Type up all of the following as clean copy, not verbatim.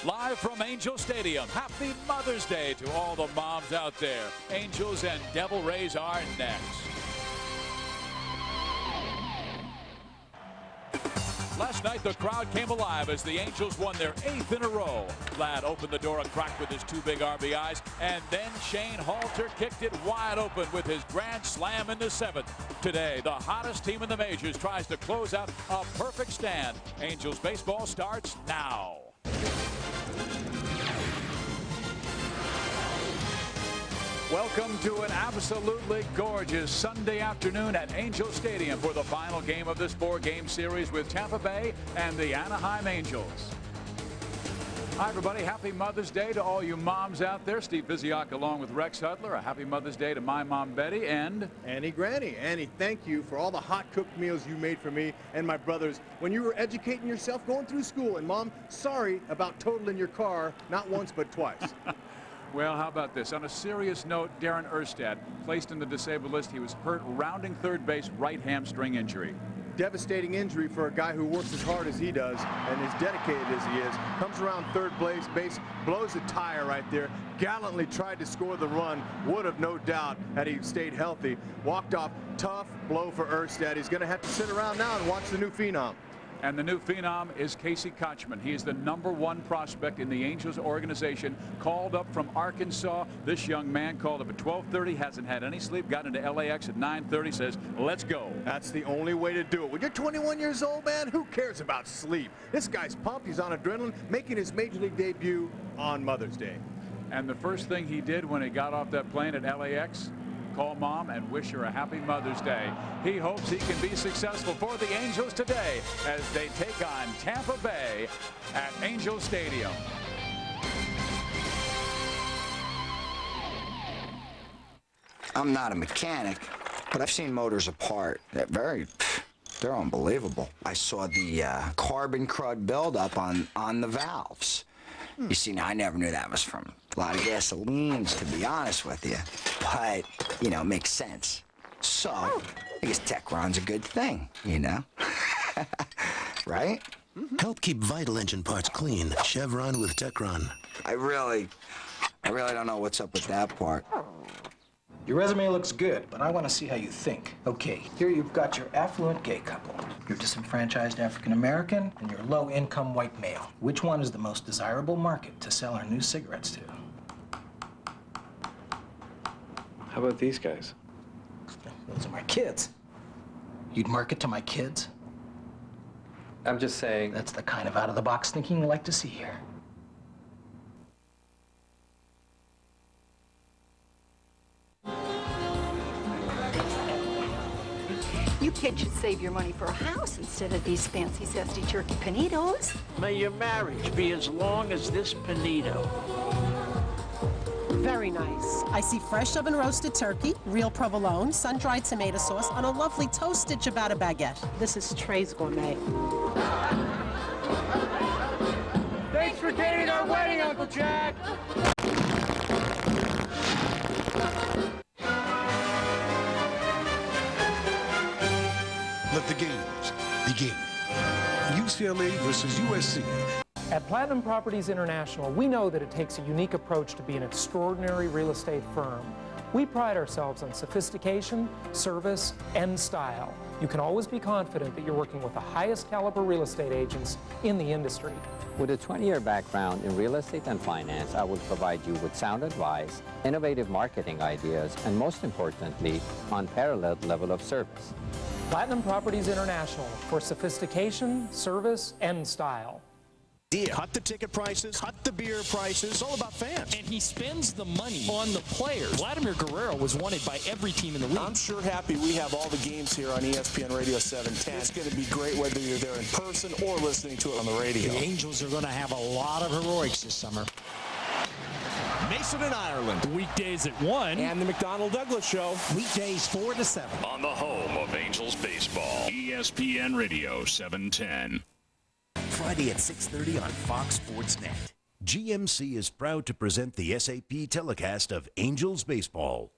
Live from Angel Stadium, happy Mother's Day to all the moms out there. Angels and Devil Rays are next. Last night, the crowd came alive as the Angels won their 8th in a row. Ladd opened the door and cracked with his 2 big RBIs, and then Shane Halter kicked it wide open with his grand slam in the 7th. Today, the hottest team in the majors tries to close out a perfect stand. Angels baseball starts now. Welcome to an absolutely gorgeous Sunday afternoon at Angel Stadium for the final game of this 4-game series with Tampa Bay and the Anaheim Angels. Hi, everybody. Happy Mother's Day to all you moms out there. Steve Biziak along with Rex Hudler. A happy Mother's Day to my mom, Betty, and Annie Granny. Annie, thank you for all the hot-cooked meals you made for me and my brothers when you were educating yourself going through school. And, Mom, sorry about totaling your car, not once but twice. Well, how about this? On a serious note, Darren Erstad, placed in the disabled list. He was hurt rounding third base, right hamstring injury. Devastating injury for a guy who works as hard as he does and as dedicated as he is. Comes around third base, blows a tire right there, gallantly tried to score the run, would have no doubt had he stayed healthy. Walked off, tough blow for Erstad. He's going to have to sit around now and watch the new phenom. And the new phenom is Kotchman. He is the #1 prospect in the Angels organization, called up from Arkansas. This young man called up at 12:30, hasn't had any sleep, got into LAX at 9:30, says, let's go. That's the only way to do it. When you're 21 years old, man, who cares about sleep? This guy's pumped. He's on adrenaline, making his Major League debut on Mother's Day. And the first thing he did when he got off that plane at LAX, call Mom and wish her a happy Mother's Day. He hopes he can be successful for the Angels today as they take on Tampa Bay at Angel Stadium. I'm not a mechanic, but I've seen motors apart. They're unbelievable. I saw the carbon crud buildup on the valves. You see, now I never knew that was from a lot of gasolines, to be honest with you. But, you know, it makes sense. So, I guess Techron's a good thing, you know? Right? Help keep vital engine parts clean. Chevron with Techron. I really don't know what's up with that part. Your resume looks good, but I want to see how you think. Okay, here you've got your affluent gay couple, your disenfranchised African-American, and your low-income white male. Which one is the most desirable market to sell our new cigarettes to? How about these guys? Those are my kids. You'd market to my kids? I'm just saying. That's the kind of out-of-the-box thinking we like to see here. You kids should save your money for a house instead of these fancy, zesty turkey panitos. May your marriage be as long as this panito. Very nice. I see fresh oven roasted turkey, real provolone, sun-dried tomato sauce on a lovely toasted ciabatta baguette. This is Trey's Gourmet. Thanks for dating our wedding, Uncle Jack. Let the games begin. UCLA versus USC. At Platinum Properties International, we know that it takes a unique approach to be an extraordinary real estate firm. We pride ourselves on sophistication, service, and style. You can always be confident that you're working with the highest caliber real estate agents in the industry. With a 20-year background in real estate and finance, I will provide you with sound advice, innovative marketing ideas, and most importantly, unparalleled level of service. Platinum Properties International for sophistication, service, and style. Cut the ticket prices, cut the beer prices. It's all about fans. And he spends the money on the players. Vladimir Guerrero was wanted by every team in the league. I'm sure happy we have all the games here on ESPN Radio 710. It's going to be great whether you're there in person or listening to it on the radio. The Angels are going to have a lot of heroics this summer. Mason and Ireland. Weekdays at 1. And the McDonnell Douglas Show. Weekdays 4 to 7. On the home of Angels baseball. ESPN Radio 710. Friday at 6:30 on Fox Sports Net. GMC is proud to present the SAP telecast of Angels baseball.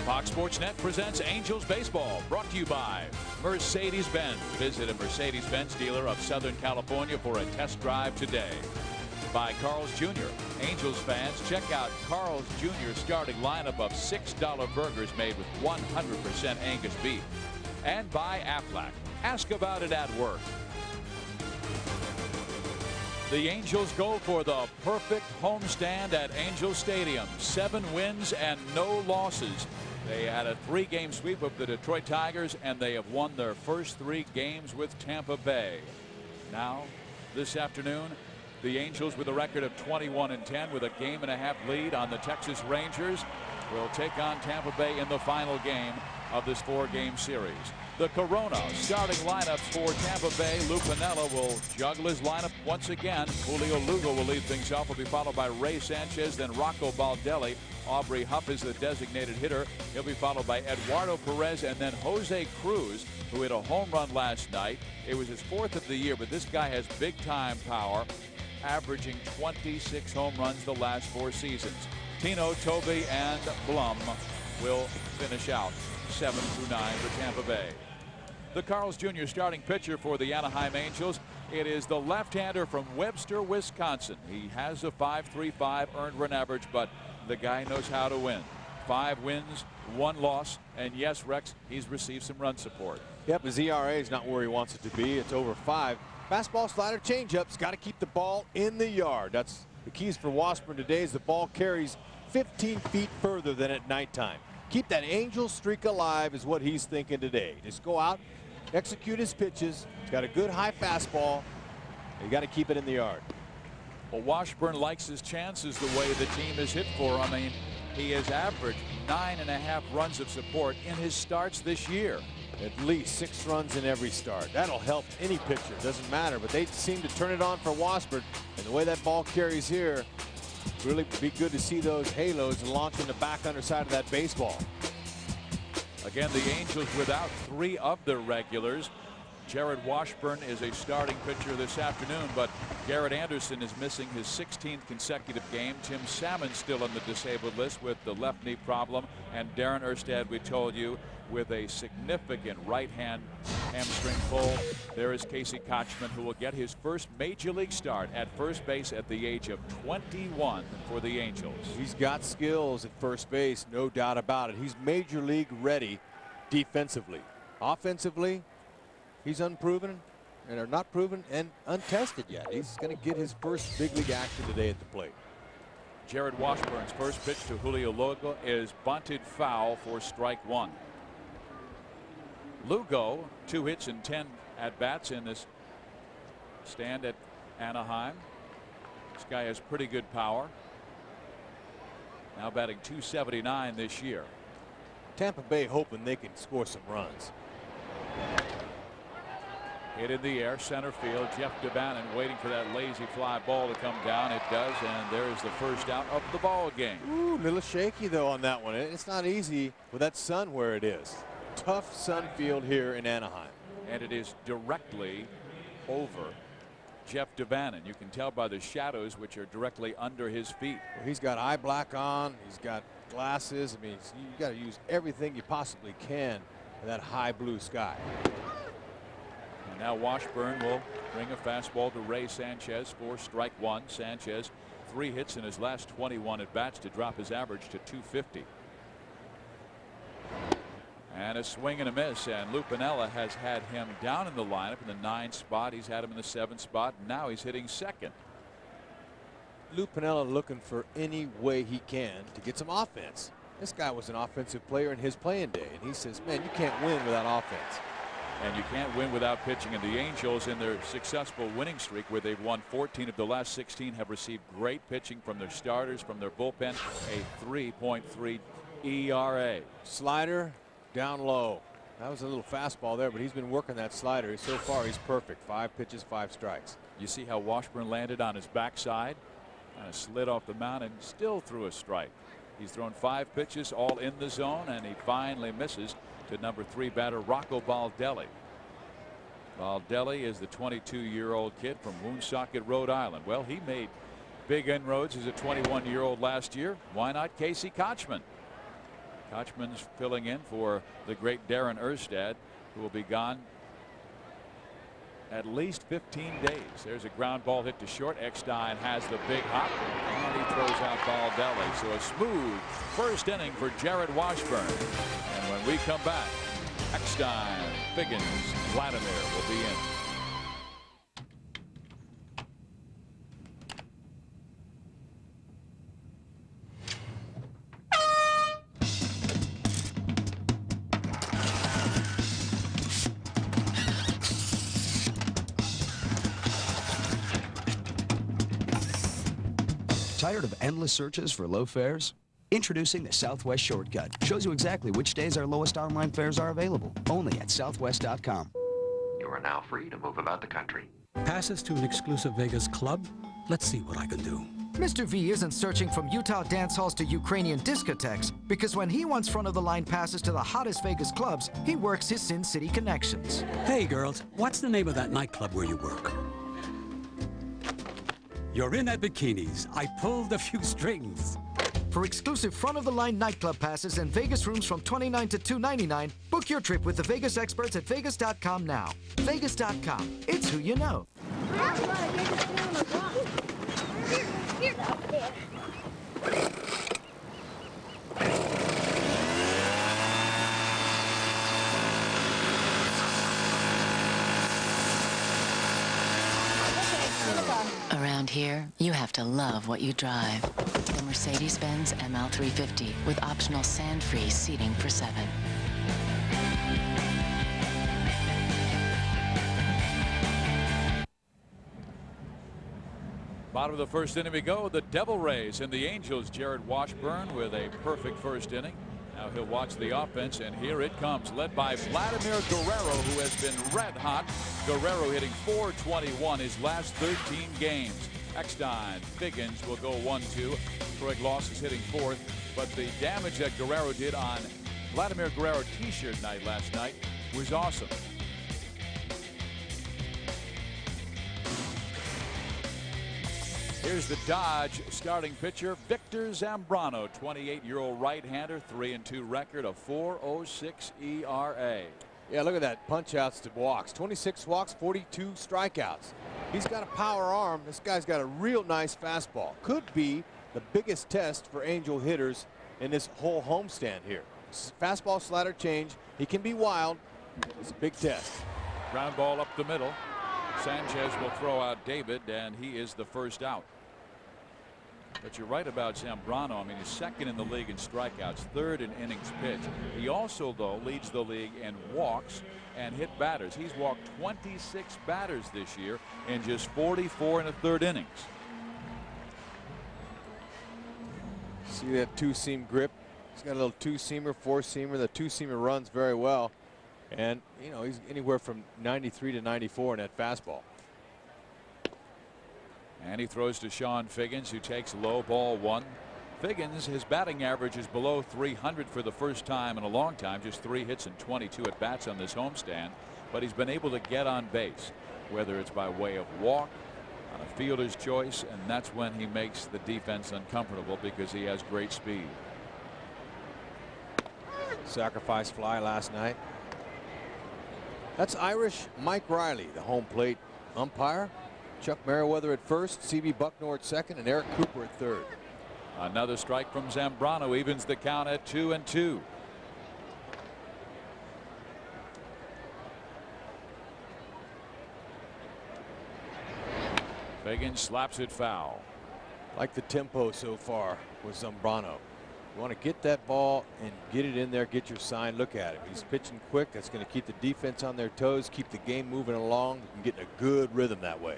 Fox Fox Sports Net presents Angels Baseball, brought to you by Mercedes-Benz. Visit a Mercedes-Benz dealer of Southern California for a test drive today. By Carl's Jr. Angels fans, check out Carl's Jr. starting lineup of $6 burgers made with 100% Angus beef. And by Aflac. Ask about it at work. The Angels go for the perfect homestand at Angel Stadium. 7 wins and no losses. They had a 3-game sweep of the Detroit Tigers, and they have won their first 3 games with Tampa Bay. Now, this afternoon, the Angels, with a record of 21-10 with a 1.5 lead on the Texas Rangers, will take on Tampa Bay in the final game of this 4-game series. The Corona starting lineups for Tampa Bay. Lou Piniella will juggle his lineup once again. Julio Lugo will lead things off. Will be followed by Ray Sanchez, then Rocco Baldelli. Aubrey Huff is the designated hitter. He'll be followed by Eduardo Perez and then Jose Cruz, who hit a home run last night. It was his 4th of the year, but this guy has big-time power, averaging 26 home runs the last 4 seasons. Tino, Toby, and Blum will finish out 7 through 9 for Tampa Bay. The Carl's Jr. starting pitcher for the Anaheim Angels. It is the left-hander from Webster, Wisconsin. He has a .535 earned run average, but the guy knows how to win. 5 wins, 1 loss, and yes, Rex, he's received some run support. Yep, his ERA is not where he wants it to be. It's over 5. Fastball, slider, changeups. Got to keep the ball in the yard. That's the keys for Washburn today, as the ball carries 15 feet further than at nighttime. Keep that Angel streak alive is what he's thinking today. Just go out, execute his pitches. He's got a good high fastball. You got to keep it in the yard. Well, Washburn likes his chances the way the team is hit for. I mean, he has averaged 9.5 runs of support in his starts this year. At least 6 runs in every start. That'll help any pitcher. Doesn't matter, but they seem to turn it on for Washburn. And the way that ball carries here, really be good to see those halos and launch in the back underside of that baseball. Again, the Angels without 3 of their regulars. Jarrod Washburn is a starting pitcher this afternoon, but Garrett Anderson is missing his 16th consecutive game. Tim Salmon still on the disabled list with the left knee problem, and Darren Erstad, we told you, with a significant right hand hamstring pull. There is Casey Kotchman, who will get his first major league start at first base at the age of 21 for the Angels. He's got skills at first base, no doubt about it. He's major league ready defensively. Offensively, he's unproven, and are not proven and untested yet. He's going to get his first big league action today at the plate. Jarrod Washburn's first pitch to Julio Lugo is bunted foul for strike 1. Lugo, 2 hits and 10 at-bats in this stand at Anaheim. This guy has pretty good power. Now batting .279 this year. Tampa Bay hoping they can score some runs. Hit in the air, center field. Jeff DeBannon waiting for that lazy fly ball to come down. It does, and there's the first out of the ball game. Ooh, a little shaky though on that one. It's not easy with that sun where it is. Tough sun field here in Anaheim. And it is directly over Jeff DeBannon. You can tell by the shadows, which are directly under his feet. Well, he's got eye black on. He's got glasses. I mean, you got to use everything you possibly can in that high blue sky. And now Washburn will bring a fastball to Ray Sanchez for strike 1. Sanchez, 3 hits in his last 21 at bats to drop his average to .250. And a swing and a miss, and Lou Piniella has had him down in the lineup in the 9th spot. He's had him in the 7th spot. And now he's hitting second. Lou Piniella looking for any way he can to get some offense. This guy was an offensive player in his playing day, and he says, man, you can't win without offense. And you can't win without pitching. And the Angels, in their successful winning streak where they've won 14 of the last 16, have received great pitching from their starters, from their bullpen. A 3.3 ERA. Slider down low. That was a little fastball there, but he's been working that slider. So far, he's perfect. 5 pitches, 5 strikes. You see how Washburn landed on his backside, kind of slid off the mound and still threw a strike. He's thrown 5 pitches, all in the zone, and he finally misses to number 3 batter Rocco Baldelli. Baldelli is the 22-year-old kid from Woonsocket, Rhode Island. Well, he made big inroads as a 21-year-old last year. Why not Casey Kotchman? Kotchman's filling in for the great Darren Erstad, who will be gone at least 15 days. There's a ground ball hit to short. Eckstein has the big hop, and he throws out Baldelli. So a smooth first inning for Jarrod Washburn. And when we come back, Eckstein, Figgins, Vladimir will be in. Tired of endless searches for low fares? Introducing the Southwest Shortcut. Shows you exactly which days our lowest online fares are available. Only at southwest.com. You are now free to move about the country. Passes to an exclusive Vegas club? Let's see what I can do. Mr. V isn't searching from Utah dance halls to Ukrainian discotheques, because when he wants front-of-the-line passes to the hottest Vegas clubs, he works his Sin City connections. Hey, girls, what's the name of that nightclub where you work? You're in at bikinis. I pulled a few strings. For exclusive front-of-the-line nightclub passes and Vegas rooms from $29 to $299, book your trip with the Vegas experts at Vegas.com now. Vegas.com. It's who you know. Around here, you have to love what you drive. The Mercedes-Benz ML350 with optional sand-free seating for 7. Bottom of the first inning we go. The Devil Rays and the Angels. Jarrod Washburn with a perfect first inning. Now he'll watch the offense, and here it comes, led by Vladimir Guerrero, who has been red hot. Guerrero hitting .421 his last 13 games. Eckstein, Figgins will go 1-2. Craig Loss is hitting fourth, but the damage that Guerrero did on Vladimir Guerrero t-shirt night last night was awesome. Here's the Dodge starting pitcher, Victor Zambrano, 28-year-old right-hander, 3-2 record, a .406 ERA. Yeah, look at that, punch-outs to walks. 26 walks, 42 strikeouts. He's got a power arm. This guy's got a real nice fastball. Could be the biggest test for Angel hitters in this whole homestand here. Fastball, slider change. He can be wild. It's a big test. Ground ball up the middle. Sanchez will throw out David, and he is the first out. But you're right about Zambrano. I mean, he's second in the league in strikeouts, third in innings pitched. He also, though, leads the league in walks and hit batters. He's walked 26 batters this year in just 44 1/3 innings. See that two-seam grip? He's got a little two-seamer, four-seamer. The two-seamer runs very well. And, you know, he's anywhere from 93 to 94 in that fastball. And he throws to Sean Figgins, who takes low, ball 1. Figgins, his batting average is below 300 for the first time in a long time, just 3 hits and 22 at bats on this homestand. But he's been able to get on base, whether it's by way of walk, on a fielder's choice, and that's when he makes the defense uncomfortable because he has great speed. Sacrifice fly last night. That's Irish Mike Riley, the home plate umpire. Chuck Merriweather at first, C.B. Bucknor at second, and Eric Cooper at third. Another strike from Zambrano evens the count at 2-2. Figgins slaps it foul. Like the tempo so far with Zambrano. You want to get that ball and get it in there, get your sign. Look at him. He's pitching quick. That's going to keep the defense on their toes, keep the game moving along, and get in a good rhythm that way.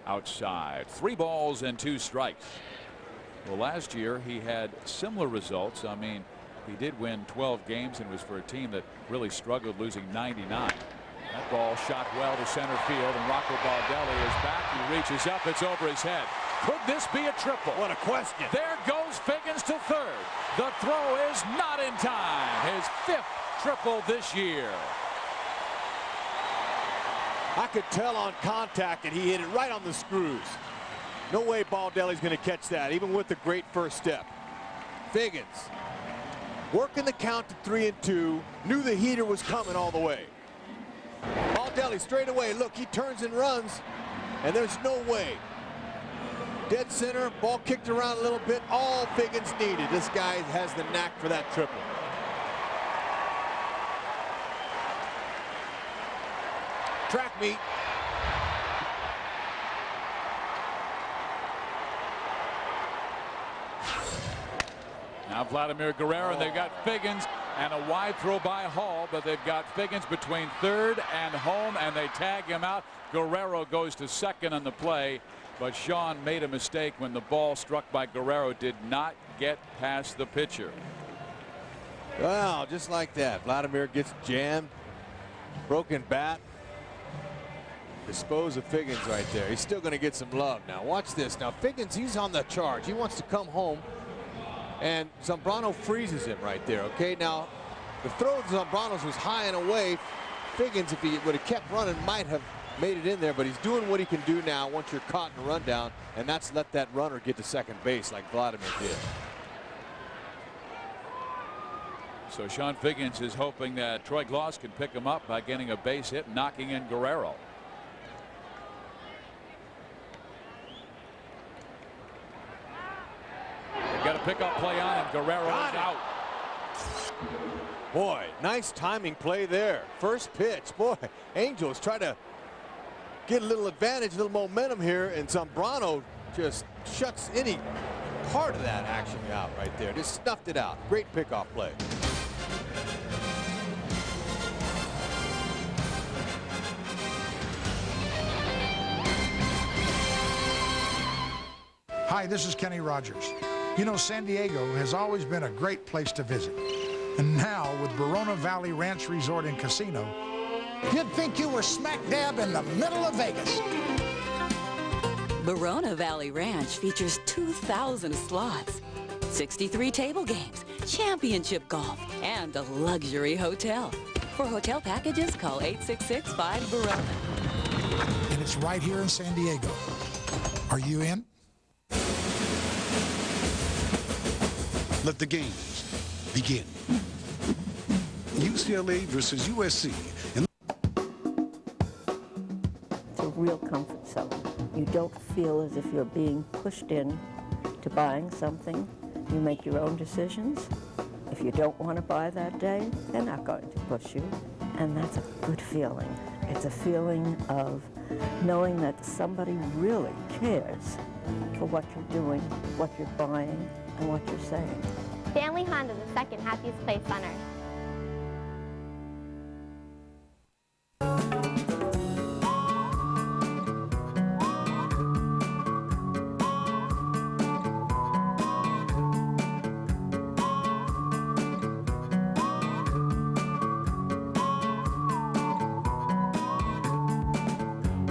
Outside, 3 balls and 2 strikes. Well, last year he had similar results. I mean, he did win 12 games and was for a team that really struggled, losing 99. That ball shot well to center field, and Rocco Baldelli is back. He reaches up. It's over his head. Could this be a triple? What a question. There goes Figgins to third. The throw is not in time. His 5th triple this year. I could tell on contact that he hit it right on the screws. No way Baldelli's going to catch that, even with the great first step. Figgins working the count to 3-2. Knew the heater was coming all the way. Baldelli straight away. Look, he turns and runs, and there's no way. Dead center, ball kicked around a little bit. All Figgins needed. This guy has the knack for that triple. Track meet. Now Vladimir Guerrero, and they've got Figgins and a wide throw by Hall, but they've got Figgins between third and home, and they tag him out. Guerrero goes to second on the play, but Sean made a mistake when the ball struck by Guerrero did not get past the pitcher. Well, just like that, Vladimir gets jammed. Broken bat. Dispose of Figgins right there. He's still going to get some love. Now watch this. Now Figgins, he's on the charge. He wants to come home, and Zambrano freezes him right there. Okay, now the throw of Zambrano's was high and away. Figgins, if he would have kept running, might have made it in there, but he's doing what he can do now once you're caught in a rundown, and that's let that runner get to second base like Vladimir did. So Sean Figgins is hoping that Troy Gloss can pick him up by getting a base hit, knocking in Guerrero. Got a pickup play on him. Guerrero is out. Boy, nice timing play there. First pitch. Boy, Angels try to get a little advantage, a little momentum here, and Zambrano just shuts any part of that action out right there. Just snuffed it out. Great pickoff play. Hi, this is Kenny Rogers. You know, San Diego has always been a great place to visit. And now, with Verona Valley Ranch Resort and Casino, you'd think you were smack dab in the middle of Vegas. Verona Valley Ranch features 2,000 slots, 63 table games, championship golf, and a luxury hotel. For hotel packages, call 866-5-VERONA. And it's right here in San Diego. Are you in? Let the games begin. UCLA versus USC. It's a real comfort zone. You don't feel as if you're being pushed in to buying something. You make your own decisions. If you don't want to buy that day, they're not going to push you. And that's a good feeling. It's a feeling of knowing that somebody really cares for what you're doing, what you're buying, and what you're saying. Stanley Honda, the second happiest place on earth.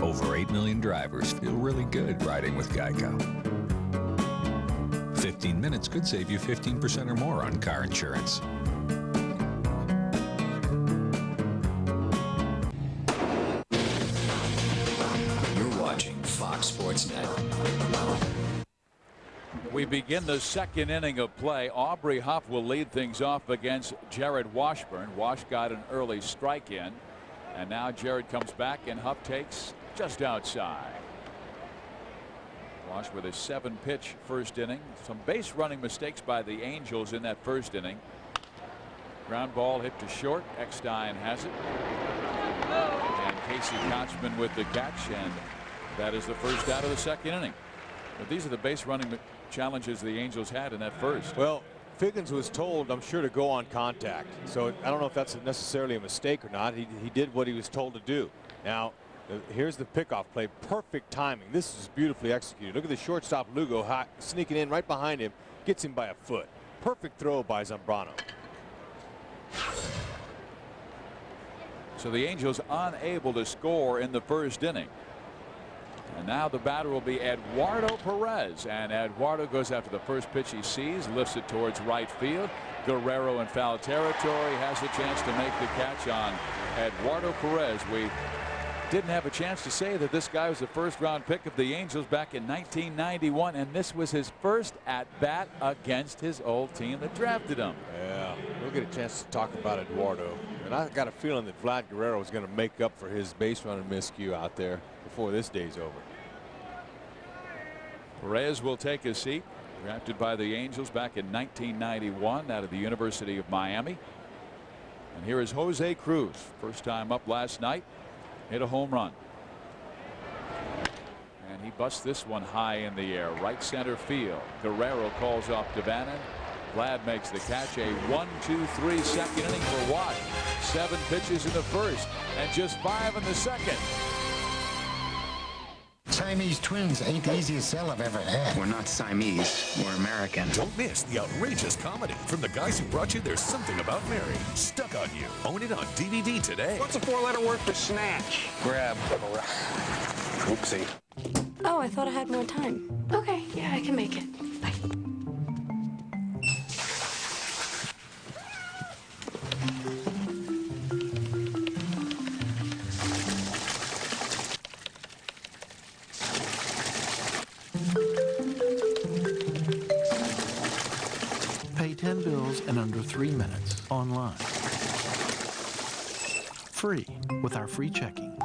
Over 8 million drivers feel really good riding with Geico. 15 minutes could save you 15% or more on car insurance. You're watching Fox Sports Net. We begin the second inning of play. Aubrey Huff will lead things off against Jarrod Washburn. Wash got an early strike in, and now Jarrod comes back and Huff takes just outside. Wash with a 7-pitch first inning. Some base running mistakes by the Angels in that first inning. Ground ball hit to short. Eckstein has it. And Casey Kotchman with the catch, and that is the first out of the second inning. But these are the base running challenges the Angels had in that first. Well, Figgins was told, I'm sure, to go on contact. So I don't know if that's necessarily a mistake or not. He did what he was told to do. Now, here's the pickoff play. Perfect timing. This is beautifully executed. Look at the shortstop Lugo sneaking in right behind him. Gets him by a foot. Perfect throw by Zambrano. So the Angels unable to score in the first inning. And now the batter will be Eduardo Perez. And Eduardo goes after the first pitch he sees. Lifts it towards right field. Guerrero in foul territory. Has a chance to make the catch on Eduardo Perez. We didn't have a chance to say that this guy was the first-round pick of the Angels back in 1991, and this was his first at-bat against his old team that drafted him. Yeah, we'll get a chance to talk about Eduardo. And I got a feeling that Vlad Guerrero is going to make up for his base running miscue out there before this day's over. Perez will take his seat. Drafted by the Angels back in 1991 out of the University of Miami. And here is Jose Cruz. First time up last night. Hit a home run. And he busts this one high in the air. Right center field. Guerrero calls off to Bannon. Vlad makes the catch. A 1-2-3 second inning for Watt. 7 pitches in the first and just 5 in the second. Siamese twins ain't the easiest sell I've ever had. We're not Siamese. We're American. Don't miss the outrageous comedy from the guys who brought you There's Something About Mary. Stuck on You. Own it on DVD today. What's a 4-letter word for snatch? Grab. Oopsie. Oh, I thought I had more time. Okay, yeah, I can make it. Bye. Pay 10 bills in under 3 minutes online. Free with our free checking.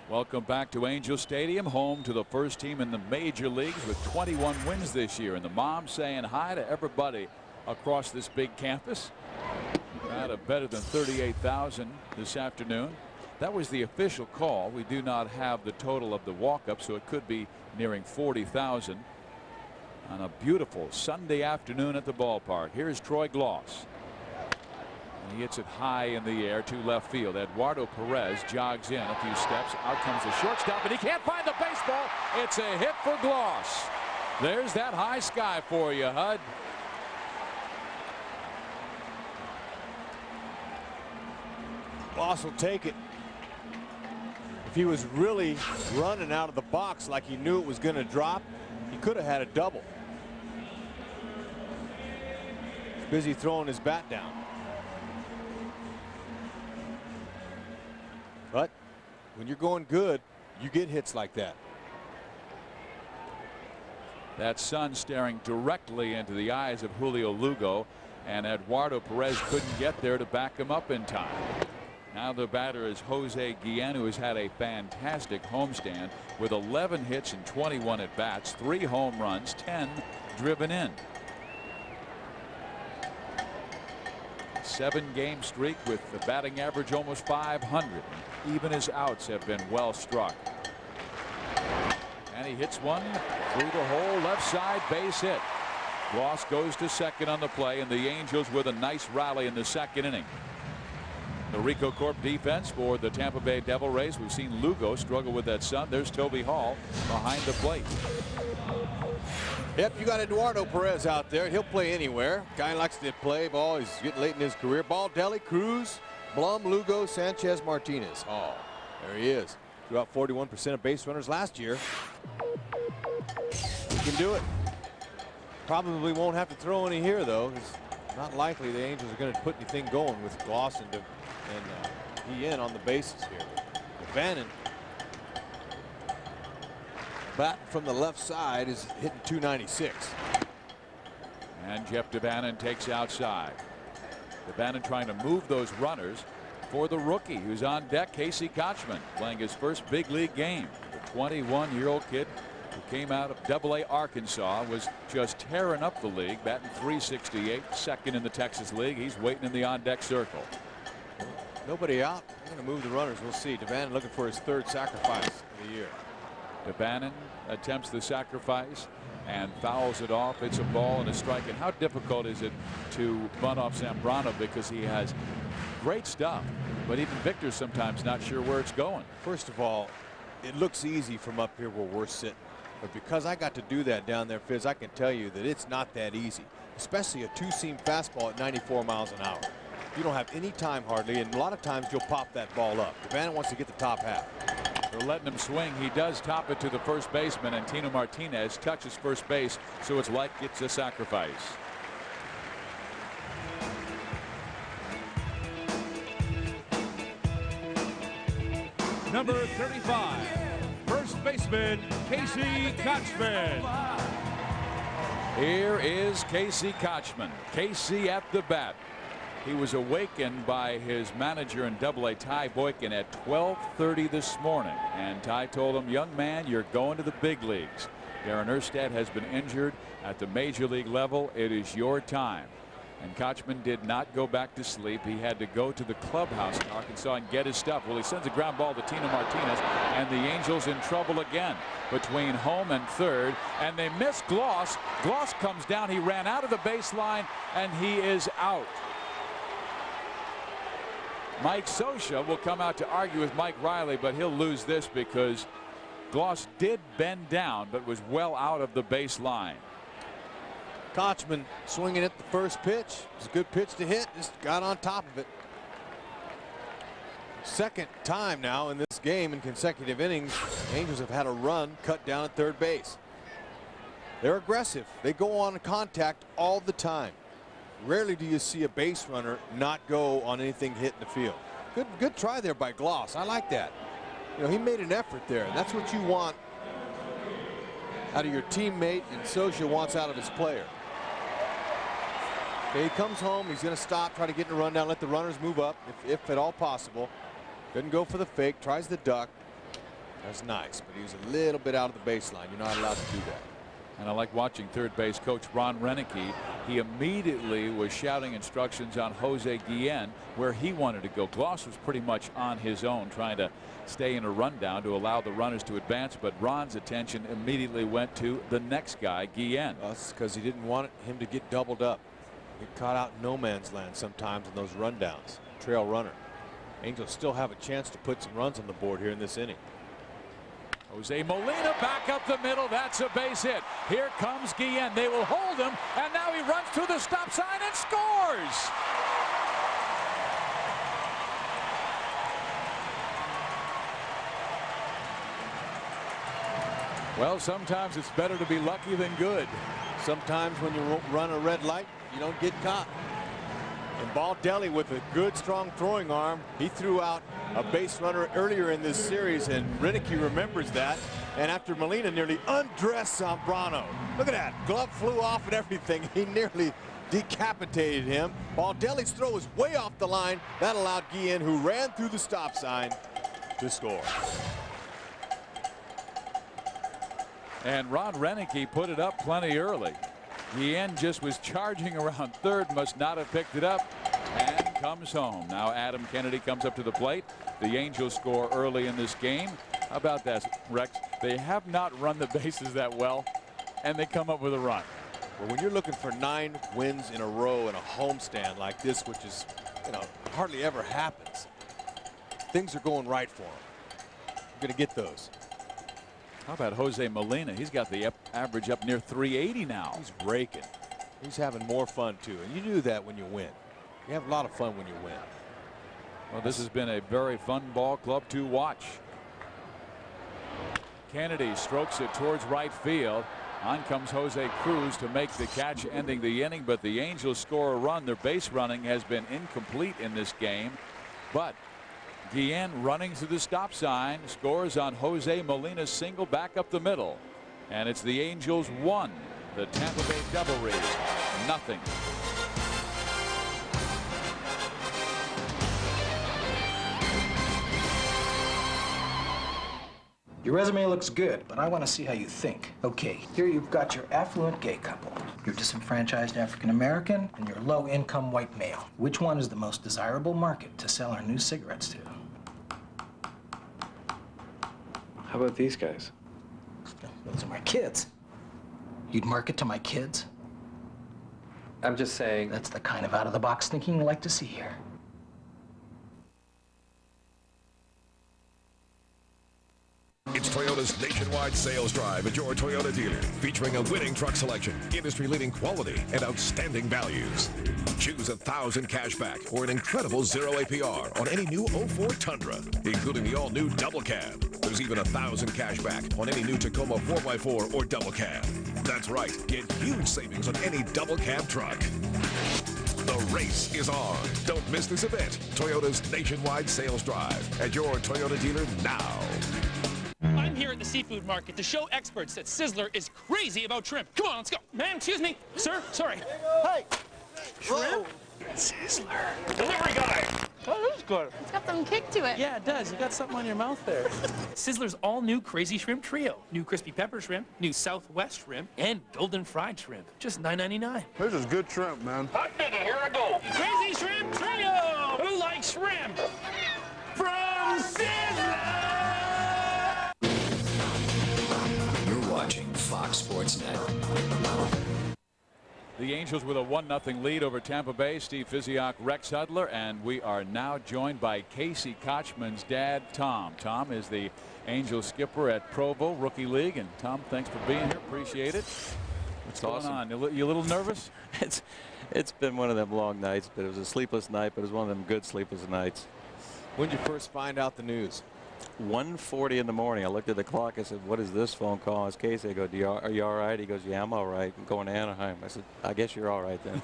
Welcome back to Angel Stadium, home to the first team in the major leagues with 21 wins this year. And the mom saying hi to everybody across this big campus. Crowd of better than 38,000 this afternoon. That was the official call. We do not have the total of the walk-up, so it could be nearing 40,000 on a beautiful Sunday afternoon at the ballpark. Here's Troy Gloss. He hits it high in the air to left field. Eduardo Perez jogs in a few steps. Out comes the shortstop, and he can't find the baseball. It's a hit for Gloss. There's that high sky for you, Hud. Gloss will take it. If he was really running out of the box like he knew it was going to drop, he could have had a double. He's busy throwing his bat down. But when you're going good, you get hits like that. That sun staring directly into the eyes of Julio Lugo, and Eduardo Perez couldn't get there to back him up in time. Now the batter is Jose Guillen, who has had a fantastic homestand with 11 hits and 21 at bats, 3 home runs, 10 driven in. 7-game streak with the batting average almost 500. Even his outs have been well struck. And he hits one through the hole, left side, base hit. Gloss goes to second on the play, and the Angels with a nice rally in the second inning. The Rico Corp defense for the Tampa Bay Devil Rays. We've seen Lugo struggle with that sun. There's Toby Hall behind the plate. Yep, you got Eduardo Perez out there. He'll play anywhere. Guy likes to play ball. He's getting late in his career. Baldelli, Cruz, Blum, Lugo, Sanchez, Martinez. Oh, there he is. Threw out 41% of base runners last year. He can do it. Probably won't have to throw any here, though. It's not likely the Angels are going to put anything going with Gloss and Guillen on the bases here. Bannon, bat from the left side, is hitting 296. And Jeff DeBannon takes outside. DeBannon trying to move those runners for the rookie who's on deck, Casey Kotchman, playing his first big league game. The 21-year-old kid who came out of Double-A Arkansas was just tearing up the league, batting .368, second in the Texas League. He's waiting in the on-deck circle. Nobody out. I'm going to move the runners. We'll see. DeBannon looking for his third sacrifice of the year. DeBannon attempts the sacrifice and fouls it off. It's a ball and a strike. And how difficult is it to bunt off Zambrano, because he has great stuff, but even Victor's sometimes not sure where it's going. First of all, it looks easy from up here where we're sitting, but because I got to do that down there, Fizz, I can tell you that it's not that easy, especially a two-seam fastball at 94 miles an hour. You don't have any time hardly, and a lot of times you'll pop that ball up. DeBannon wants to get the top half. They're letting him swing. He does top it to the first baseman, and Tino Martinez touches first base, so it's like it's a sacrifice. Number 35, first baseman Casey Kotchman. Here is Casey Kotchman. Casey at the bat. He was awakened by his manager in Double-A, Ty Boykin, at 12:30 this morning. And Ty told him, young man, you're going to the big leagues. Darren Erstad has been injured at the major league level. It is your time. And Kotchman did not go back to sleep. He had to go to the clubhouse in Arkansas and get his stuff. Well, he sends a ground ball to Tino Martinez, and the Angels in trouble again between home and third, and they miss Gloss. Gloss comes down. He ran out of the baseline, and he is out. Mike Scioscia will come out to argue with Mike Riley, but he'll lose this because Gloss did bend down but was well out of the baseline. Kotchman swinging at the first pitch. It's a good pitch to hit. Just got on top of it. Second time now in this game in consecutive innings, the Angels have had a run cut down at third base. They're aggressive. They go on contact all the time. Rarely do you see a base runner not go on anything hit in the field. Good try there by Gloss. I like that. You know, he made an effort there, and that's what you want out of your teammate, and Scioscia wants out of his player. Okay, he comes home. He's going to stop, try to get in a rundown, let the runners move up if at all possible. Doesn't go for the fake, tries the duck. That's nice, but he was a little bit out of the baseline. You're not allowed to do that. And I like watching third base coach Ron Renicky. He immediately was shouting instructions on Jose Guillen where he wanted to go. Gloss was pretty much on his own, trying to stay in a rundown to allow the runners to advance, but Ron's attention immediately went to the next guy, Guillen. That's because he didn't want him to get doubled up. Get caught out in no man's land sometimes in those rundowns. Trail runner. Angels still have a chance to put some runs on the board here in this inning. Jose Molina back up the middle. That's a base hit. Here comes Guillen. They will hold him, and now he runs to the stop sign and scores. Well, sometimes it's better to be lucky than good. Sometimes when you run a red light, you don't get caught. And Baldelli with a good, strong throwing arm. He threw out a base runner earlier in this series, and Renicky remembers that. And after Molina nearly undressed Zambrano. Look at that. Glove flew off and everything. He nearly decapitated him. Baldelli's throw was way off the line. That allowed Guillen, who ran through the stop sign, to score. And Ron Renicky put it up plenty early. Guillen just was charging around third, must not have picked it up, and comes home. Now Adam Kennedy comes up to the plate. The Angels score early in this game. How about that, Rex? They have not run the bases that well, and they come up with a run. Well, when you're looking for 9 wins in a row in a homestand like this, which is, you know, hardly ever happens, things are going right for them. You're going to get those. How about Jose Molina? He's got the average up near 380 now. He's raking. He's having more fun, too. And you do that when you win. You have a lot of fun when you win. Well, this has been a very fun ball club to watch. Kennedy strokes it towards right field. On comes Jose Cruz to make the catch, ending the inning, but the Angels score a run. Their base running has been incomplete in this game, but Guillen running to the stop sign scores on Jose Molina's single back up the middle, and it's the Angels 1, the Tampa Bay Devil Rays 0. Your resume looks good, but I want to see how you think. Okay, here you've got your affluent gay couple, your disenfranchised African-American, and your low-income white male. Which one is the most desirable market to sell our new cigarettes to? How about these guys? Those are my kids. You'd market to my kids? I'm just saying. That's the kind of out-of-the-box thinking you like to see here. It's Toyota's nationwide sales drive at your Toyota dealer, featuring a winning truck selection, industry-leading quality, and outstanding values. Choose 1,000 cash back or an incredible 0 APR on any new 04 Tundra, including the all-new double cab. There's even 1,000 cash back on any new Tacoma 4x4 or double cab. That's right, get huge savings on any double cab truck. The race is on. Don't miss this event. Toyota's nationwide sales drive at your Toyota dealer now. I'm here at the seafood market to show experts that Sizzler is crazy about shrimp. Come on, let's go. Ma'am, excuse me. Sir, sorry. Hey. Shrimp? Sizzler. Delivery guy. Oh, that is good. It's got some kick to it. Yeah, it does. You got something on your mouth there. Sizzler's all-new Crazy Shrimp Trio. New crispy pepper shrimp, new Southwest shrimp, and golden fried shrimp. Just $9.99. This is good shrimp, man. Hot diggity, here I go. Crazy Shrimp Trio. Who likes shrimp? From Sizzler. Watching Fox Sports Net. The Angels with a 1-0 lead over Tampa Bay. Steve Physiok, Rex Hudler, and we are now joined by Casey Kotchman's dad, Tom. Tom is the Angels skipper at Provo Rookie League, and Tom, thanks for being here. Appreciate it. What's going on? You a little nervous? It's been one of them long nights, but it was a sleepless night, but it was one of them good sleepless nights. When did you first find out the news? 1:40 in the morning. I looked at the clock. I said, what is this phone call? It's Casey. I go, are you all right? He goes, yeah, I'm all right. I'm going to Anaheim. I said, I guess you're all right then.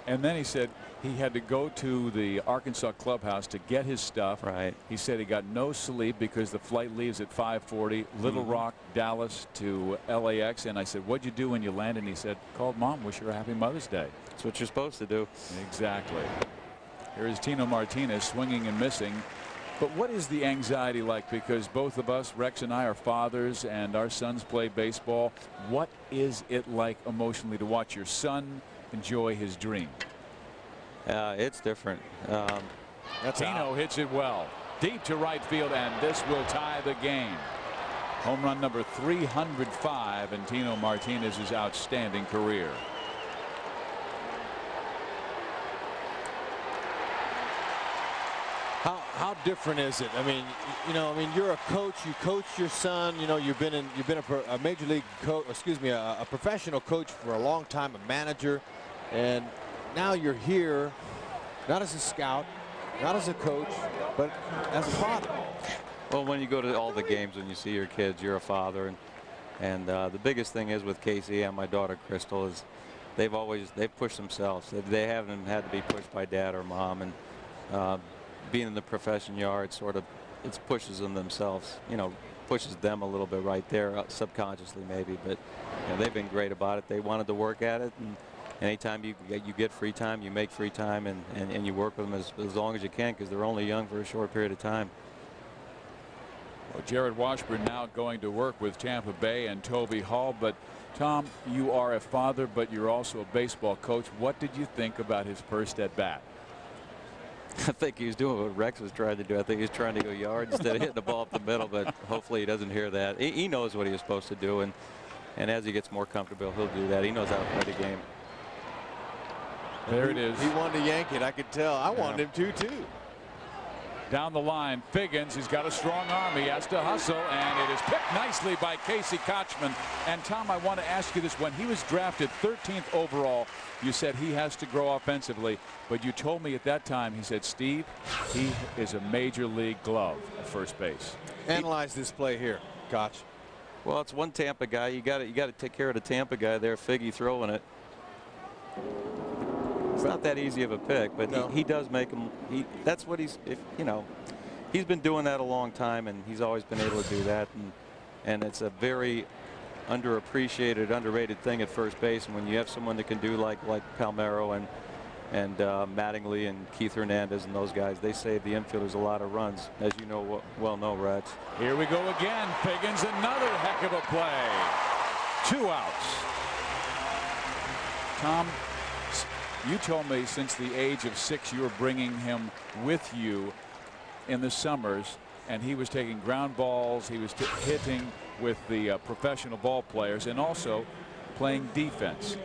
And then he said he had to go to the Arkansas clubhouse to get his stuff. Right. He said he got no sleep because the flight leaves at 5:40. Little Rock, Dallas to LAX. And I said, what'd you do when you landed? And he said, called Mom, wish her a happy Mother's Day. That's what you're supposed to do. Exactly. Here's Tino Martinez swinging and missing. But what is the anxiety like? Because both of us, Rex and I, are fathers, and our sons play baseball. What is it like emotionally to watch your son enjoy his dream? It's different. Tino hits it well. Deep to right field, and this will tie the game. Home run number 305 in Tino Martinez's outstanding career. How different is it? I mean, you're a coach. You coach your son. You've been a major league coach. Excuse me, a professional coach for a long time, a manager, and now you're here, not as a scout, not as a coach, but as a father. Well, when you go to all the games and you see your kids, you're a father, and the biggest thing is with Casey and my daughter Crystal is they've pushed themselves. They haven't had to be pushed by dad or mom, and being in the profession yard sort of it pushes them themselves, pushes them a little bit right there, subconsciously maybe, but they've been great about it. They wanted to work at it, and anytime you get free time, you make free time, and you work with them as long as you can, because they're only young for a short period of time. Well, Jarrod Washburn now going to work with Tampa Bay and Toby Hall. But Tom, you are a father, but you're also a baseball coach. What did you think about his first at bat? I think he was doing what Rex was trying to do. I think he was trying to go yard instead of hitting the ball up the middle, but hopefully he doesn't hear that. He knows what he was supposed to do, and as he gets more comfortable, he'll do that. He knows how to play the game. There it is. He wanted to yank it. I could tell. I wanted him to, too. Down the line, Figgins, he's got a strong arm. He has to hustle, and it is picked nicely by Casey Kotchman. And Tom, I want to ask you this. When he was drafted 13th overall, you said he has to grow offensively, but you told me at that time, he said, Steve, he is a major league glove at first base. Analyze this play here, Koch. Well, it's one Tampa guy. You got to take care of the Tampa guy there, Figgy throwing it. It's not that easy of a pick, but he does make him. That's what he's been doing that a long time, and he's always been able to do that. And it's a very underappreciated, underrated thing at first base. And when you have someone that can do like Palmeiro Mattingly and Keith Hernandez and those guys, they save the infielders a lot of runs, as you know well know, Reds. Here we go again. Figgins, another heck of a play. 2 outs. Tom, you told me since the age of 6 you were bringing him with you in the summers, and he was taking ground balls, he was hitting with the professional ball players, and also playing defense.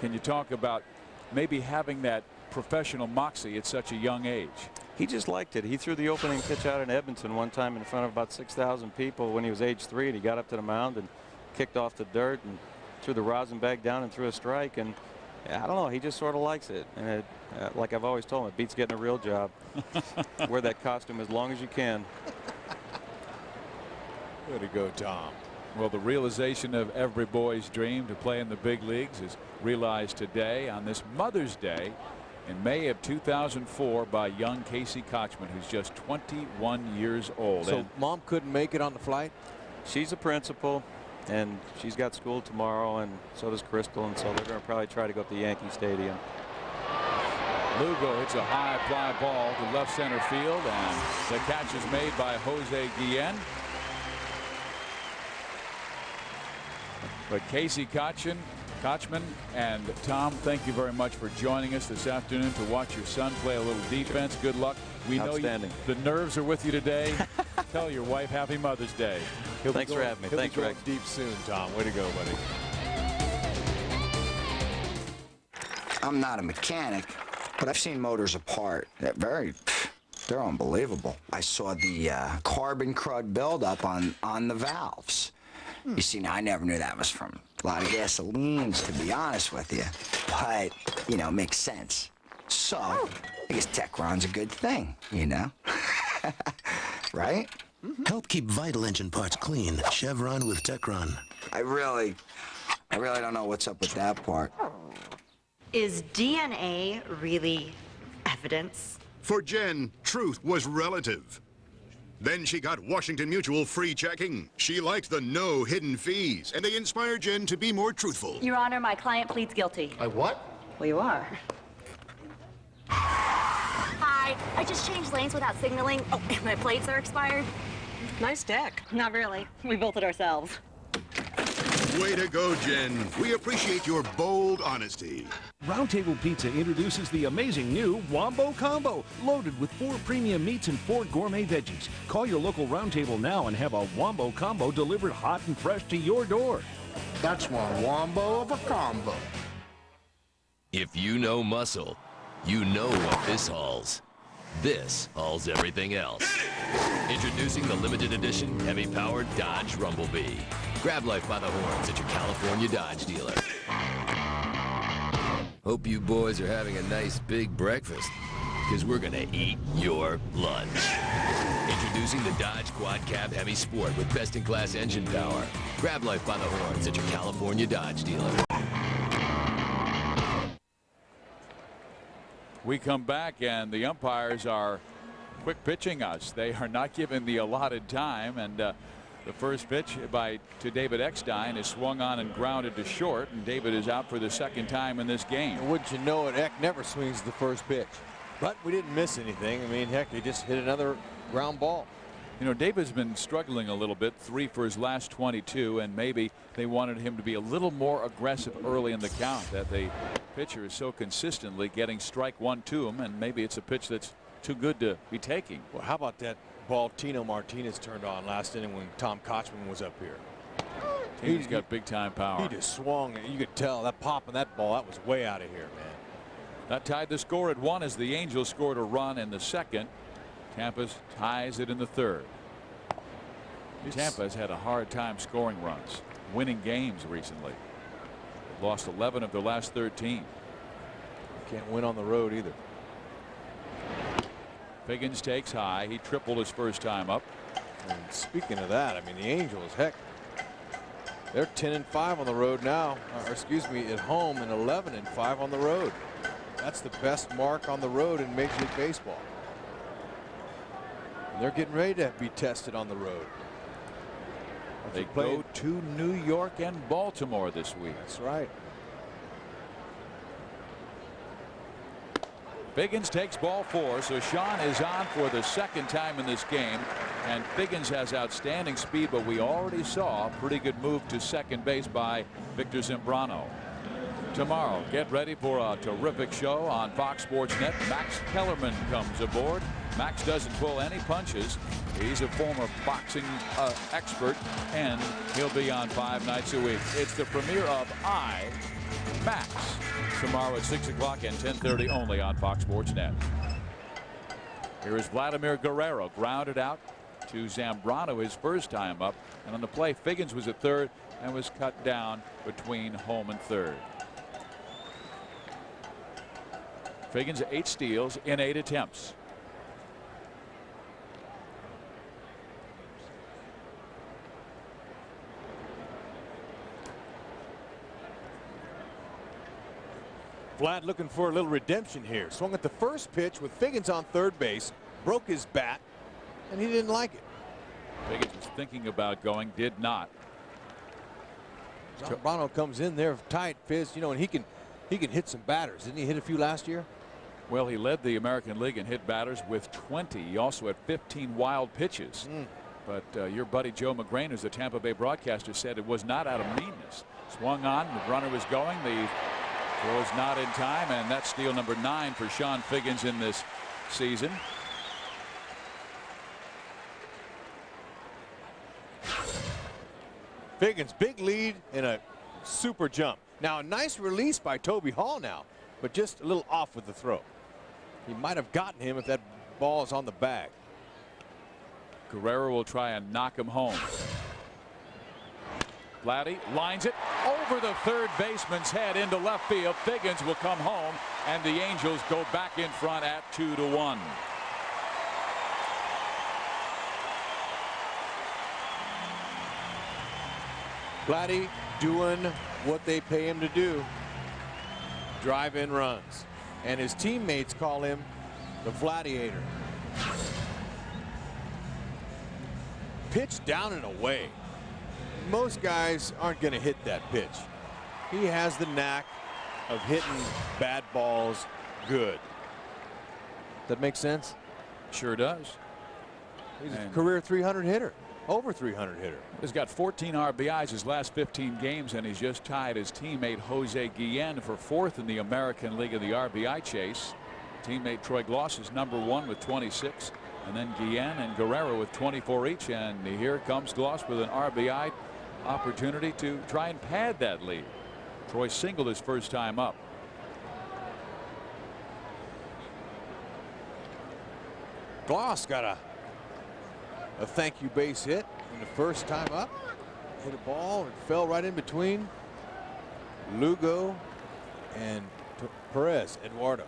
Can you talk about maybe having that professional moxie at such a young age? He just liked it. He threw the opening pitch out in Edmonton one time in front of about 6,000 people when he was age 3, and he got up to the mound and kicked off the dirt and threw the rosin bag down and threw a strike. And I don't know, he just sort of likes it. And like I've always told him, it beats getting a real job. Wear that costume as long as you can. Way to go, Tom. Well, the realization of every boy's dream to play in the big leagues is realized today on this Mother's Day in May of 2004 by young Casey Kotchman, who's just 21 years old. So Mom couldn't make it on the flight? She's a principal, and she's got school tomorrow, and so does Crystal, and so they're going to probably try to go up to Yankee Stadium. Lugo hits a high fly ball to left center field, and the catch is made by Jose Guillen. But Casey Kotchman and Tom, thank you very much for joining us this afternoon to watch your son play a little defense. Good luck. We know the nerves are with you today. Tell your wife Happy Mother's Day. Thanks for having me. Thanks, Rick. Deep soon, Tom. Way to go, buddy. I'm not a mechanic, but I've seen motors apart. They're unbelievable. I saw the carbon crud buildup on the valves. You see, now I never knew that was from a lot of gasolines, to be honest with you. But, you know, it makes sense. So, I guess Techron's a good thing, you know? Right? Help keep vital engine parts clean. Chevron with Techron. I really don't know what's up with that part. Is DNA really evidence? For Jen, truth was relative. Then she got Washington Mutual free checking. She liked the no hidden fees, and they inspired Jen to be more truthful. Your Honor, my client pleads guilty. I what? Well, you are. Hi, I just changed lanes without signaling. Oh, and my plates are expired. Nice deck. Not really. We built it ourselves. Way to go, Jen. We appreciate your bold honesty. Roundtable Pizza introduces the amazing new Wombo Combo, loaded with 4 premium meats and 4 gourmet veggies. Call your local Roundtable now and have a Wombo Combo delivered hot and fresh to your door. That's one wombo of a combo. If you know muscle, you know what this hauls. This hauls everything else. Introducing the limited edition heavy-powered Dodge Rumblebee. Grab life by the horns at your California Dodge dealer. Hope you boys are having a nice big breakfast, because we're gonna eat your lunch. Introducing the Dodge Quad Cab Heavy Sport with best-in-class engine power. Grab life by the horns at your California Dodge dealer. We come back, and the umpires are quick pitching us. They are not given the allotted time, and the first pitch to David Eckstein is swung on and grounded to short, and David is out for the second time in this game. And wouldn't you know it, Eck never swings the first pitch. But we didn't miss anything. I mean, heck, he just hit another ground ball. You know, David's been struggling a little bit, 3 for his last 22, and maybe they wanted him to be a little more aggressive early in the count. That the pitcher is so consistently getting strike 1 to him, and maybe it's a pitch that's too good to be taking. Well, how about that ball Tino Martinez turned on last inning when Tom Kotchman was up here? He's got big time power. He just swung, and you could tell that pop on that ball, that was way out of here, man. That tied the score at 1 as the Angels scored a run in the second. Tampa ties it in the third. Tampa has had a hard time scoring runs, winning games recently. They've lost 11 of their last 13. Can't win on the road either. Figgins takes high. He tripled his first time up. And speaking of that, I mean, the Angels, heck, they're 10-5 on the road now, or excuse me, at home, and 11-5 on the road. That's the best mark on the road in Major League Baseball. And they're getting ready to be tested on the road. They go to New York and Baltimore this week. That's right. Figgins takes ball 4, so Sean is on for the second time in this game. And Figgins has outstanding speed, but we already saw a pretty good move to second base by Victor Zambrano. Tomorrow, get ready for a terrific show on Fox Sports Net. Max Kellerman comes aboard. Max doesn't pull any punches. He's a former boxing expert, and he'll be on 5 nights a week. It's the premiere of Max tomorrow at 6 o'clock and 10:30 only on Fox Sports Net. Here is Vladimir Guerrero, grounded out to Zambrano his first time up, and on the play Figgins was at third and was cut down between home and third. Figgins 8 steals in 8 attempts. Vlad looking for a little redemption here. Swung at the first pitch with Figgins on third base, broke his bat, and he didn't like it. Figgins was thinking about going, did not. Zambrano comes in there tight, Fizz, you know, and he can hit some batters. Didn't he hit a few last year? Well, he led the American League in hit batters with 20. He also had 15 wild pitches. But your buddy Joe McGrain, who's the Tampa Bay broadcaster, said it was not out of meanness. Swung on, the runner was going. The throw is not in time, and that's steal number 9 for Sean Figgins in this season. Figgins, big lead and a super jump. Now a nice release by Toby Hall now, but just a little off with the throw. He might have gotten him if that ball is on the bag. Guerrero will try and knock him home. Vladdy lines it over the third baseman's head into left field. Figgins will come home, and the Angels go back in front at 2-1. Vladdy doing what they pay him to do. Drive in runs. And his teammates call him the Vladiator. Pitch down and away. Most guys aren't going to hit that pitch. He has the knack of hitting bad balls good. That makes sense? Sure does. He's a career 300 hitter. Over 300 hitter. He's got 14 RBIs his last 15 games, and he's just tied his teammate Jose Guillen for 4th in the American League of the RBI chase. Teammate Troy Gloss is number 1 with 26, and then Guillen and Guerrero with 24 each. And here comes Gloss with an RBI opportunity to try and pad that lead. Troy singled his first time up. Gloss got a thank you base hit in the first time up. Hit a ball and fell right in between Lugo and Perez Eduardo.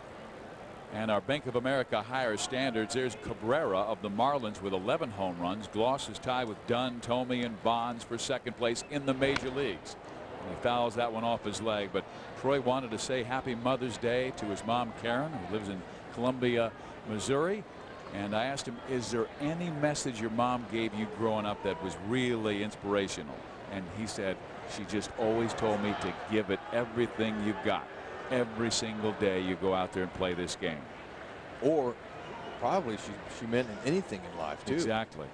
And our Bank of America higher standards. There's Cabrera of the Marlins with 11 home runs. Gloss is tied with Dunn, Tomey, and Bonds for second place in the major leagues. And he fouls that one off his leg. But Troy wanted to say Happy Mother's Day to his mom Karen, who lives in Columbia, Missouri. And I asked him, is there any message your mom gave you growing up that was really inspirational? And he said, she just always told me to give it everything you've got. Every single day you go out there and play this game. Or probably she meant anything in life too. Exactly.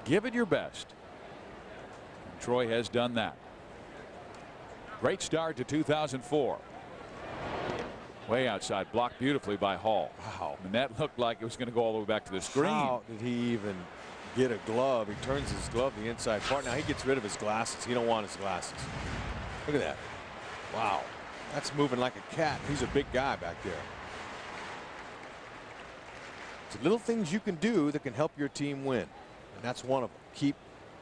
Give it your best. And Troy has done that. Great start to 2004. Way outside, blocked beautifully by Hall. Wow. And that looked like it was going to go all the way back to the screen. How did he even get a glove? He turns his glove the inside part. Now he gets rid of his glasses. He don't want his glasses. Look at that. Wow. That's moving like a cat. He's a big guy back there. It's little things you can do that can help your team win. And that's one of them. Keep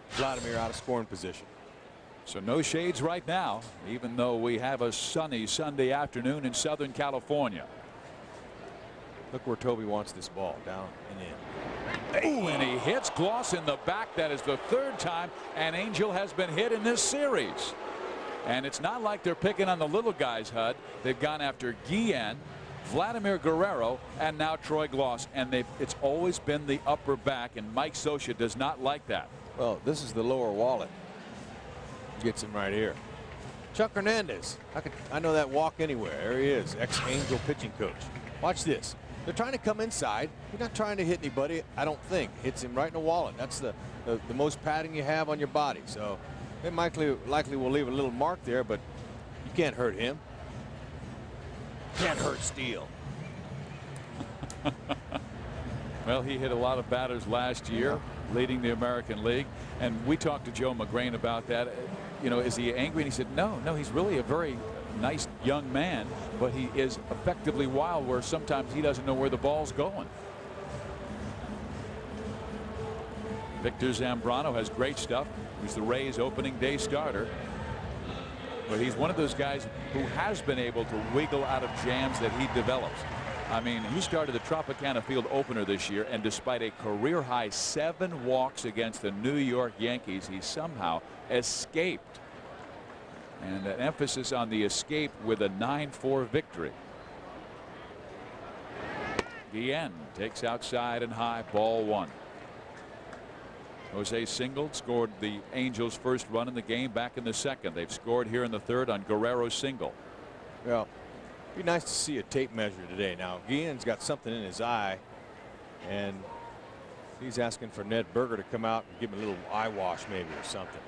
Vladimir out of scoring position. So no shades right now, even though we have a sunny Sunday afternoon in Southern California. Look where Toby wants this ball, down and in. Ooh, and he hits Gloss in the back. That is the 3rd time an Angel has been hit in this series. And it's not like they're picking on the little guys, Hud. They've gone after Guillen, Vladimir Guerrero, and now Troy Gloss. And it's always been the upper back, and Mike Scioscia does not like that. Well, this is the lower wallet. Gets him right here. Chuck Hernandez. I know that walk anywhere. There he is, ex-Angel pitching coach. Watch this. They're trying to come inside. You're not trying to hit anybody, I don't think. Hits him right in the wallet. That's the most padding you have on your body. So it likely will leave a little mark there, but you can't hurt him. Can't hurt Steele. Well, he hit a lot of batters last year, leading the American League. And we talked to Joe McGrain about that. You know, is he angry? And he said, no, he's really a very nice young man, but he is effectively wild, where sometimes he doesn't know where the ball's going. Victor Zambrano has great stuff. He's the Rays opening day starter. But he's one of those guys who has been able to wiggle out of jams that he develops. I mean, he started the Tropicana Field opener this year, and despite a career high 7 walks against the New York Yankees, he somehow escaped. And an emphasis on the escape with a 9-4 victory. Guillen takes outside and high, ball 1. Jose singled, scored the Angels' first run in the game back in the second. They've scored here in the third on Guerrero's single. Well, it'd be nice to see a tape measure today. Now, Guillen's got something in his eye, and he's asking for Ned Berger to come out and give him a little eye wash maybe or something.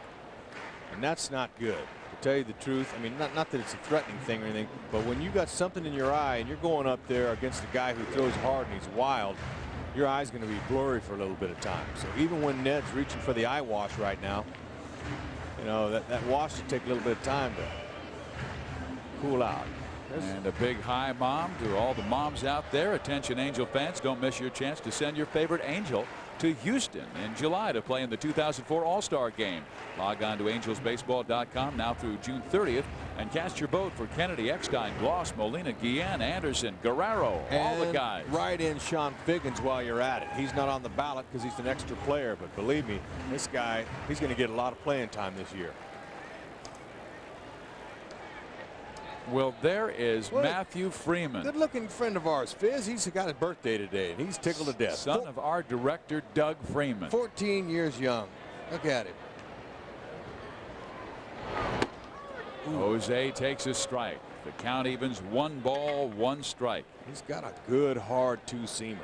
And that's not good. To tell you the truth, I mean, not that it's a threatening thing or anything, but when you got something in your eye and you're going up there against a guy who throws hard and he's wild, your eye's going to be blurry for a little bit of time. So even when Ned's reaching for the eye wash right now, you know, that wash should take a little bit of time to cool out. And a big hi, Mom, to all the moms out there. Attention, Angel fans, don't miss your chance to send your favorite Angel to Houston in July to play in the 2004 All-Star Game. Log on to angelsbaseball.com now through June 30th and cast your vote for Kennedy, Eckstein, Gloss, Molina, Guillen, Anderson, Guerrero, all the guys. Right in Sean Figgins while you're at it. He's not on the ballot because he's an extra player, but believe me, this guy, he's going to get a lot of playing time this year. Well, there is Matthew Freeman. Good-looking friend of ours, Fizz. He's got his birthday today, and he's tickled to death. Son of our director, Doug Freeman. 14 years young. Look at him. Jose takes a strike. The count evens 1 ball, 1 strike. He's got a good, hard two-seamer.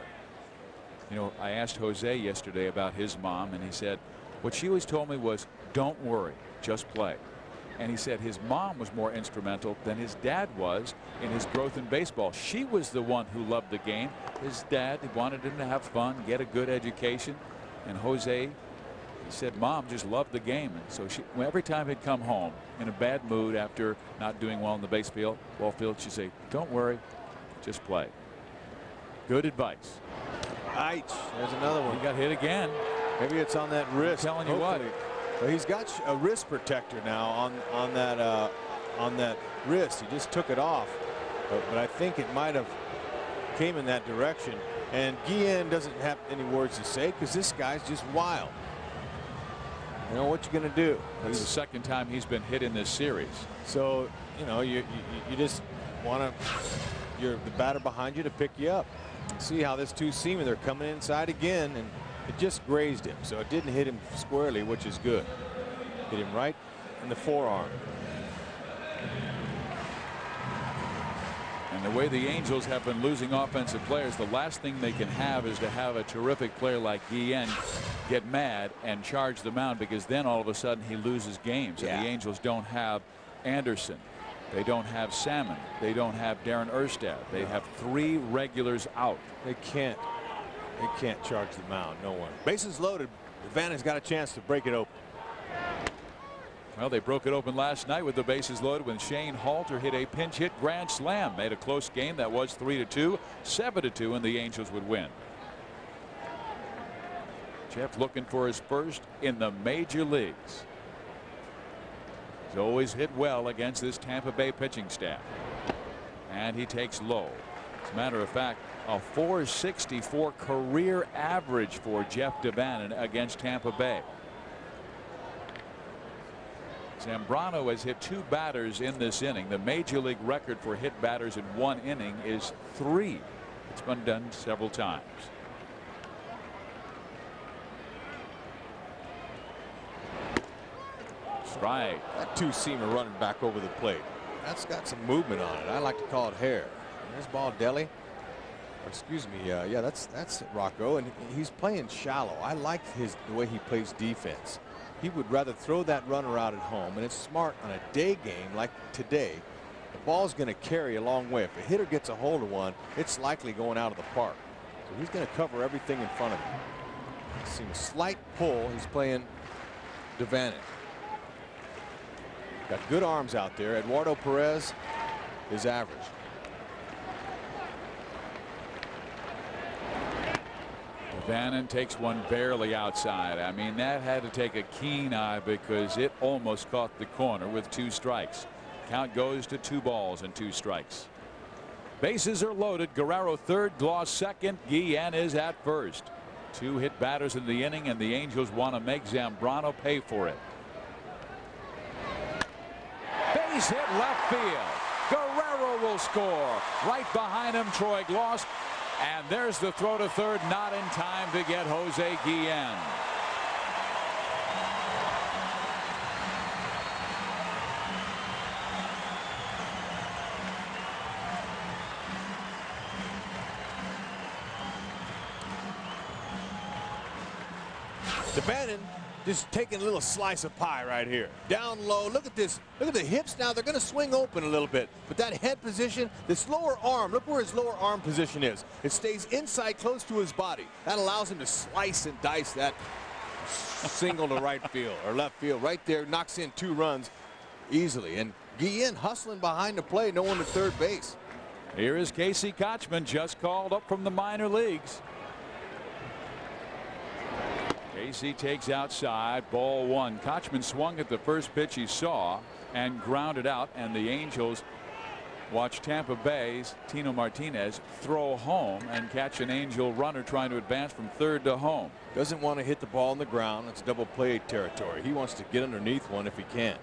You know, I asked Jose yesterday about his mom, and he said, what she always told me was, don't worry, just play. And he said his mom was more instrumental than his dad was in his growth in baseball. She was the one who loved the game. His dad wanted him to have fun, get a good education. And Jose, he said, Mom just loved the game. And so every time he'd come home in a bad mood after not doing well in the ball field, she'd say, don't worry, just play. Good advice. Ouch. There's another one. He got hit again. Maybe it's on that wrist. I'm telling you what. Well, he's got a wrist protector now on that wrist. He just took it off, but I think it might have came in that direction. And Guillen doesn't have any words to say because this guy's just wild. You know what you're going to do. That's the second time he's been hit in this series. So you know you just want the batter behind you to pick you up. See how this two-seamer, they're coming inside again, and it just grazed him, so it didn't hit him squarely, which is good. Hit him right in the forearm. And the way the Angels have been losing offensive players, the last thing they can have is to have a terrific player like Guillen get mad and charge the mound, because then all of a sudden he loses games. And the Angels don't have Anderson. They don't have Salmon. They don't have Darren Erstad. They have 3 regulars out. They can't charge the mound. No one. Bases loaded. Vanna's got a chance to break it open. Well, they broke it open last night with the bases loaded when Shane Halter hit a pinch hit grand slam. Made a close game that was 3-2, 7-2, and the Angels would win. Jeff looking for his first in the major leagues. He's always hit well against this Tampa Bay pitching staff. And he takes low. As a matter of fact, a .464 career average for Jeff Devannon against Tampa Bay. Zambrano has hit 2 batters in this inning. The major league record for hit batters in 1 inning is 3. It's been done several times. Strike. That two-seamer running back over the plate. That's got some movement on it. I like to call it hair. There's ball deli. Excuse me, yeah, that's Rocco, and he's playing shallow. I like the way he plays defense. He would rather throw that runner out at home, and it's smart on a day game like today. The ball's going to carry a long way. If a hitter gets a hold of one, it's likely going out of the park. So he's going to cover everything in front of him. Seen a slight pull. He's playing Devannon. Got good arms out there. Eduardo Perez is average. Bannon takes one barely outside. I mean, that had to take a keen eye because it almost caught the corner with 2 strikes. Count goes to 2 balls and 2 strikes. Bases are loaded. Guerrero third, Gloss second. Guillen is at first. 2 hit batters in the inning, and the Angels want to make Zambrano pay for it. Base hit left field. Guerrero will score. Right behind him, Troy Gloss. And there's the throw to third, not in time to get Jose Guillen. Devannon just taking a little slice of pie right here. Down low. Look at this. Look at the hips now. They're going to swing open a little bit. But that head position, this lower arm, look where his lower arm position is. It stays inside close to his body. That allows him to slice and dice that single to right field or left field. Right there, knocks in 2 runs easily. And Guillen hustling behind the plate, no one at third base. Here is Casey Kotchman, just called up from the minor leagues. Casey takes outside, ball 1. Kotchman swung at the first pitch he saw and grounded out, and the Angels watch Tampa Bay's Tino Martinez throw home and catch an Angel runner trying to advance from third to home. Doesn't want to hit the ball on the ground. It's double play territory. He wants to get underneath one if he can.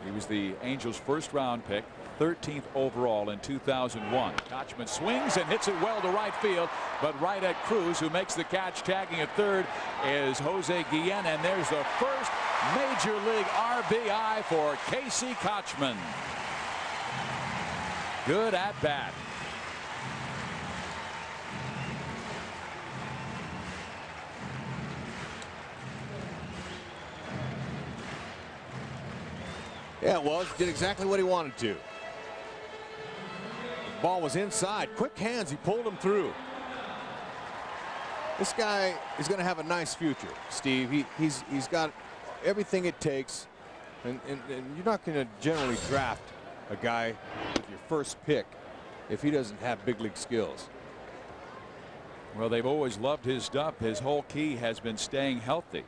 He was the Angels' first round pick, 13th overall in 2001. Kotchman swings and hits it well to right field, but right at Cruz, who makes the catch. Tagging at third is Jose Guillen, and there's the first major league RBI for Casey Kotchman. Good at bat. Yeah, it was. Did exactly what he wanted to. Ball was inside. Quick hands. He pulled him through. This guy is going to have a nice future, Steve. He's got everything it takes, and you're not going to generally draft a guy with your first pick if he doesn't have big league skills. Well, they've always loved his stuff. His whole key has been staying healthy.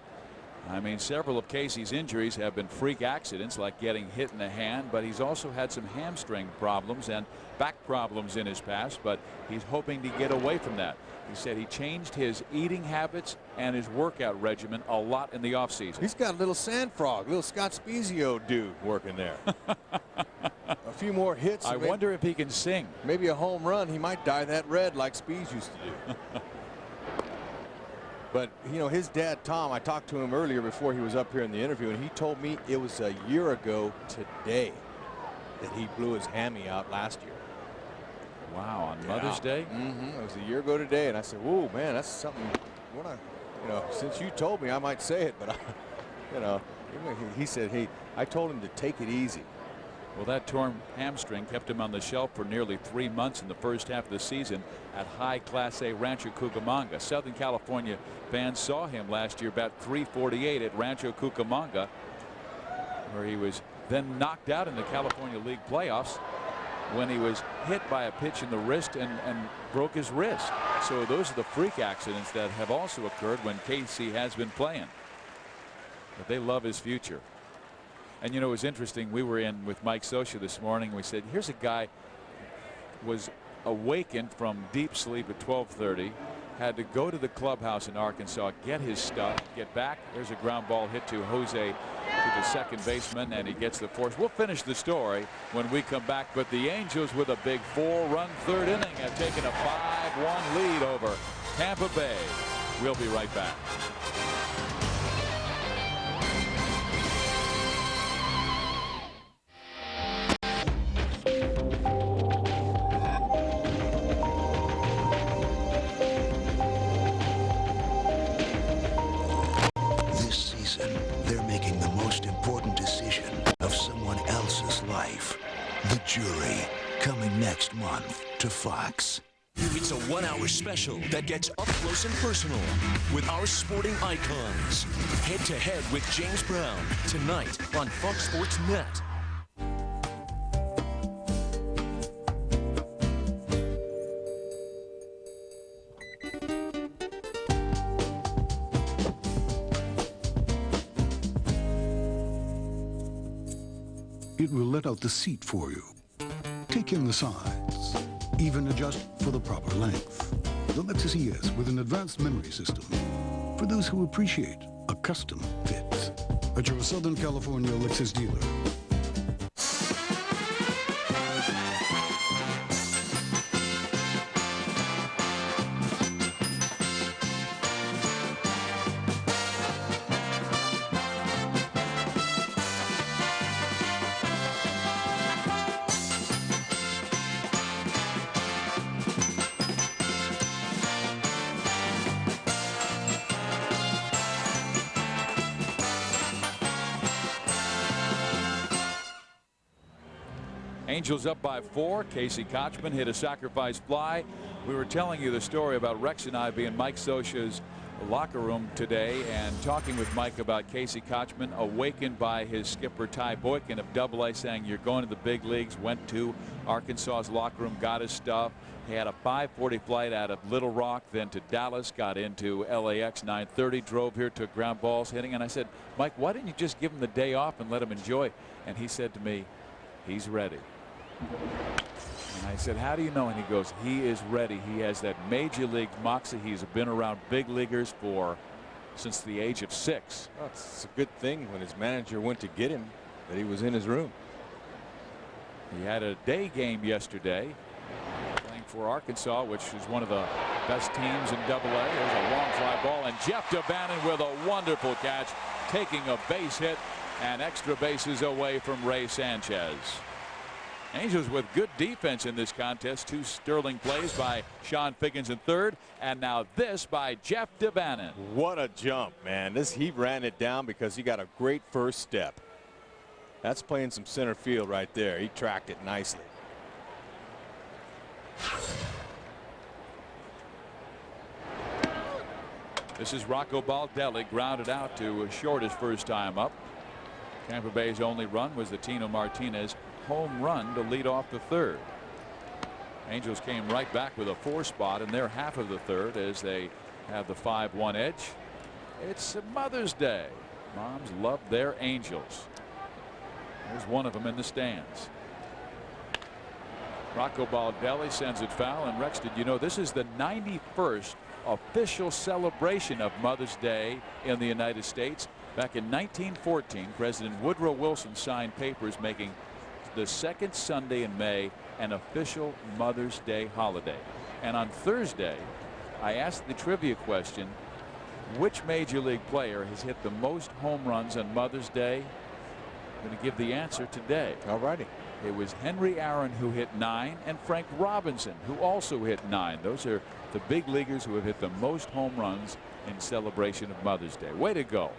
I mean, several of Casey's injuries have been freak accidents, like getting hit in the hand, but he's also had some hamstring problems and back problems in his past, but he's hoping to get away from that. He said he changed his eating habits and his workout regimen a lot in the offseason. He's got a little sand frog, little Scott Spezio dude working there. A few more hits. I wonder if he can sing. Maybe a home run. He might dye that red like Spees used to do. But, you know, his dad, Tom, I talked to him earlier before he was up here in the interview, and he told me it was a year ago today that he blew his hammy out last year. Wow, on Mother's Day? Mm-hmm. It was a year ago today, and I said, whoa, man, that's something, you know, since you told me, I might say it, but, you know, he said, hey, I told him to take it easy. Well, that torn hamstring kept him on the shelf for nearly 3 months in the first half of the season at high Class A Rancho Cucamonga. Southern California fans saw him last year bat .348 at Rancho Cucamonga, where he was then knocked out in the California League playoffs when he was hit by a pitch in the wrist and broke his wrist. So those are the freak accidents that have also occurred when Casey has been playing. But they love his future. And you know, it was interesting. We were in with Mike Scioscia this morning. We said, here's a guy was awakened from deep sleep at 12:30, had to go to the clubhouse in Arkansas, get his stuff, get back. There's a ground ball hit to Jose, to the second baseman, and he gets the force. We'll finish the story when we come back. But the Angels, with a big 4-run third inning, have taken a 5-1 lead over Tampa Bay. We'll be right back. Jury, coming next month to Fox. It's a 1-hour special that gets up close and personal with our sporting icons. Head-to-head with James Brown tonight on Fox Sports Net. It will let out the seat for you. Take in the sides. Even adjust for the proper length. The Lexus ES with an advanced memory system. For those who appreciate a custom fit. At your Southern California Lexus dealer. Angels up by 4. Casey Kotchman hit a sacrifice fly. We were telling you the story about Rex and I being in Mike Scioscia's locker room today and talking with Mike about Casey Kotchman, awakened by his skipper Ty Boykin of AA saying you're going to the big leagues. Went to Arkansas's locker room, got his stuff. He had a 5:40 flight out of Little Rock, then to Dallas, got into LAX 9:30, drove here, took ground balls hitting. And I said, Mike, why didn't you just give him the day off and let him enjoy? And he said to me, he's ready. And I said, how do you know? And he goes, he is ready. He has that major league moxie. He's been around big leaguers since the age of 6. Well, it's a good thing when his manager went to get him that he was in his room. He had a day game yesterday playing for Arkansas, which is one of the best teams in AA. There's a long fly ball, and Jeff DeBannon with a wonderful catch, taking a base hit and extra bases away from Ray Sanchez. Angels with good defense in this contest. 2 sterling plays by Sean Figgins in third, and now this by Jeff DeBannon. What a jump, man. He ran it down because he got a great first step. That's playing some center field right there. He tracked it nicely. This is Rocco Baldelli, grounded out to short his first time up. Tampa Bay's only run was the Tino Martinez home run to lead off the third. Angels came right back with a 4 spot in their half of the third as they have the 5-1 edge. It's Mother's Day. Moms love their Angels. There's one of them in the stands. Rocco Baldelli sends it foul, and Rex, did you know this is the 91st official celebration of Mother's Day in the United States? Back in 1914, President Woodrow Wilson signed papers making the second Sunday in May an official Mother's Day holiday. And on Thursday, I asked the trivia question, which major league player has hit the most home runs on Mother's Day? I'm going to give the answer today. All righty. It was Henry Aaron, who hit 9, and Frank Robinson, who also hit 9. Those are the big leaguers who have hit the most home runs in celebration of Mother's Day. Way to go.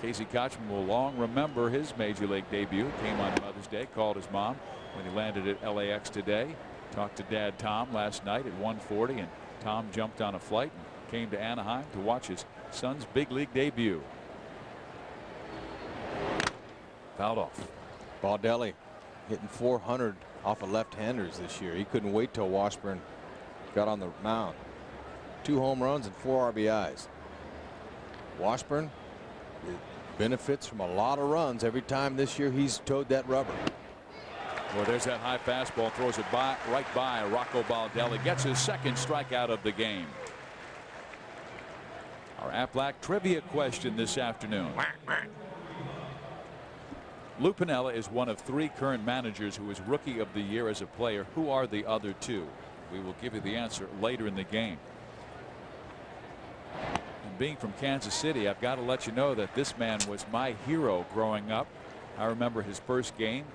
Casey Kotchman will long remember his major league debut. Came on Mother's Day, called his mom when he landed at LAX today. Talked to Dad Tom last night at 1:40, and Tom jumped on a flight and came to Anaheim to watch his son's big league debut. Fouled off. Baldelli hitting 400 off of left-handers this year. He couldn't wait till Washburn got on the mound. 2 home runs and 4 RBIs. Washburn benefits from a lot of runs every time this year he's towed that rubber. Well, there's that high fastball, throws it right by Rocco Baldelli, gets his second strikeout of the game. Our Aflac trivia question this afternoon. Lou Piniella is one of 3 current managers who is Rookie of the Year as a player. Who are the other 2? We will give you the answer later in the game. And being from Kansas City, I've got to let you know that this man was my hero growing up. I remember his first game.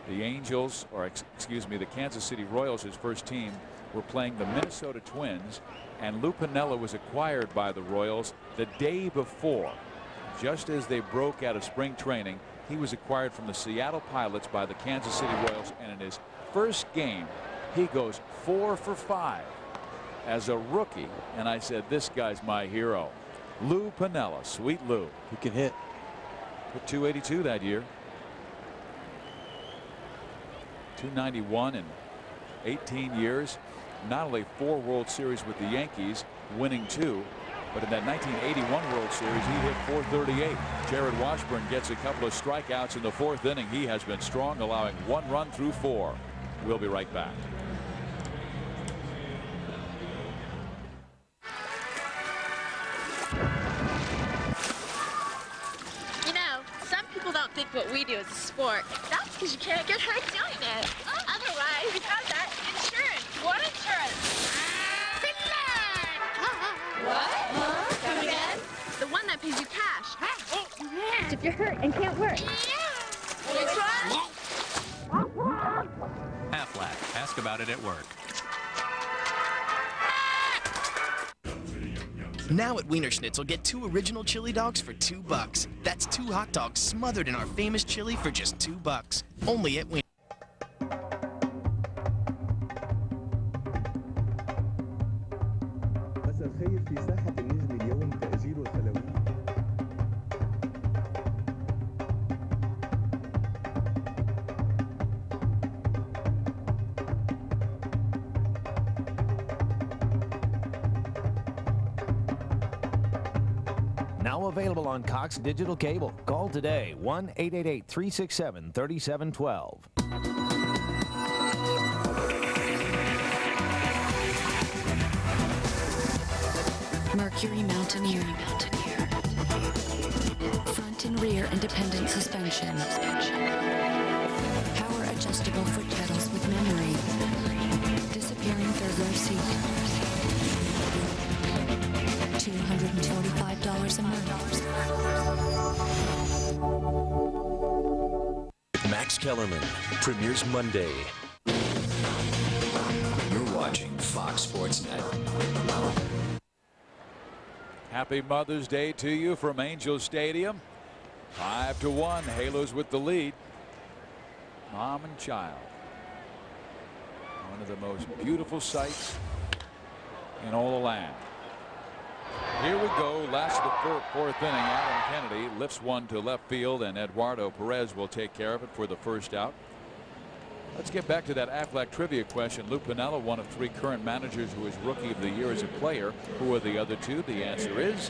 The Angels, or excuse me, the Kansas City Royals, his first team, were playing the Minnesota Twins, and Lou Piniella was acquired by the Royals the day before. Just as they broke out of spring training, He was acquired from the Seattle Pilots by the Kansas City Royals, and in his first game he goes 4 for 5 as a rookie, and I said, this guy's my hero. Lou Piniella, sweet Lou. He can hit. Hit 282 that year. 291 in 18 years. Not only 4 World Series with the Yankees, winning 2, but in that 1981 World Series he hit 438. Jarrod Washburn gets a couple of strikeouts in the 4th inning. He has been strong, allowing 1 run through 4. We'll be right back. You know, some people don't think what we do is a sport. That's because you can't get hurt doing it. Otherwise, you have that insurance. What insurance? What? Come again? The one that pays you cash. If you're hurt and can't work. Aflac. Ask about it at work. Now at Wiener Schnitzel, get 2 original chili dogs for $2. That's 2 hot dogs smothered in our famous chili for just $2. Only at Wiener. Now available on Cox Digital Cable. Call today, 1-888-367-3712. Mercury Mountaineer. Front and rear independent suspension. Power adjustable foot pedals with memory. Disappearing third row seat. $245 a month. Max Kellerman premieres Monday. You're watching Fox Sports Net. Happy Mother's Day to you from Angel Stadium. 5-1, Halos with the lead. Mom and child. One of the most beautiful sights in all the land. Here we go. Last of the 4th inning. Adam Kennedy lifts one to left field, and Eduardo Perez will take care of it for the first out. Let's get back to that Aflac trivia question. Lou Piniella, one of 3 current managers who is Rookie of the Year as a player. Who are the other 2? The answer is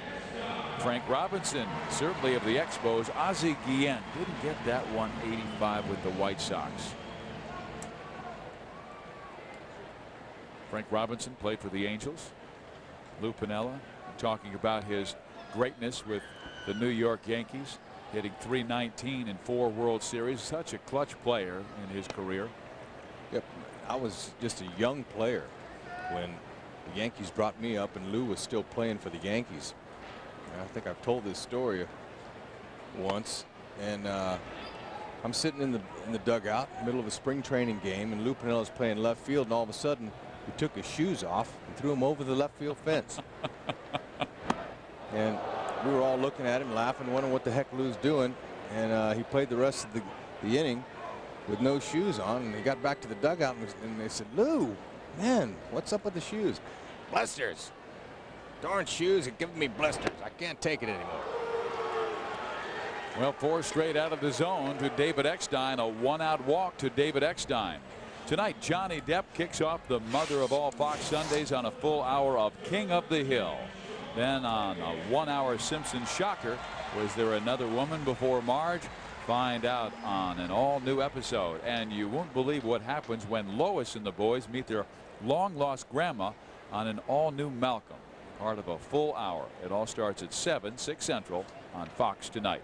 Frank Robinson, certainly of the Expos. Ozzie Guillen didn't get that 185 with the White Sox. Frank Robinson played for the Angels. Lou Piniella talking about his greatness with the New York Yankees, hitting .319 in 4 World Series. Such a clutch player in his career. Yep, I was just a young player when the Yankees brought me up, and Lou was still playing for the Yankees. And I think I've told this story once, and I'm sitting in the dugout, middle of a spring training game, and Lou Piniella's playing left field, and all of a sudden he took his shoes off and threw them over the left field fence. And we were all looking at him, laughing, wondering what the heck Lou's doing. And he played the rest of the inning with no shoes on. And he got back to the dugout, and they said, "Lou, man, what's up with the shoes?" "Blisters. Darn shoes are giving me blisters. I can't take it anymore." Well, 4 straight out of the zone to David Eckstein. A 1-out walk to David Eckstein. Tonight, Johnny Depp kicks off the mother of all Fox Sundays on a full hour of King of the Hill. Then on a 1-hour Simpsons shocker, was there another woman before Marge? Find out on an all-new episode. And you won't believe what happens when Lois and the boys meet their long-lost grandma on an all-new Malcolm. Part of a full hour. It all starts at 7, 6 Central on Fox tonight.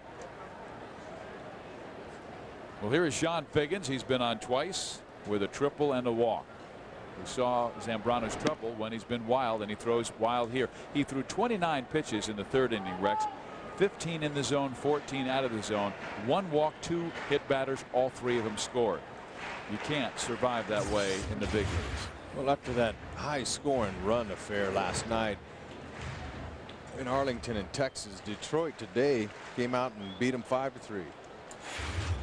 Well, here is Sean Figgins. He's been on twice with a triple and a walk. We saw Zambrano's trouble when he's been wild, and he throws wild here. He threw 29 pitches in the 3rd inning, Rex. 15 in the zone, 14 out of the zone. 1 walk, 2 hit batters, all 3 of them scored. You can't survive that way in the big leagues. Well, after that high-scoring run affair last night in Arlington in Texas, Detroit today came out and beat them 5-3.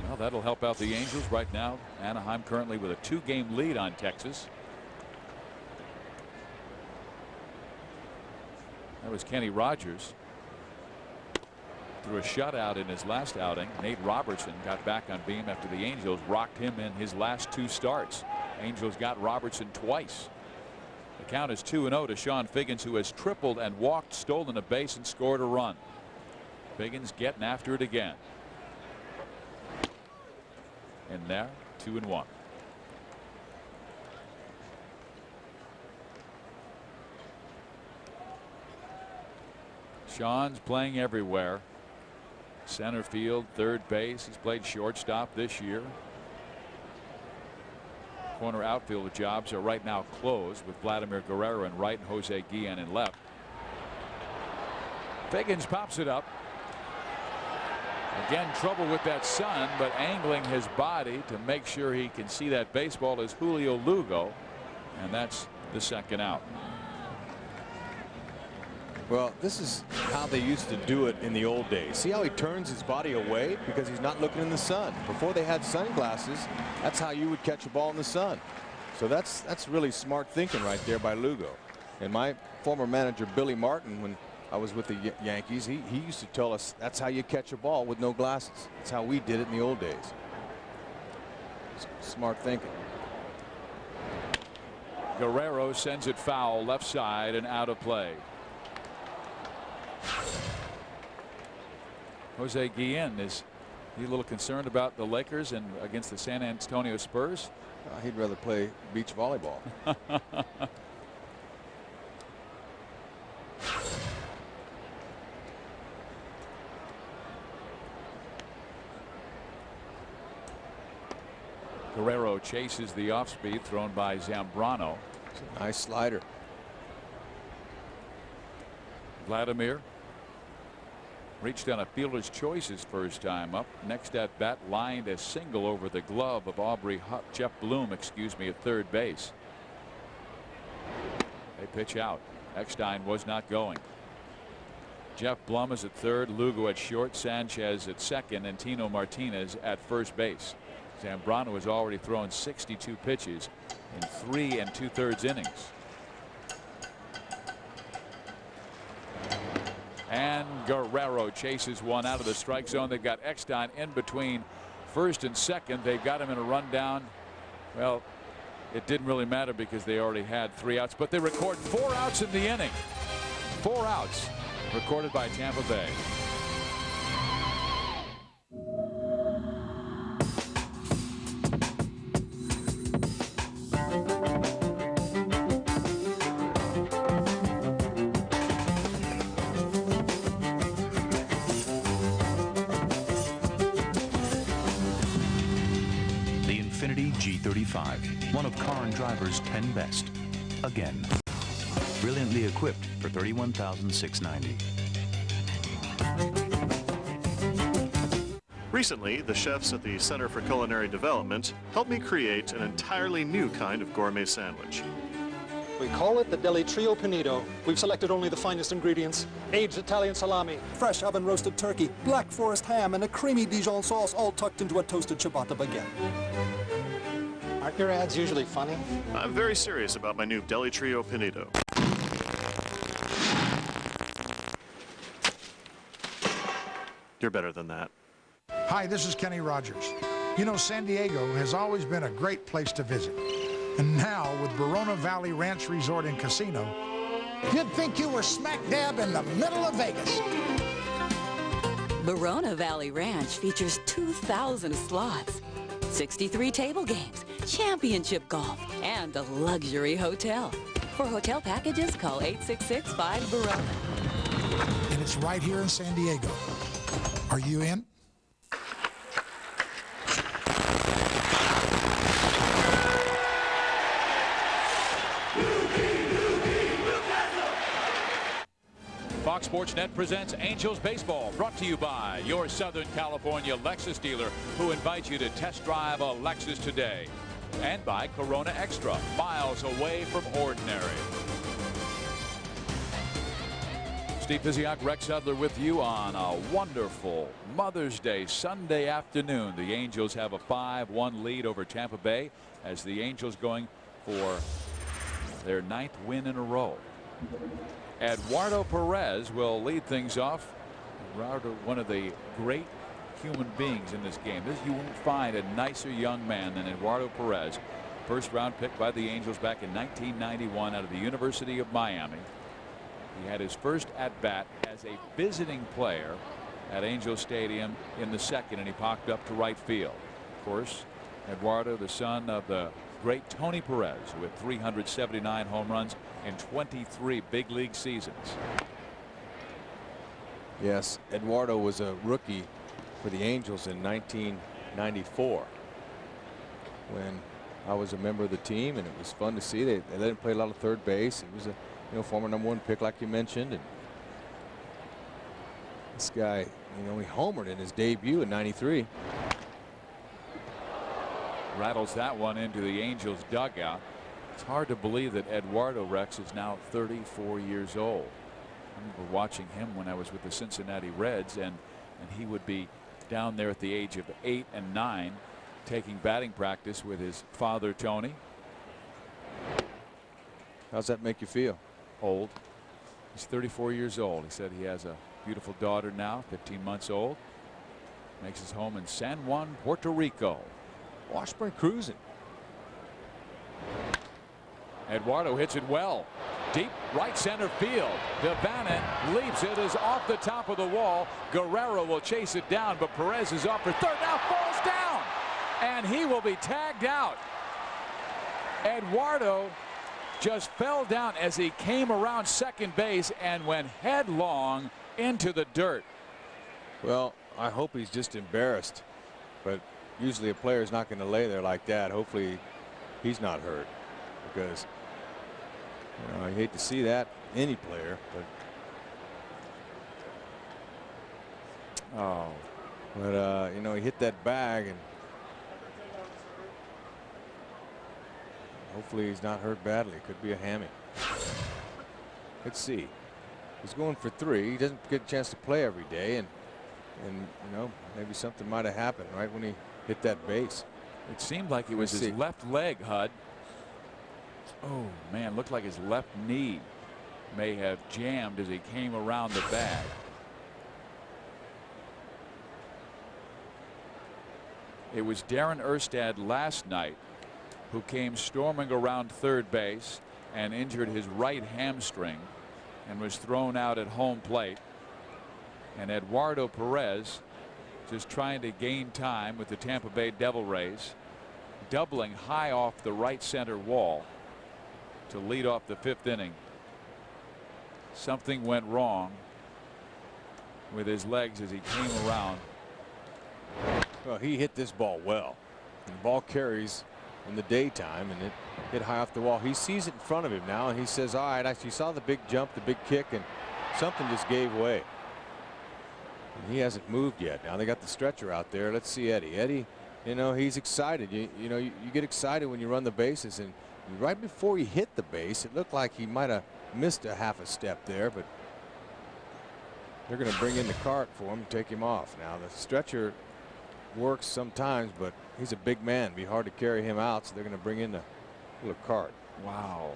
Well, that'll help out the Angels right now. Anaheim currently with a 2-game lead on Texas. That was Kenny Rogers. Threw a shutout in his last outing. Nate Robertson got back on beam after the Angels rocked him in his last 2 starts. Angels got Robertson twice. The count is 2-0 to Sean Figgins, who has tripled and walked, stolen a base, and scored a run. Figgins getting after it again. And there, 2-1. Sean's playing everywhere. Center field, third base. He's played shortstop this year. Corner outfield jobs are right now closed with Vladimir Guerrero in right and Jose Guillen in left. Figgins pops it up. Again, trouble with that sun, but angling his body to make sure he can see that baseball is Julio Lugo, and that's the second out. Well, this is how they used to do it in the old days. See how he turns his body away because he's not looking in the sun. Before they had sunglasses, that's how you would catch a ball in the sun. So that's really smart thinking right there by Lugo. And my former manager Billy Martin, when I was with the Yankees, he used to tell us that's how you catch a ball with no glasses. That's how we did it in the old days. Smart thinking. Guerrero sends it foul left side and out of play. Jose Guillen, is he a little concerned about the Lakers and against the San Antonio Spurs? He'd rather play beach volleyball. Guerrero chases the off speed thrown by Zambrano. It's a nice slider. Vladimir reached on a fielder's choice his first time up. Next at bat, lined a single over the glove of Jeff Bloom, at third base. They pitch out. Eckstein was not going. Jeff Blum is at third, Lugo at short, Sanchez at second, and Tino Martinez at first base. Zambrano has already thrown 62 pitches in 3 2/3 innings. And Guerrero chases one out of the strike zone. They've got Eckstein in between first and second. They've got him in a rundown. Well, it didn't really matter because they already had 3 outs, but they record 4 outs in the inning. 4 outs recorded by Tampa Bay. G35, one of car and driver's 10 best. Again, brilliantly equipped for $31,690. Recently, the chefs at the Center for Culinary Development helped me create an entirely new kind of gourmet sandwich. We call it the Deli Trio Panito. We've selected only the finest ingredients. Aged Italian salami, fresh oven roasted turkey, black forest ham, and a creamy Dijon sauce, all tucked into a toasted ciabatta baguette. Aren't your ads usually funny? I'm very serious about my new Deli Trio Panito. You're better than that. Hi, this is Kenny Rogers. You know, San Diego has always been a great place to visit. And now, with Verona Valley Ranch Resort and Casino, you'd think you were smack dab in the middle of Vegas. Verona Valley Ranch features 2,000 slots, 63 table games, championship golf, and a luxury hotel. For hotel packages, call 866-5-VERONA. And it's right here in San Diego. Are you in? Fox Sports Net presents Angels Baseball, brought to you by your Southern California Lexus dealer, who invites you to test drive a Lexus today. And by Corona Extra, miles away from ordinary. Steve Physiak, Rex Hudler with you on a wonderful Mother's Day Sunday afternoon. The Angels have a 5-1 lead over Tampa Bay as the Angels going for their 9th win in a row. Eduardo Perez will lead things off. Eduardo, one of the great human beings in this game. You won't find a nicer young man than Eduardo Perez. First round pick by the Angels back in 1991 out of the University of Miami. He had his first at bat as a visiting player at Angel Stadium in the 2nd, and he popped up to right field. Of course, Eduardo, the son of the great Tony Perez, with 379 home runs in 23 big league seasons. Yes, Eduardo was a rookie for the Angels in 1994 when I was a member of the team, and it was fun to see. They let him play a lot of third base. He was a former #1 pick, like you mentioned, and this guy, he homered in his debut in '93. Rattles that one into the Angels dugout. It's hard to believe that Eduardo, Rex, is now 34 years old. I remember watching him when I was with the Cincinnati Reds, and he would be down there at the age of 8 and 9 taking batting practice with his father Tony. How's that make you feel? Old. He's 34 years old. He said he has a beautiful daughter now, 15 months old. Makes his home in San Juan, Puerto Rico. Washburn cruising. Eduardo hits it well. Deep right center field. Devannon leaps it, is off the top of the wall. Guerrero will chase it down, but Perez is off for third. Now falls down, and he will be tagged out. Eduardo just fell down as he came around second base and went headlong into the dirt. Well, I hope he's just embarrassed, but usually a player is not going to lay there like that. Hopefully he's not hurt, because I hate to see that, any player, but he hit that bag, and hopefully he's not hurt badly. Could be a hammy. Let's see. He's going for 3. He doesn't get a chance to play every day, and maybe something might have happened right when he hit that base. It seemed like it was his left leg, Hud. Oh man, looked like his left knee may have jammed as he came around the bag. It was Darren Erstad last night who came storming around third base and injured his right hamstring and was thrown out at home plate. And Eduardo Perez just trying to gain time with the Tampa Bay Devil Rays, doubling high off the right center wall to lead off the 5th inning. Something went wrong with his legs as he came around. Well, he hit this ball well. And the ball carries in the daytime, and it hit high off the wall. He sees it in front of him now, and he says, all right, actually saw the big jump, the big kick, and something just gave way. And he hasn't moved yet. Now they got the stretcher out there. Let's see Eddie. Eddie, he's excited. You get excited when you run the bases, and right before he hit the base, it looked like he might have missed a half a step there, but they're going to bring in the cart for him and take him off. Now the stretcher works sometimes, but he's a big man. It'd be hard to carry him out, so they're going to bring in the little cart. Wow.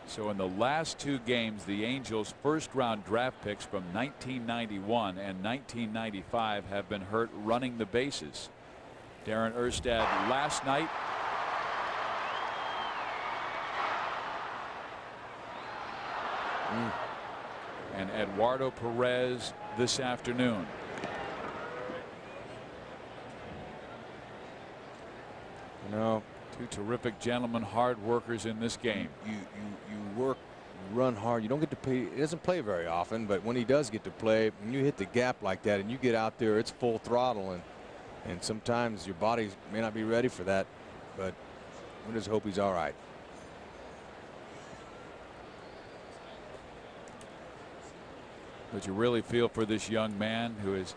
So in the last 2 games, the Angels' first-round draft picks from 1991 and 1995 have been hurt running the bases. Darren Erstad last night. And Eduardo Perez this afternoon. Two terrific gentlemen, hard workers in this game. You work, run hard. You don't get to play. He doesn't play very often, but when he does get to play, when you hit the gap like that and you get out there, it's full throttle, and sometimes your body may not be ready for that, but we just hope he's all right. But you really feel for this young man who has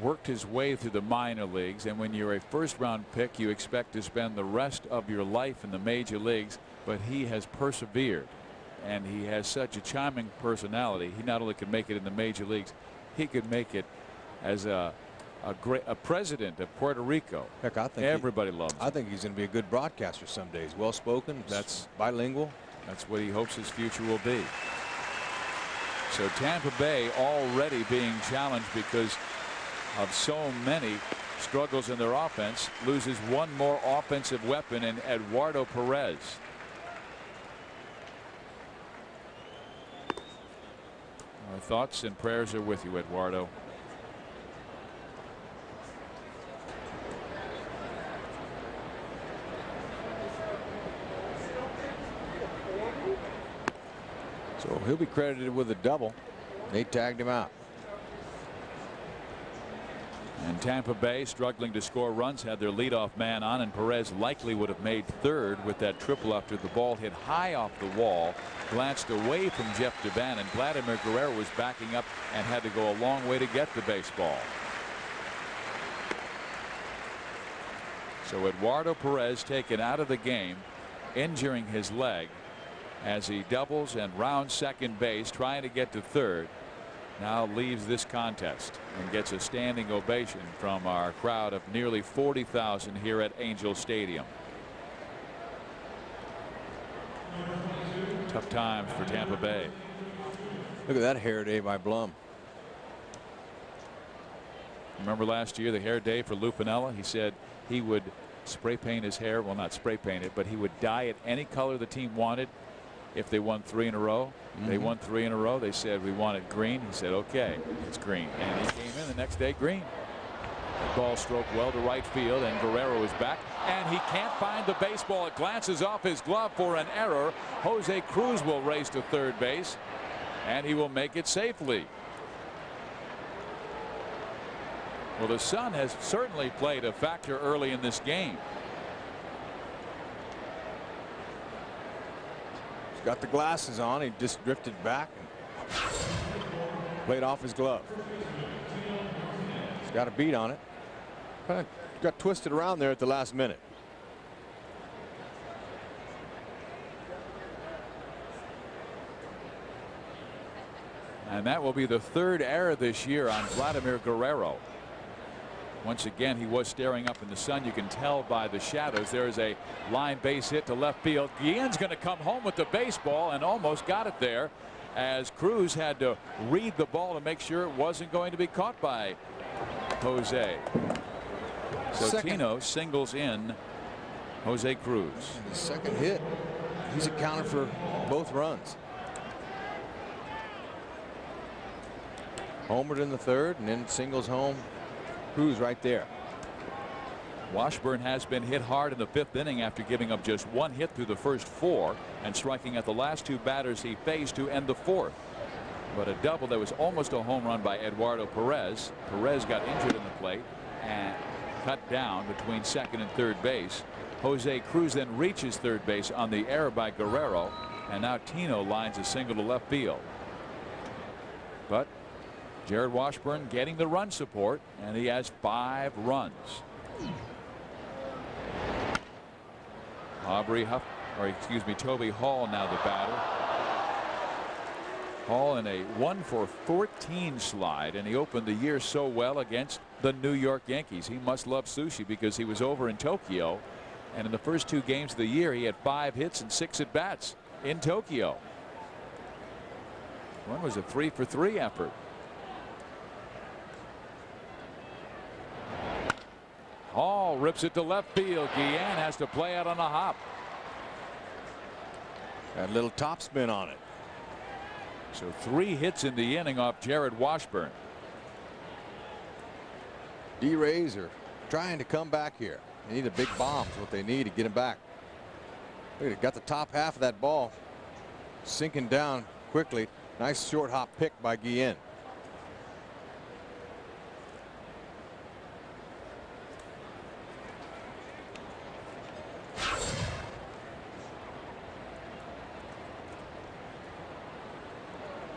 worked his way through the minor leagues, and when you're a first-round pick, you expect to spend the rest of your life in the major leagues, but he has persevered. and he has such a charming personality. He not only could make it in the major leagues, he could make it as a president of Puerto Rico. Heck, I think everybody loves him. I think he's going to be a good broadcaster someday. He's well spoken. That's bilingual. That's what he hopes his future will be. So Tampa Bay already being challenged because of so many struggles in their offense, loses one more offensive weapon in Eduardo Perez. Our thoughts and prayers are with you, Eduardo. So he'll be credited with a double. They tagged him out. And Tampa Bay struggling to score runs, had their leadoff man on, and Perez likely would have made third with that triple after the ball hit high off the wall, glanced away from Jeff Devan, and Vladimir Guerrero was backing up and had to go a long way to get the baseball. So Eduardo Perez taken out of the game, injuring his leg as he doubles and rounds second base, trying to get to third. Now leaves this contest and gets a standing ovation from our crowd of nearly 40,000 here at Angel Stadium. Tough times for Tampa Bay. Look at that hair day by Blum. Remember last year, the hair day for Lou Piniella? He said he would spray paint his hair. Well, not spray paint it, but he would dye it any color the team wanted if they won 3 in a row. They won 3 in a row. They said we wanted green. He said okay, it's green, and he came in the next day green. Ball stroked well to right field, and Guerrero is back, and he can't find the baseball. It glances off his glove for an error. Jose Cruz will race to third base, and he will make it safely. Well, the sun has certainly played a factor early in this game. He's got the glasses on. He just drifted back and played off his glove. He's got a beat on it. Kind of got twisted around there at the last minute. And that will be the third error this year on Vladimir Guerrero. Once again, he was staring up in the sun. You can tell by the shadows. There is a line base hit to left field. Guillen's going to come home with the baseball and almost got it there, as Cruz had to read the ball to make sure it wasn't going to be caught by Jose. So Tino singles in Jose Cruz. The second hit. He's accounted for both runs. Homered in the third and then singles home Cruz right there. Washburn has been hit hard in the 5th inning after giving up just 1 hit through the first 4 and striking at the last 2 batters he faced to end the 4th. But a double that was almost a home run by Eduardo Perez. Perez got injured in the plate and cut down between second and third base. Jose Cruz then reaches third base on the error by Guerrero, and now Tino lines a single to left field. But Jarrod Washburn getting the run support, and he has 5 runs. Toby Hall now the batter. Hall in a 1-for-14 slide, and he opened the year so well against the New York Yankees. He must love sushi because he was over in Tokyo, and in the first 2 games of the year he had 5 hits and 6 at bats in Tokyo. One was a 3-for-3 effort. Hall rips it to left field. Guillen has to play out on a hop. Got a little topspin on it. So 3 hits in the inning off Jarrod Washburn. D-Rays are trying to come back here. They need a big bomb is what they need to get him back. Look at it, got the top half of that ball sinking down quickly. Nice short hop pick by Guillen.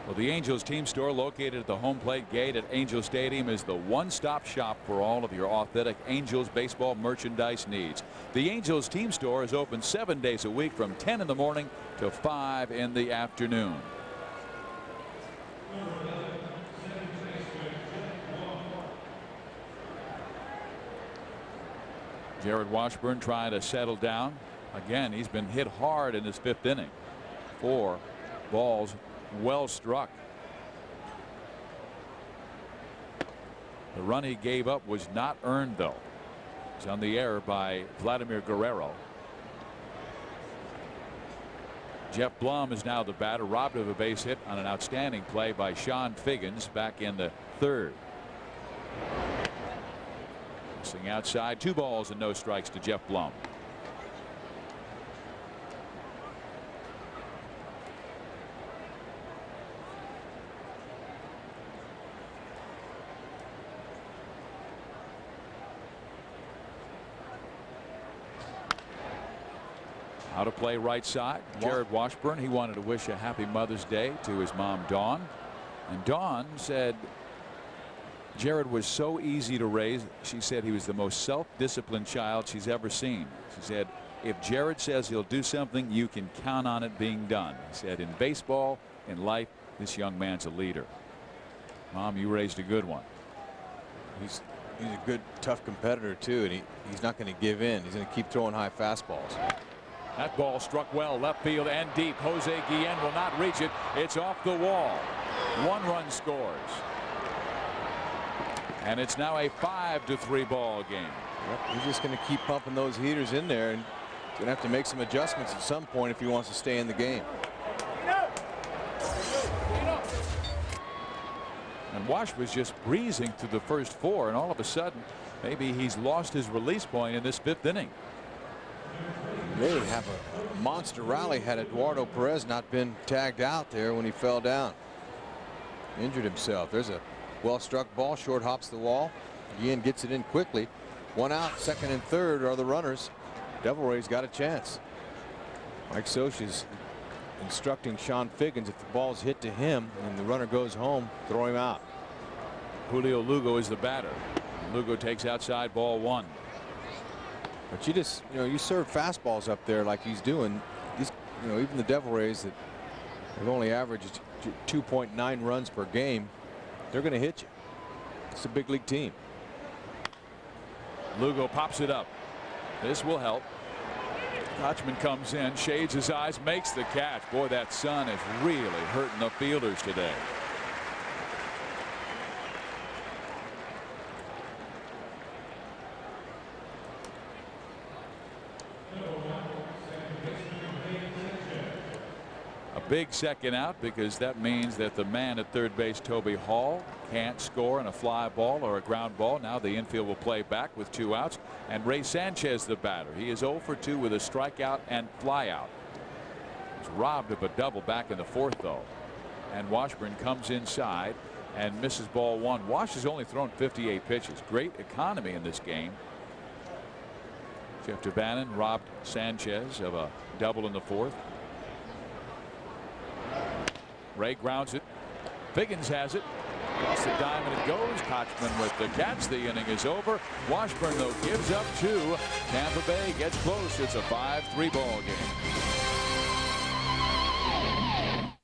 Well, Well, the Angels team store, located at the home plate gate at Angel Stadium, is the one-stop shop for all of your authentic Angels baseball merchandise needs. The Angels team store is open 7 days a week from 10 in the morning to 5 in the afternoon. Jarrod Washburn trying to settle down. Again, he's been hit hard in his 5th inning. 4 balls well struck. The run he gave up was not earned, though. It's on the error by Vladimir Guerrero. Jeff Blum is now the batter, robbed of a base hit on an outstanding play by Sean Figgins back in the 3rd. Missing outside, 2 balls and no strikes to Jeff Blum. How to play right side. Jarrod Washburn, he wanted to wish a happy Mother's Day to his mom, Dawn. And Dawn said Jarrod was so easy to raise. She said he was the most self-disciplined child she's ever seen. She said, if Jarrod says he'll do something, you can count on it being done. He said, in baseball, in life, this young man's a leader. Mom, you raised a good one. He's a good, tough competitor, too, and he's not going to give in. He's going to keep throwing high fastballs. That ball struck well left field and deep. Jose Guillen will not reach it. It's off the wall. 1 run scores. And it's now a 5-3 ball game. Yep, he's just going to keep pumping those heaters in there, and he's going to have to make some adjustments at some point if he wants to stay in the game. And Wash was just breezing through the first 4, and all of a sudden maybe he's lost his release point in this 5th inning. They would have a monster rally had Eduardo Perez not been tagged out there when he fell down. Injured himself. There's a well-struck ball, short hops the wall. Guillen gets it in quickly. 1 out, 2nd and 3rd are the runners. Devil Rays got a chance. Mike Soch is instructing Sean Figgins, if the ball's hit to him and the runner goes home, throw him out. Julio Lugo is the batter. Lugo takes outside, ball 1. But you just, you serve fastballs up there like he's doing. These, even the Devil Rays that have only averaged 2.9 runs per game, they're going to hit you. It's a big league team. Lugo pops it up. This will help. Kotchman comes in, shades his eyes, makes the catch. Boy, that sun is really hurting the fielders today. Big second out, because that means that the man at 3rd base, Toby Hall, can't score on a fly ball or a ground ball. Now the infield will play back with 2 outs, and Ray Sanchez the batter. He is 0 for 2 with a strikeout and flyout. He's robbed of a double back in the 4th, though. And Washburn comes inside and misses ball 1. Wash has only thrown 58 pitches. Great economy in this game. Jeff DeBannon robbed Sanchez of a double in the 4th. Ray grounds it. Figgins has it. Across the diamond it goes. Kotchman with the catch. The inning is over. Washburn, though, gives up 2. Tampa Bay gets close. It's a 5-3 ball game.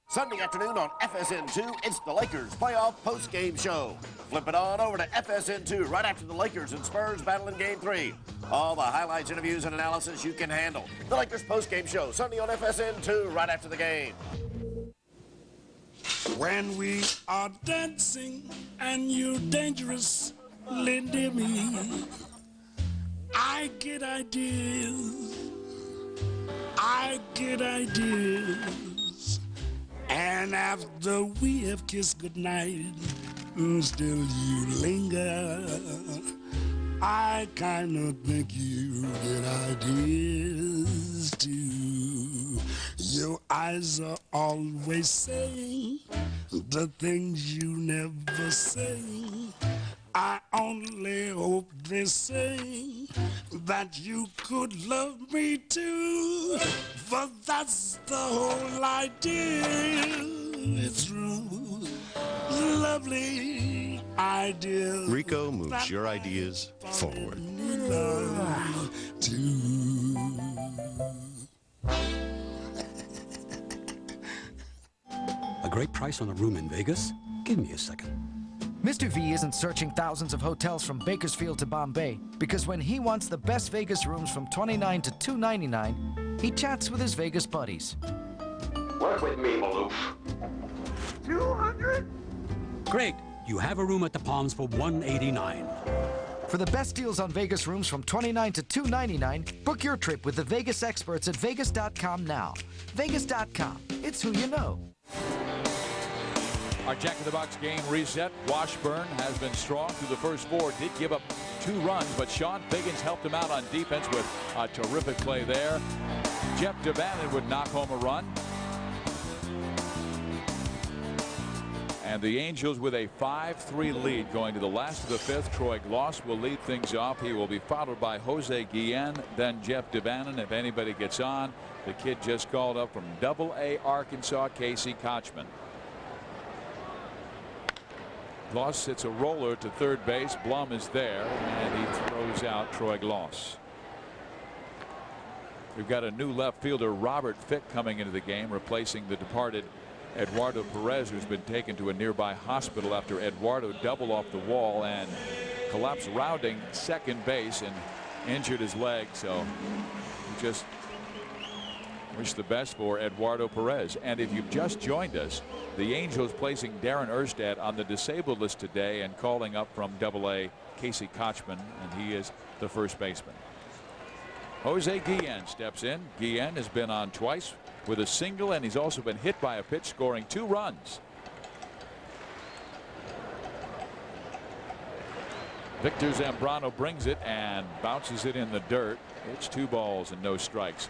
Sunday afternoon on FSN2, it's the Lakers playoff postgame show. Flip it on over to FSN2 right after the Lakers and Spurs battle in Game 3. All the highlights, interviews, and analysis you can handle. The Lakers postgame show, Sunday on FSN2 right after the game. When we are dancing and you're dangerously near me, I get ideas. I get ideas. And after we have kissed goodnight, still you linger. I kind of think you get ideas too. Your eyes are always saying the things you never say. I only hope they say that you could love me too, for that's the whole idea. it's true. Lovely ideas. Rico moves your ideas forward. A great price on a room in Vegas? Give me a second. Mr. V isn't searching thousands of hotels from Bakersfield to Bombay because when he wants the best Vegas rooms from $29 to $299, he chats with his Vegas buddies. Work with me, Maloof. 200? Great. You have a room at the Palms for $189. For the best deals on Vegas rooms from $29 to $299, book your trip with the Vegas experts at Vegas.com now. Vegas.com. It's who you know. Our Jack-in-the-Box game reset. Washburn has been strong through the first four. Did give up 2 runs, but Sean Biggins helped him out on defense with a terrific play there. Jeff DeVannen would knock home a run. And the Angels with a 5-3 lead going to the last of the 5th. Troy Gloss will lead things off. He will be followed by Jose Guillen, then Jeff DeVannen. If anybody gets on, the kid just called up from Double-A Arkansas, Casey Kotchman. Gloss hits a roller to third base. Blum is there, and he throws out Troy Gloss. We've got a new left fielder, Robert Fick, coming into the game, replacing the departed Eduardo Perez, who's been taken to a nearby hospital after Eduardo doubled off the wall and collapsed rounding second base and injured his leg. So we just wish the best for Eduardo Perez. And if you've just joined us, the Angels placing Darren Erstad on the disabled list today and calling up from Double-A Casey Kotchman, and he is the first baseman. Jose Guillen steps in. Guillen has been on twice with a single, and he's also been hit by a pitch, scoring 2 runs. Victor Zambrano brings it and bounces it in the dirt. It's 2 balls and no strikes.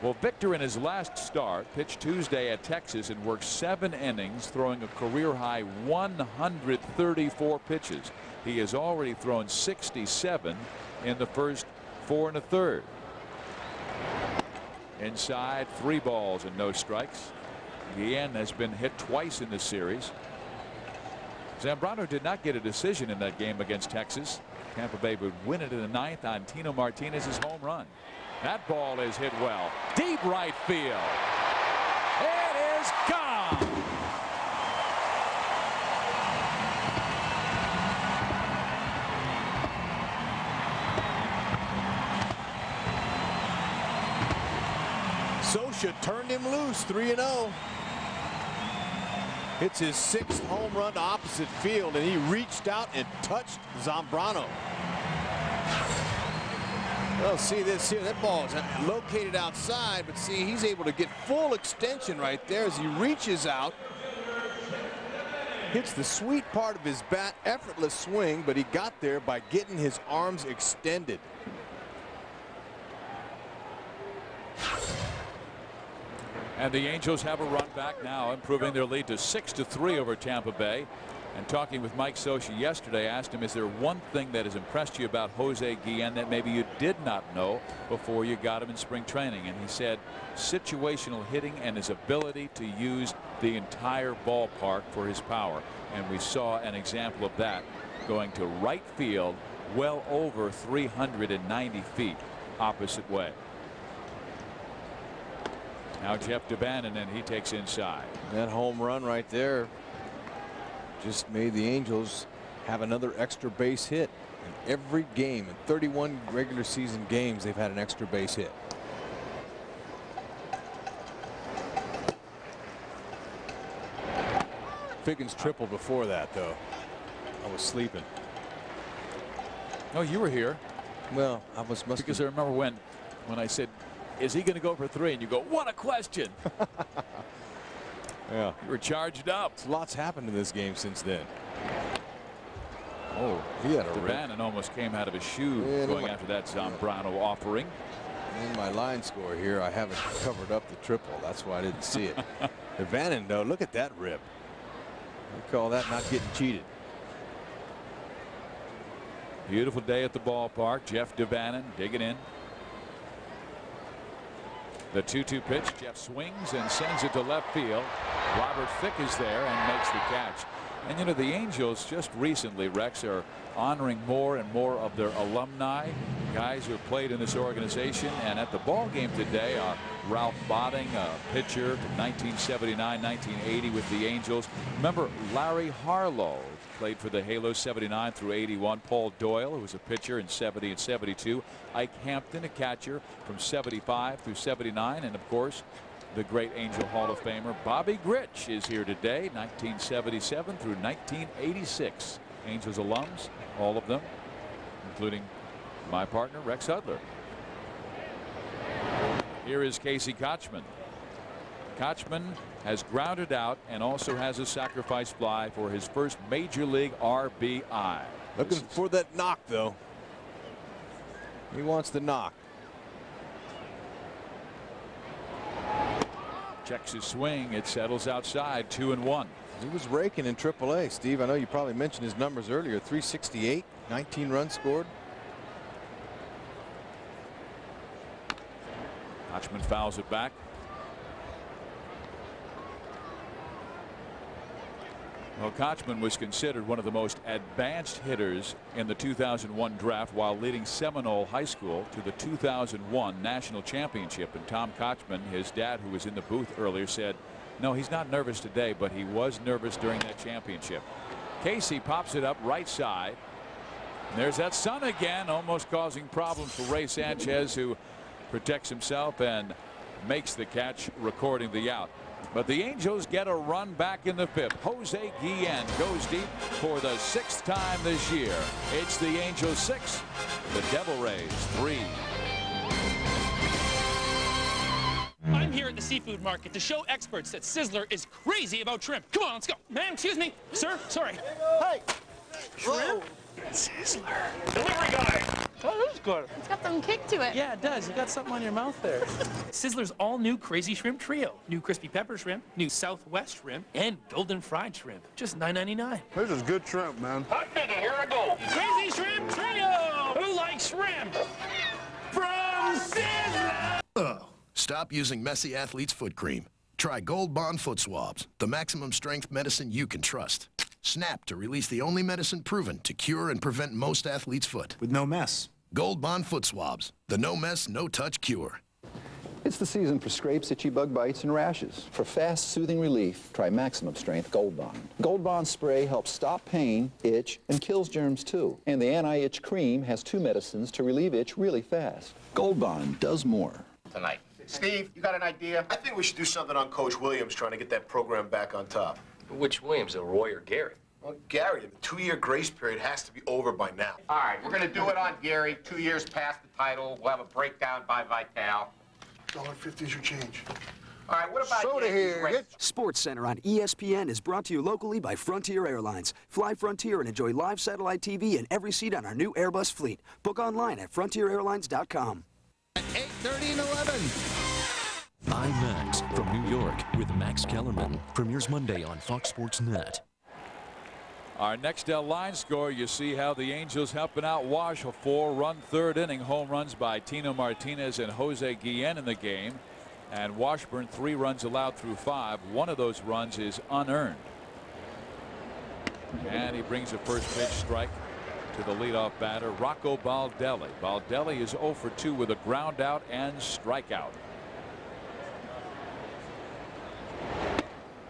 Well, Victor in his last start pitched Tuesday at Texas and worked 7 innings, throwing a career high 134 pitches. He has already thrown 67 in the first 4 1/3. Inside, 3 balls and no strikes. Guillen has been hit twice in this series. Zambrano did not get a decision in that game against Texas. Tampa Bay would win it in the 9th on Tino Martinez's home run. That ball is hit well. Deep right field. It is gone. Scioscia turned him loose, 3-0. Hits his 6th home run to opposite field, and he reached out and touched Zambrano. Well, see this here. That ball is located outside, but see, he's able to get full extension right there as he reaches out. Hits the sweet part of his bat, effortless swing, but he got there by getting his arms extended. And the Angels have a run back now, improving their lead to 6-3 over Tampa Bay. And talking with Mike Scioscia yesterday, asked him, is there one thing that has impressed you about Jose Guillen that maybe you did not know before you got him in spring training? And he said situational hitting and his ability to use the entire ballpark for his power. And we saw an example of that going to right field, well over 390 feet opposite way. Now Jeff DeVannen, and he takes inside. That home run right there just made the Angels have another extra base hit. In every game, in 31 regular season games, they've had an extra base hit. Figgins tripled before that, though. I was sleeping. Oh, you were here. Well, I was because I remember when I said, is he going to go for 3? And you go, what a question. Yeah, you were charged up. Lots happened in this game since then. Oh, he had a DeVannen almost came out of his shoe going after that Zambrano offering. In my line score here, I haven't covered up the triple. That's why I didn't see it. DeVannen, though, look at that rip. We call that not getting cheated. Beautiful day at the ballpark. Jeff DeVannen digging in. The 2-2 pitch. Jeff swings and sends it to left field. Robert Fick is there and makes the catch. And you know, the Angels just recently, Rex, are honoring more and more of their alumni, guys who have played in this organization. And at the ball game today are Ralph Botting, a pitcher from 1979, 1980 with the Angels. Remember Larry Harlow played for the Halos 79 through 81. Paul Doyle, who was a pitcher in 70 and 72. Ike Hampton, a catcher from 75 through 79. And of course, the great Angel Hall of Famer Bobby Grich is here today, 1977 through 1986. Angels alums, all of them, including my partner Rex Hudler. Here is Casey Kotchman. Kotchman has grounded out and also has a sacrifice fly for his first major league RBI. Looking for that knock, though. He wants the knock. Checks his swing. It settles outside. 2-1. He was raking in AAA, Steve. I know you probably mentioned his numbers earlier. 368, 19 runs scored. Kotchman fouls it back. Well, Kotchman was considered one of the most advanced hitters in the 2001 draft while leading Seminole High School to the 2001 national championship. And Tom Kotchman, his dad, who was in the booth earlier, said, no, he's not nervous today, but he was nervous during that championship. Casey pops it up right side. And there's that sun again, almost causing problems for Ray Sanchez, who protects himself and makes the catch, recording the out. But the Angels get a run back in the fifth. Jose Guillen goes deep for the 6th time this year. It's the Angels 6, the Devil Rays 3. I'm here at the seafood market to show experts that Sizzler is crazy about shrimp. Come on, let's go. Ma'am, excuse me. Sir, sorry. Hey. Shrimp? Sizzler. Delivery guy. Oh, that was good. It's got some kick to it. Yeah, it does. You got something on your mouth there. Sizzler's all-new Crazy Shrimp Trio. New crispy pepper shrimp, new Southwest shrimp, and golden fried shrimp. Just $9.99. This is good shrimp, man. Hot diggity, here I go. Crazy Shrimp Trio! Who likes shrimp? From Sizzler! Oh, stop using messy athlete's foot cream. Try Gold Bond Foot Swabs, the maximum strength medicine you can trust. Snap to release the only medicine proven to cure and prevent most athletes' foot. With no mess. Gold Bond Foot Swabs, the no mess, no touch cure. It's the season for scrapes, itchy bug bites, and rashes. For fast, soothing relief, try Maximum Strength Gold Bond. Gold Bond spray helps stop pain, itch, and kills germs too. And the anti-itch cream has 2 medicines to relieve itch really fast. Gold Bond does more. Tonight. Steve, you got an idea? I think we should do something on Coach Williams trying to get that program back on top. Which Williams, Roy or Gary? Well, Gary, the 2-year grace period has to be over by now. All right, we're going to do it on Gary. 2 years past the title. We'll have a breakdown by Vitale. $1.50 is your change. All right, what about Soda here. Sports Center on ESPN is brought to you locally by Frontier Airlines. Fly Frontier and enjoy live satellite TV in every seat on our new Airbus fleet. Book online at frontierairlines.com. At 8:30 and 11. I'm Max from New York with Max Kellerman. Premieres Monday on Fox Sports Net. Our next line score, you see how the Angels helping out Wash. A 4-run 3rd inning. Home runs by Tino Martinez and Jose Guillen in the game. And Washburn 3 runs allowed through 5. One of those runs is unearned. And he brings a first pitch strike to the leadoff batter, Rocco Baldelli. Baldelli is 0 for 2 with a ground out and strikeout.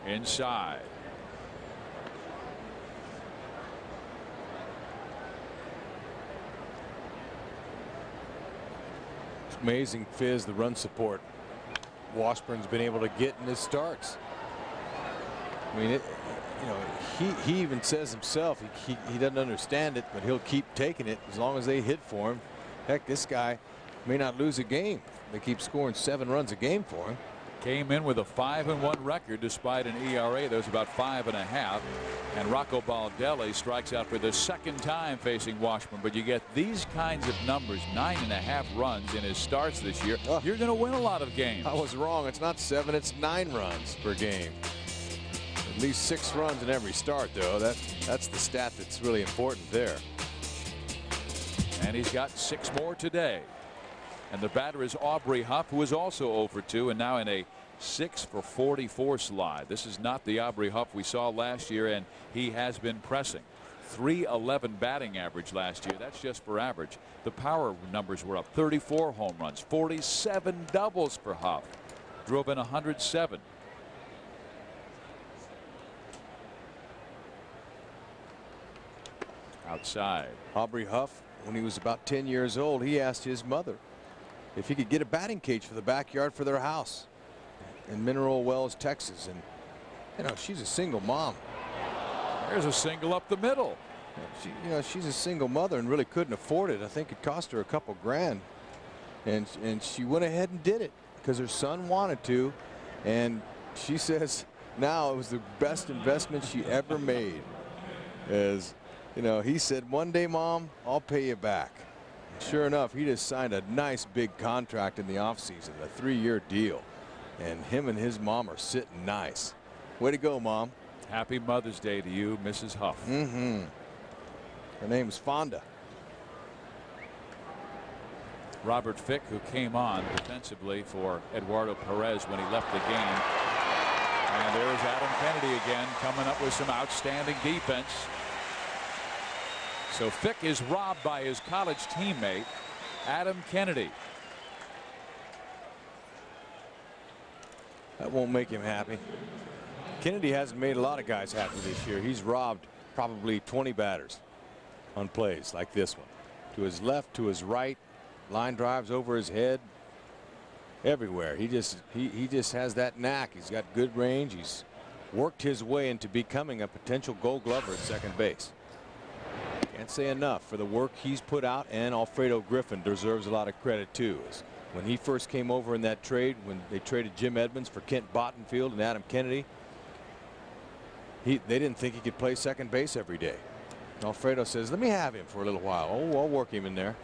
Inside. It's amazing, Fizz, the run support Washburn's been able to get in his starts. I mean, he even says himself he doesn't understand it, but he'll keep taking it as long as they hit for him. Heck, this guy may not lose a game. They keep scoring 7 runs a game for him. Came in with a 5-1 record despite an ERA that was about 5.5. And Rocco Baldelli strikes out for the 2nd time facing Washburn. But you get these kinds of numbers, 9.5 runs in his starts this year. You're going to win a lot of games. I was wrong. It's not 7, it's 9 runs per game. At least 6 runs in every start, though. That's the stat that's really important there. And he's got 6 more today. And the batter is Aubrey Huff, who is also 0 for 2 and now in a 6 for 44 slide. This is not the Aubrey Huff we saw last year, and he has been pressing. .311 batting average last year. That's just for average. The power numbers were up. 34 home runs, 47 doubles for Huff. Drove in 107. Outside. Aubrey Huff, when he was about 10 years old, he asked his mother if he could get a batting cage for the backyard for their house in Mineral Wells, Texas. And you know, she's a single mom. There's a single up the middle. She's a single mother and really couldn't afford it. I think it cost her a couple grand, and she went ahead and did it because her son wanted to, and she says now it was the best investment she ever made. As you know, he said, "One day, Mom, I'll pay you back." Sure enough, he just signed a nice big contract in the offseason, a 3-year deal. And him and his mom are sitting nice. Way to go, Mom. Happy Mother's Day to you, Mrs. Huff. Mm-hmm. Her name's Fonda. Robert Fick, who came on defensively for Eduardo Perez when he left the game. And there's Adam Kennedy again, coming up with some outstanding defense. So Fick is robbed by his college teammate, Adam Kennedy. That won't make him happy. Kennedy hasn't made a lot of guys happy this year. He's robbed probably 20 batters on plays like this one. To his left, to his right, line drives over his head, everywhere. He just has that knack. He's got good range. He's worked his way into becoming a potential Gold Glover at second base. Can't say enough for the work he's put out, and Alfredo Griffin deserves a lot of credit too. When he first came over in that trade, when they traded Jim Edmonds for Kent Bottenfield and Adam Kennedy, they didn't think he could play second base every day. Alfredo says, "Let me have him for a little while. Oh, I'll work him in there."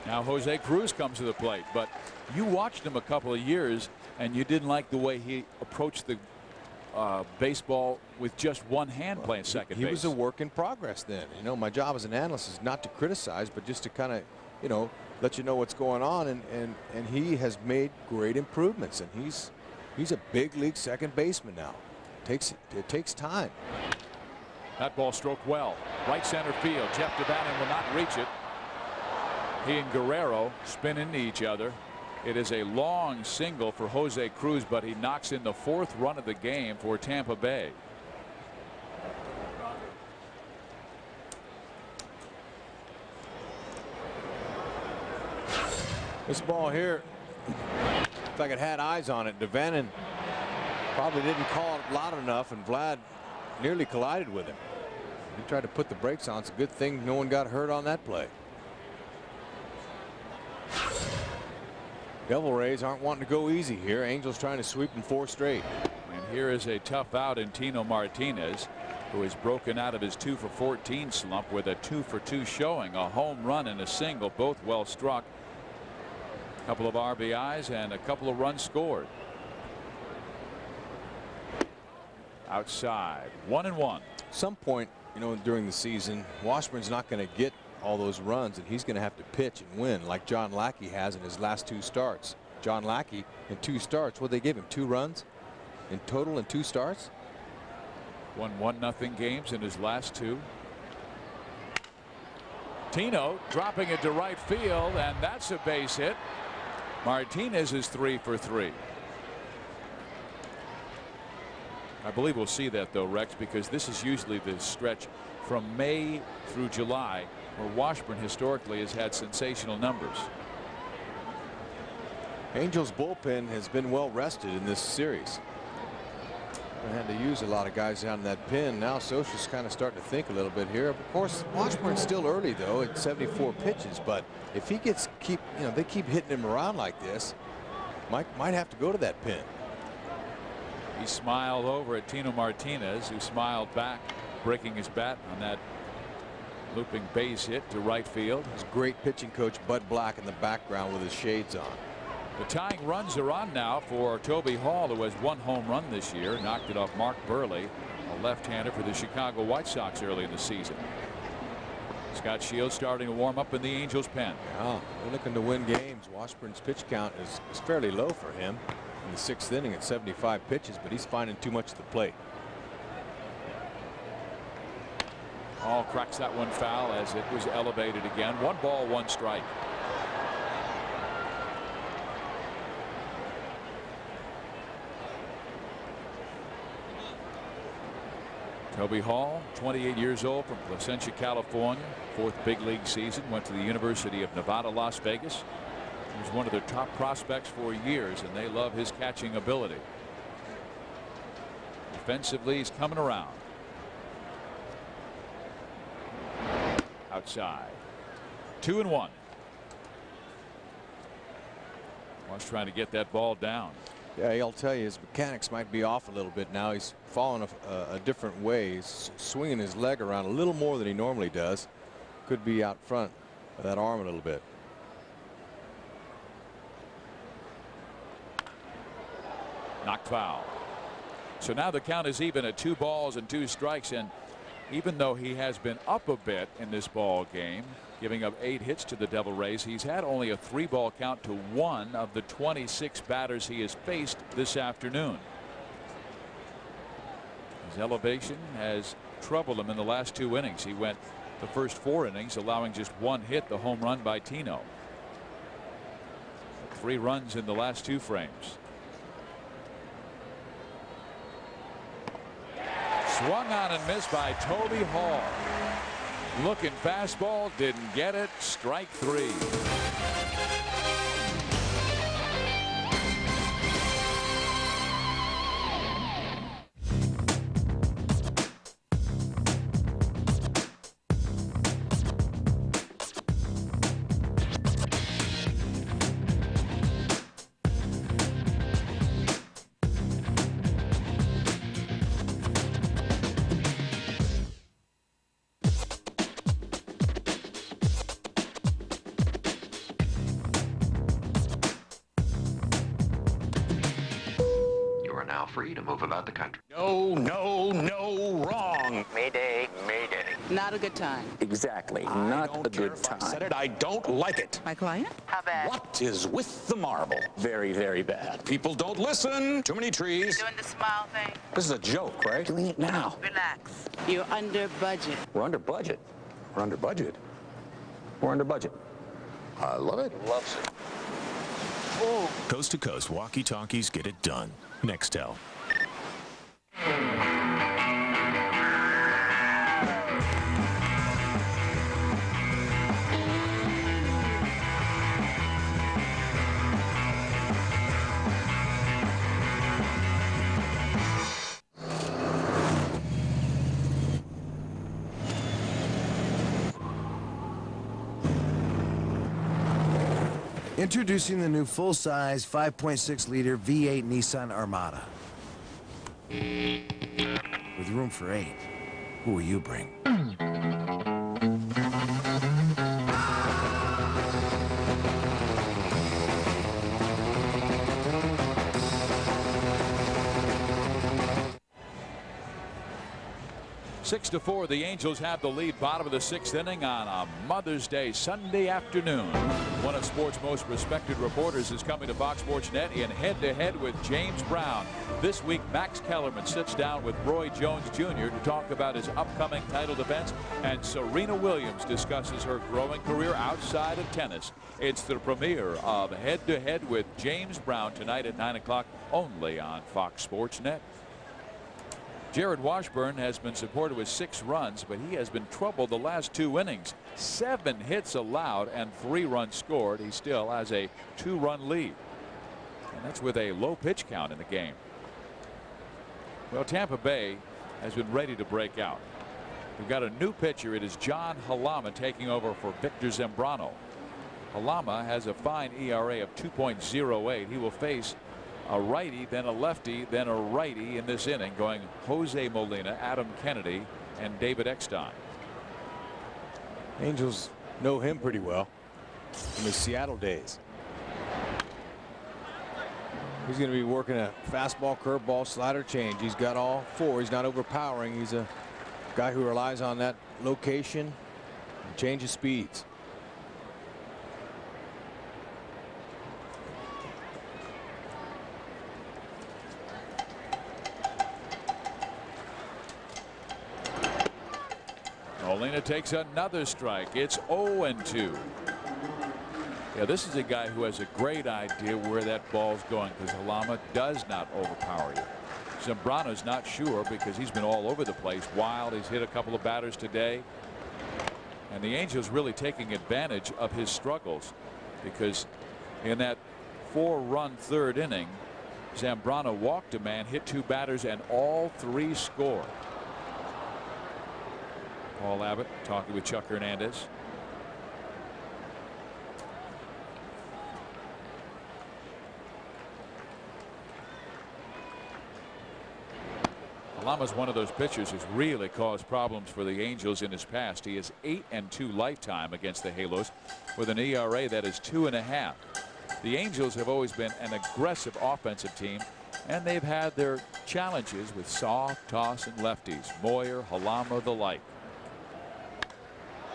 Now Jose Cruz comes to the plate, but you watched him a couple of years and you didn't like the way he approached the baseball with just one hand playing second base. He was a work in progress then. You know, my job as an analyst is not to criticize, but just to kind of, you know, let you know what's going on, and he has made great improvements, and he's a big league second baseman now. It takes time. That ball stroked well. Right center field. Jeff DeBannon will not reach it. He and Guerrero spin into each other. It is a long single for Jose Cruz, but he knocks in the 4th run of the game for Tampa Bay. This ball here, looks like it had eyes on it. DeVannen probably didn't call it loud enough, and Vlad nearly collided with him. He tried to put the brakes on. It's a good thing no one got hurt on that play. Devil Rays aren't wanting to go easy here. Angels trying to sweep them 4 straight. And here is a tough out in Tino Martinez, who has broken out of his 2 for 14 slump with a 2 for 2 showing, a home run and a single, both well struck. A couple of RBIs and a couple of runs scored. Outside, 1-1. Some point, you know, during the season, Washburn's not going to get all those runs, and he's going to have to pitch and win like John Lackey has in his last 2 starts. John Lackey in 2 starts, what they gave him, 2 runs in total in 2 starts. Won 1-0 games in his last 2. Tino dropping it to right field, and that's a base hit. Martinez is 3 for 3. I believe we'll see that though, Rex, because this is usually the stretch from May through July where Washburn historically has had sensational numbers. Angels bullpen has been well rested in this series. They had to use a lot of guys down in that pen. Now Scioscia's kind of starting to think a little bit here. Of course, Washburn's still early though at 74 pitches, but if he gets they keep hitting him around like this, might have to go to that pen. He smiled over at Tino Martinez, who smiled back, breaking his bat on that looping base hit to right field. His great pitching coach Bud Black in the background with his shades on. The tying runs are on now for Toby Hall, who has 1 home run this year, knocked it off Mark Burley, a left-hander for the Chicago White Sox early in the season. Scott Shields starting to warm up in the Angels pen. Yeah, they're looking to win games. Washburn's pitch count is fairly low for him in the 6th inning at 75 pitches, but he's finding too much at the plate. Hall cracks that one foul as it was elevated again. 1 ball, 1 strike. Toby Hall, 28 years old, from Placentia, California. 4th big league season. Went to the University of Nevada, Las Vegas. He was one of their top prospects for years, and they love his catching ability. Defensively, he's coming around. Outside. 2-1. Wants trying to get that ball down. Yeah, I'll tell you, his mechanics might be off a little bit now. He's falling a different way. He's swinging his leg around a little more than he normally does. Could be out front of that arm a little bit. Knocked foul. So now the count is even at 2 balls and 2 strikes. And even though he has been up a bit in this ball game, giving up 8 hits to the Devil Rays, he's had only a 3-ball count to 1 of the 26 batters he has faced this afternoon. His elevation has troubled him in the last 2 innings. He went the first 4 innings allowing just 1 hit, the home run by Tino. 3 runs in the last 2 frames. Swung on and missed by Toby Hall. Looking fastball, didn't get it. Strike 3. Free to move about the country. No, wrong. Mayday, mayday. Not a good time. Exactly, not a good time. I said it, I don't like it. My client? How bad? What is with the marble? Very, very bad. People don't listen. Too many trees. Doing the smile thing. This is a joke, right? Doing it now. Relax. You're under budget. We're under budget. We're under budget. We're under budget. I love it. Loves it. Oh. Coast to coast walkie-talkies get it done. Nextel. Introducing the new full-size 5.6-liter V8 Nissan Armada. With room for 8. Who will you bring? 6-4, the Angels have the lead, bottom of the 6th inning on a Mother's Day Sunday afternoon. One of sports' most respected reporters is coming to Fox Sports Net in head-to-head with James Brown. This week, Max Kellerman sits down with Roy Jones Jr. to talk about his upcoming title defense, and Serena Williams discusses her growing career outside of tennis. It's the premiere of Head-to-Head with James Brown tonight at 9 o'clock, only on Fox Sports Net. Jarrod Washburn has been supported with 6 runs, but he has been troubled the last 2 innings. 7 hits allowed and 3 runs scored. He still has a 2-run lead, and that's with a low pitch count in the game. Well, Tampa Bay has been ready to break out. We've got a new pitcher. It is John Halama taking over for Victor Zambrano. Halama has a fine ERA of 2.08. He will face a righty, then a lefty, then a righty in this inning, going Jose Molina, Adam Kennedy, and David Eckstein. Angels know him pretty well from his Seattle days. He's going to be working a fastball, curveball, slider, change. He's got all 4. He's not overpowering. He's a guy who relies on that location Change of speeds. Molina takes another strike. It's 0-2. Yeah, this is a guy who has a great idea where that ball's going because Halama does not overpower you. Zambrano's not sure because he's been all over the place. Wild, he's hit a couple of batters today. And the Angels really taking advantage of his struggles because in that 4-run third inning, Zambrano walked a man, hit 2 batters, and all 3 scored. Paul Abbott talking with Chuck Hernandez. Halama's one of those pitchers who's really caused problems for the Angels in his past. He is 8-2 lifetime against the Halos with an ERA that is 2.5. The Angels have always been an aggressive offensive team, and they've had their challenges with soft toss and lefties. Moyer, Halama, the like.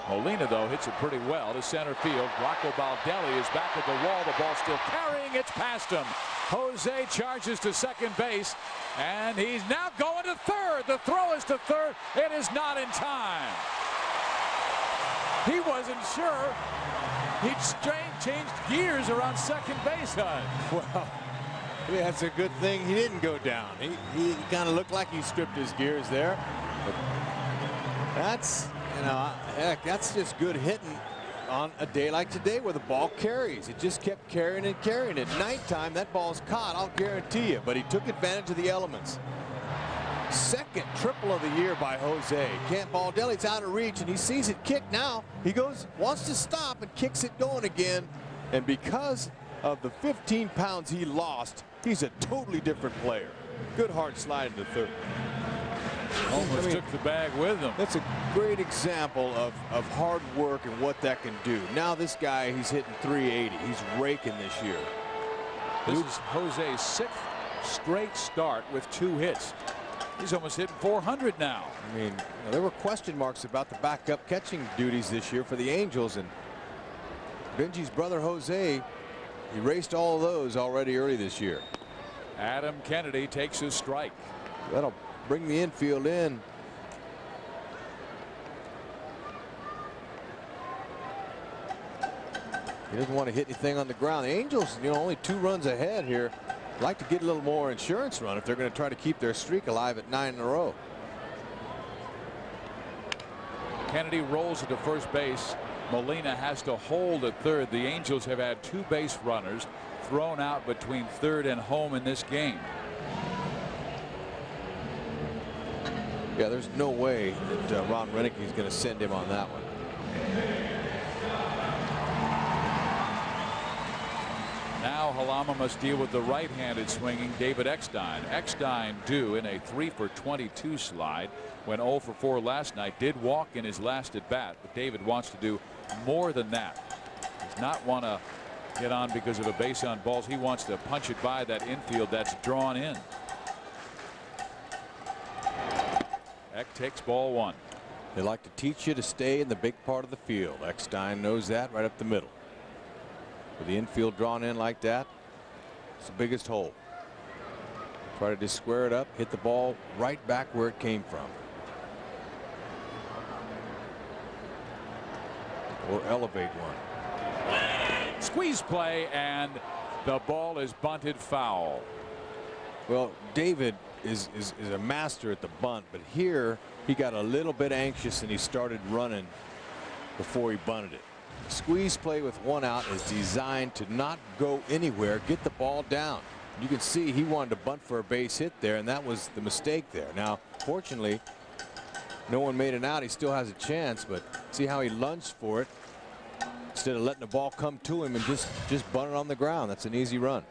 Molina, though, hits it pretty well to center field. Rocco Baldelli is back at the wall. The ball still carrying. It's past him. Jose charges to second base, and he's now going to third. The throw is to third. It is not in time. He wasn't sure. He'd changed gears around second base, Hud. Well, yeah, that's a good thing he didn't go down. He kind of looked like he stripped his gears there. But that's, you know, heck, that's just good hitting on a day like today where the ball carries. It just kept carrying and carrying. At nighttime, that ball's caught, I'll guarantee you. But he took advantage of the elements. Second triple of the year by Jose. Baldelli's out of reach, and he sees it kick now. He goes, wants to stop, and kicks it going again. And because of the 15 pounds he lost, he's a totally different player. Good hard slide into third. Almost took the bag with him. That's a great example of hard work and what that can do. Now this guy, he's hitting 380. He's raking this year. This is Jose's 6th straight start with 2 hits. He's almost hitting 400 now. I mean, you know, there were question marks about the backup catching duties this year for the Angels, and Benji's brother Jose erased all of those already early this year. Adam Kennedy takes his strike. That'll bring the infield in. He doesn't want to hit anything on the ground. The Angels, you know, only 2 runs ahead here. Like to get a little more insurance run if they're going to try to keep their streak alive at 9 in a row. Kennedy rolls it to first base. Molina has to hold at third. The Angels have had 2 base runners thrown out between third and home in this game. Yeah, there's no way that Ron Renick is going to send him on that one. Now Halama must deal with the right-handed swinging David Eckstein. Eckstein due in a 3-for-22 slide when 0 for 4 last night. Did walk in his last at bat, but David wants to do more than that. Does not want to get on because of a base on balls. He wants to punch it by that infield that's drawn in. Eck takes ball 1. They like to teach you to stay in the big part of the field. Eckstein knows that right up the middle. With the infield drawn in like that, it's the biggest hole. Try to just square it up, hit the ball right back where it came from. Or elevate one. Squeeze play, and the ball is bunted foul. Well, David is a master at the bunt, but here he got a little bit anxious and he started running before he bunted it. Squeeze play with 1 out is designed to not go anywhere, get the ball down. You can see he wanted to bunt for a base hit there, and that was the mistake there. Now, fortunately, no one made an out. He still has a chance, but see how he lunged for it instead of letting the ball come to him and just bunt it on the ground. That's an easy run.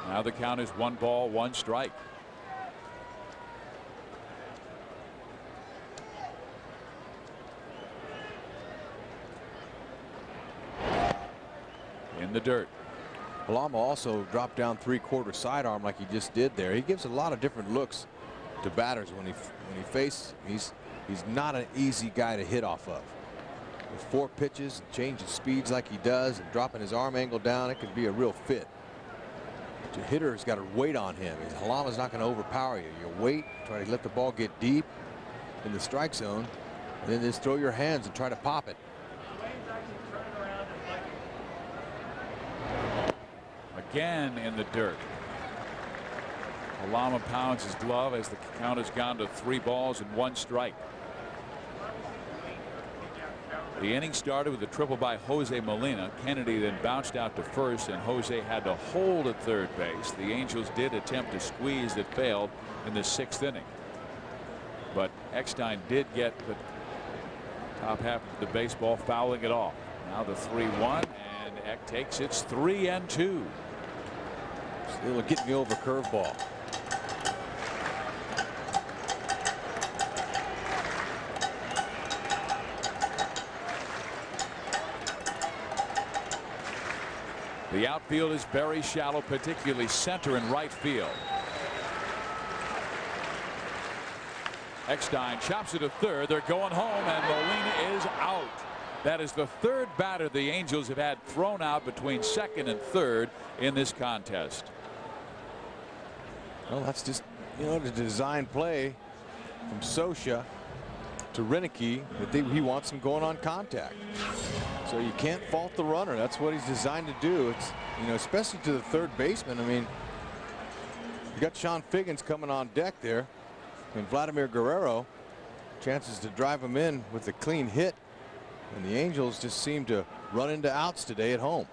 Now the count is 1 ball, 1 strike. In the dirt. Halama also dropped down 3/4 sidearm like he just did there. He gives a lot of different looks to batters when he faces. He's He's not an easy guy to hit off of. With 4 pitches, changing speeds like he does, and dropping his arm angle down, it could be a real fit. But your hitter's got to wait on him. Halama's not going to overpower you. You wait, try to let the ball get deep in the strike zone, and then just throw your hands and try to pop it. Again in the dirt. Halama pounds his glove as the count has gone to 3 balls and 1 strike. The inning started with a triple by Jose Molina. Kennedy then bounced out to first, and Jose had to hold at third base. The Angels did attempt a squeeze that failed in the 6th inning. But Eckstein did get the top half of the baseball, fouling it off. Now the 3-1, and Eck takes its 3-2. Still getting me over curveball. The outfield is very shallow, particularly center and right field. Eckstein chops it to third. They're going home, and Molina is out. That is the 3rd batter the Angels have had thrown out between 2nd and 3rd in this contest. Well, that's just, you know, the design play from Scioscia to Renicky that he wants him going on contact. So you can't fault the runner. That's what he's designed to do. It's, you know, especially to the 3rd baseman. I mean, you got Sean Figgins coming on deck there, and Vladimir Guerrero, chances to drive him in with a clean hit. And the Angels just seem to run into outs today at home.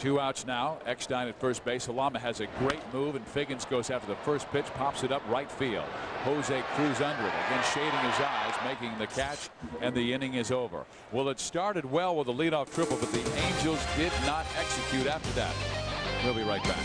2 outs now. Eckstein at first base. Halama has a great move, and Figgins goes after the first pitch, pops it up right field. Jose Cruz under it, again shading his eyes, making the catch, and the inning is over. Well, it started well with a leadoff triple, but the Angels did not execute after that. We'll be right back.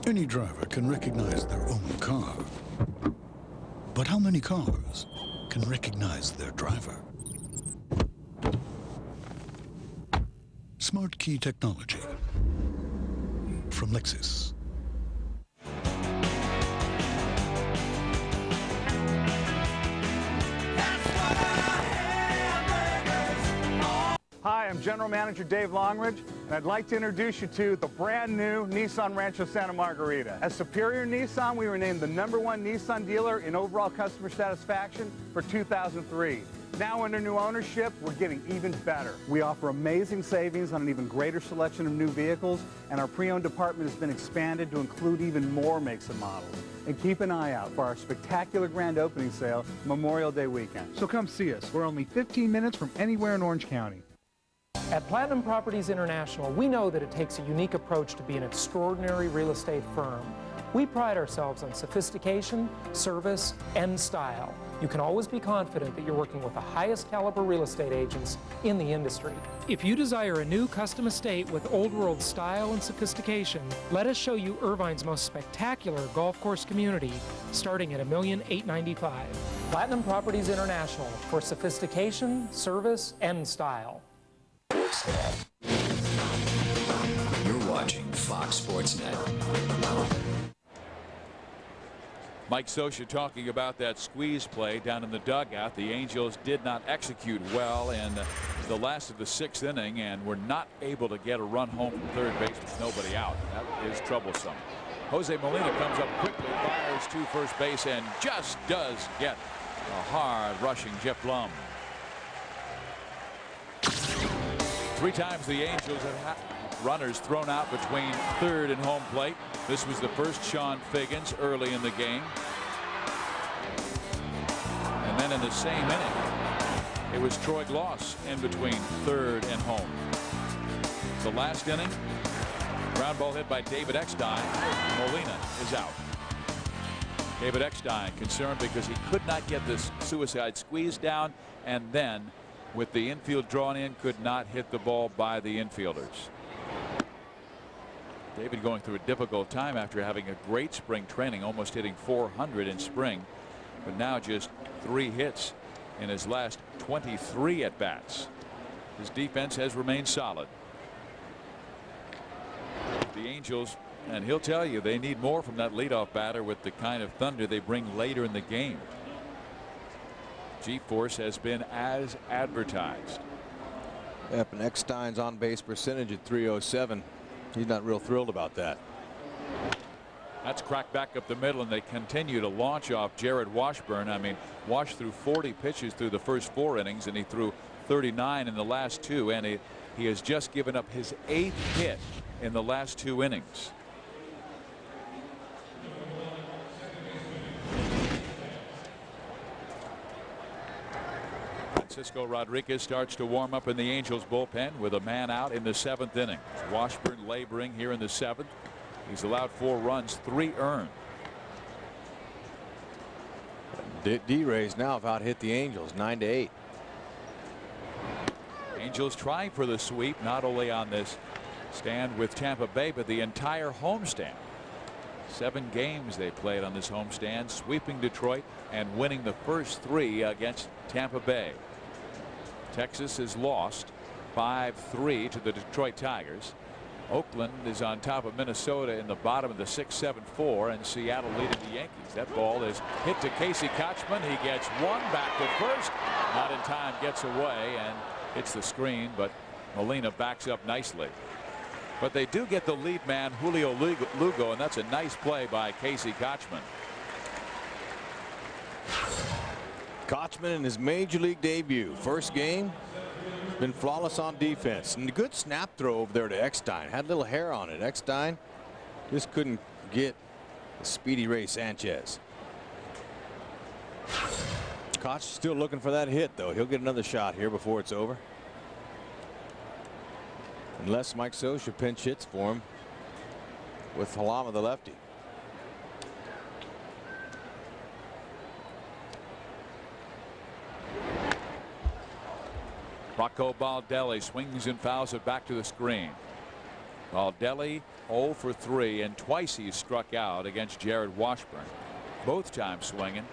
Any driver can recognize their own car. But how many cars can recognize their driver? Smart key technology from Lexus. Hi, I'm General Manager Dave Longridge, and I'd like to introduce you to the brand new Nissan Rancho Santa Margarita. As Superior Nissan, we were named the #1 Nissan dealer in overall customer satisfaction for 2003. Now under new ownership, we're getting even better. We offer amazing savings on an even greater selection of new vehicles, and our pre-owned department has been expanded to include even more makes and models. And keep an eye out for our spectacular grand opening sale Memorial Day weekend. So come see us. We're only 15 minutes from anywhere in Orange County. At Platinum Properties International, we know that it takes a unique approach to be an extraordinary real estate firm. We pride ourselves on sophistication, service, and style. You can always be confident that you're working with the highest caliber real estate agents in the industry. If you desire a new custom estate with old world style and sophistication, let us show you Irvine's most spectacular golf course community, starting at $1,895,000. Platinum Properties International for sophistication, service, and style. You're watching Fox Sports Net. Mike Scioscia talking about that squeeze play down in the dugout. The Angels did not execute well in the last of the 6th inning and were not able to get a run home from third base with nobody out. That is troublesome. Jose Molina comes up quickly, fires to first base, and just does get a hard rushing Jeff Blum. 3 times the Angels have had runners thrown out between third and home plate. This was the first Sean Figgins early in the game. And then in the same inning, it was Troy Gloss in between third and home. The last inning, ground ball hit by David Eckstein. Molina is out. David Eckstein concerned because he could not get this suicide squeeze down, and then with the infield drawn in, could not hit the ball by the infielders. David going through a difficult time after having a great spring training, almost hitting 400 in spring, but now just 3 hits in his last 23 at bats. His defense has remained solid. The Angels, and he'll tell you, they need more from that leadoff batter with the kind of thunder they bring later in the game. G-force has been as advertised. Yep, and Eckstein's on base percentage at .307. He's not real thrilled about that. That's cracked back up the middle, and they continue to launch off Jarrod Washburn. I mean, Wash threw 40 pitches through the first 4 innings, and he threw 39 in the last 2, and he has just given up his 8th hit in the last 2 innings. Francisco Rodriguez starts to warm up in the Angels bullpen with a man out in the 7th inning. Washburn laboring here in the 7th. He's allowed 4 runs, 3 earned. D-Rays now have out-hit the Angels 9-8. Angels trying for the sweep, not only on this stand with Tampa Bay, but the entire homestand. 7 games they played on this homestand, sweeping Detroit and winning the first 3 against Tampa Bay. Texas has lost 5-3 to the Detroit Tigers. Oakland is on top of Minnesota in the bottom of the 6-7-4, and Seattle leading the Yankees. That ball is hit to Casey Kotchman. He gets 1 back to first. Not in time, gets away and hits the screen, but Molina backs up nicely. But they do get the lead man, Julio Lugo, and that's a nice play by Casey Kotchman. Kotchman in his major league debut. First game, been flawless on defense. And a good snap throw over there to Eckstein. Had a little hair on it. Eckstein just couldn't get the speedy Ray Sanchez. Koch still looking for that hit, though. He'll get another shot here before it's over. Unless Mike Scioscia pinch hits for him with Halama, the lefty. Rocco Baldelli swings and fouls it back to the screen. Baldelli 0 for 3, and twice he's struck out against Jarrod Washburn. Both times swinging.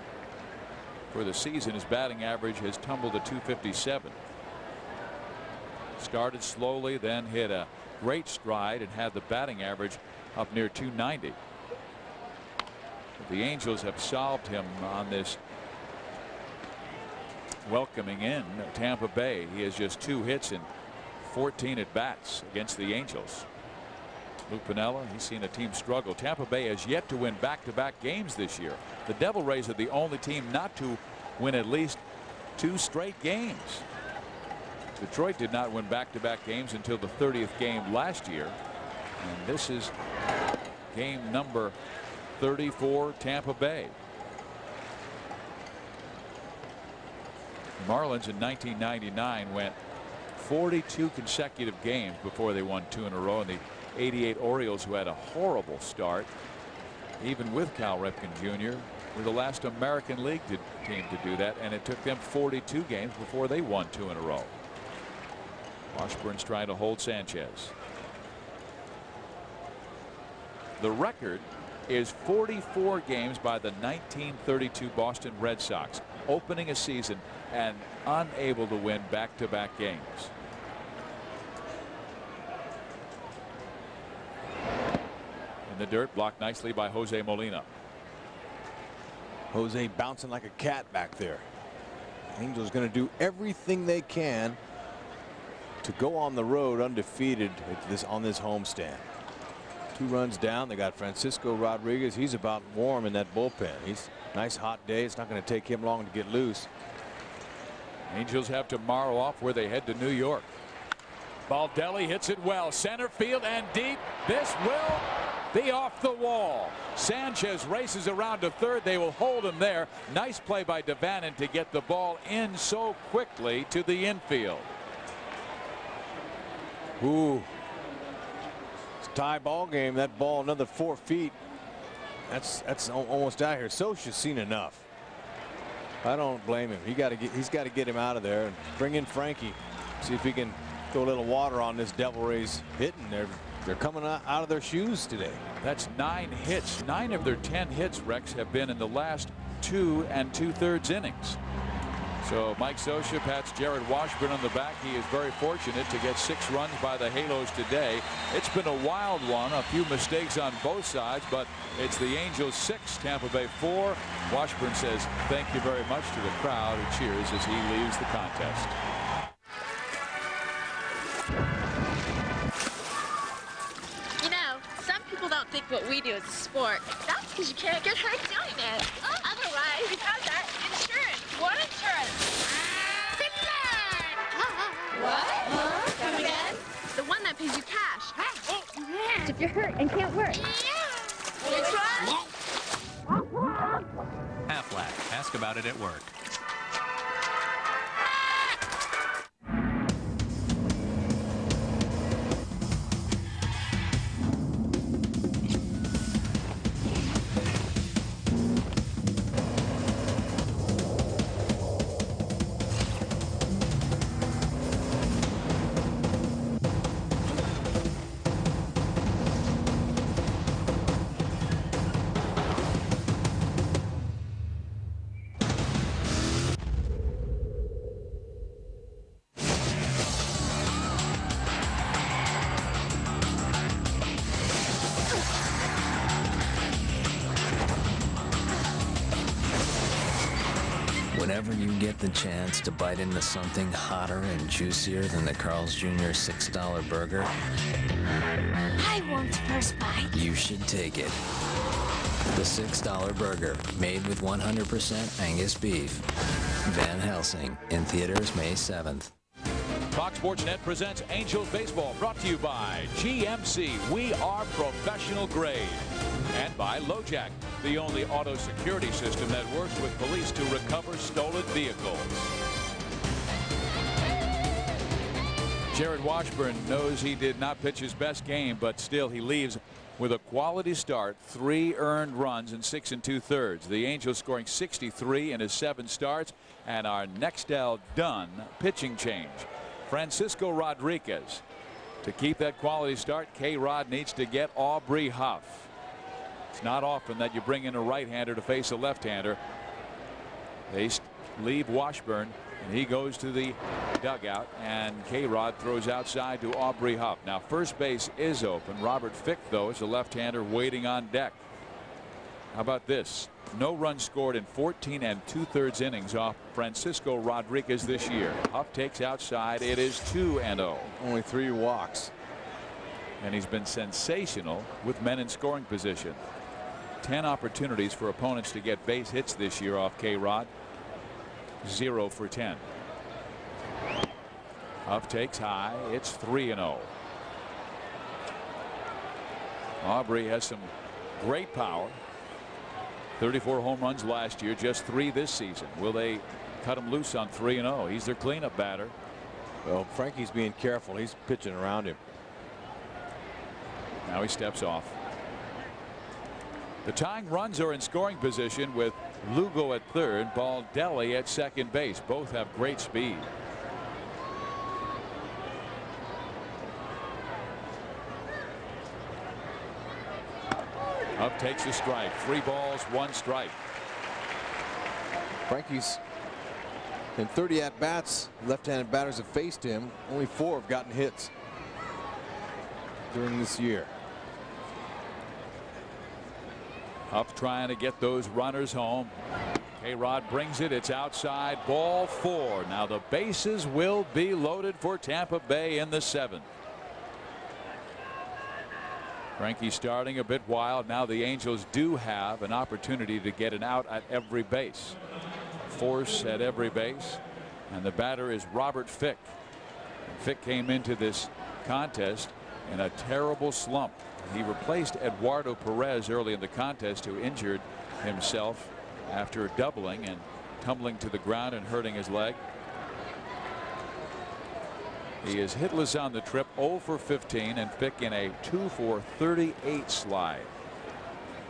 For the season, his batting average has tumbled to .257. Started slowly, then hit a great stride and had the batting average up near .290. The Angels have solved him on this welcoming in Tampa Bay. He has just 2 hits in 14 at bats against the Angels. Lou Piniella, he's seen a team struggle. Tampa Bay has yet to win back-to-back games this year. The Devil Rays are the only team not to win at least 2 straight games. Detroit did not win back-to-back games until the 30th game last year, and this is game number 34. Tampa Bay. Marlins in 1999 went 42 consecutive games before they won 2 in a row, and the '88 Orioles, who had a horrible start even with Cal Ripken Jr., were the last American League team to do that, and it took them 42 games before they won 2 in a row. Washburn's trying to hold Sanchez. The record is 44 games by the 1932 Boston Red Sox, opening a season and unable to win back-to-back games. In the dirt, blocked nicely by Jose Molina. Jose bouncing like a cat back there. Angels going to do everything they can to go on the road undefeated on this homestand. 2 runs down. They got Francisco Rodriguez. He's about warm in that bullpen. He's nice hot day. It's not going to take him long to get loose. Angels have tomorrow off where they head to New York. Baldelli hits it well. Center field and deep. This will be off the wall. Sanchez races around to third. They will hold him there. Nice play by Devannon to get the ball in so quickly to the infield. Ooh. It's a tie ball game. That ball another 4 feet. That's almost out here. Scioscia's seen enough. I don't blame him. He's got to get him out of there and bring in Frankie. See if he can throw a little water on this Devil Rays hitting. They're They're coming out of their shoes today. That's 9 hits. 9 of their 10 hits, Rex, have been in the last 2 2/3 innings. So Mike Scioscia pats Jarrod Washburn on the back. He is very fortunate to get 6 runs by the Halos today. It's been a wild one, a few mistakes on both sides, but it's the Angels 6, Tampa Bay 4. Washburn says thank you very much to the crowd who cheers as he leaves the contest. You know, some people don't think what we do is a sport. That's because you can't get hurt doing it. Otherwise, you have that insurance. What insurance? What? Come again? The one that pays you cash. If you're hurt and can't work. Which one? Aflac. Ask about it at work. Whenever you get the chance to bite into something hotter and juicier than the Carl's Jr. $6 burger, I want first bite. you should take it. The $6 burger, made with 100% Angus beef. Van Helsing, in theaters May 7th. Fox Sports Net presents Angels Baseball, brought to you by GMC. We are professional grade. And by LoJack, the only auto security system that works with police to recover stolen vehicles. Jarrod Washburn knows he did not pitch his best game, but still he leaves with a quality start, 3 earned runs in 6 2/3. The Angels scoring 63 in his 7 starts, and our Nextel Dunn pitching change. Francisco Rodriguez. To keep that quality start, K-Rod needs to get Aubrey Huff. It's not often that you bring in a right-hander to face a left-hander. They leave Washburn, and he goes to the dugout, and K-Rod throws outside to Aubrey Huff. Now first base is open. Robert Fick, though, is a left-hander waiting on deck. How about this? No runs scored in 14 2/3 innings off Francisco Rodriguez this year. Huff takes outside. It is 2-0. Only 3 walks. And he's been sensational with men in scoring position. 10 opportunities for opponents to get base hits this year off K-Rod. 0 for 10. Huff takes high. It's 3-0. Aubrey has some great power. 34 home runs last year, just 3 this season. Will they cut him loose on 3-0? He's their cleanup batter. Well, Frankie's being careful. He's pitching around him. Now he steps off. The tying runs are in scoring position with Lugo at third, Baldelli at second base. Both have great speed. Up takes a strike. 3 balls, 1 strike. Frankie's in 30 at-bats. Left-handed batters have faced him. Only 4 have gotten hits during this year. Up trying to get those runners home. K-Rod brings it. It's outside. Ball 4. Now the bases will be loaded for Tampa Bay in the 7th. Frankie starting a bit wild. Now the Angels do have an opportunity to get an out at every base. Force at every base. And the batter is Robert Fick. Fick came into this contest in a terrible slump. He replaced Eduardo Perez early in the contest, who injured himself after doubling and tumbling to the ground and hurting his leg. He is hitless on the trip, 0 for 15, and Fick in a 2 for 38 slide.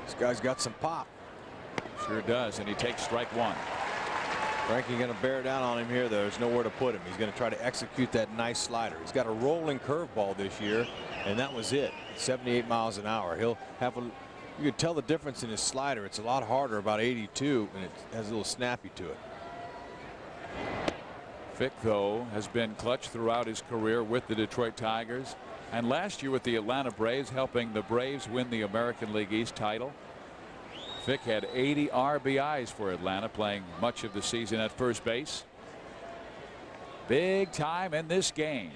This guy's got some pop. Sure does, and he takes strike 1. Frankie going to bear down on him here. There's nowhere to put him. He's going to try to execute that nice slider. He's got a rolling curveball this year, and that was it. 78 miles an hour. He'll have a, you could tell the difference in his slider. It's a lot harder, about 82, and it has a little snappy to it. Fick, though, has been clutch throughout his career with the Detroit Tigers, and last year with the Atlanta Braves, helping the Braves win the American League East title. Fick had 80 RBIs for Atlanta, playing much of the season at first base. Big time in this game.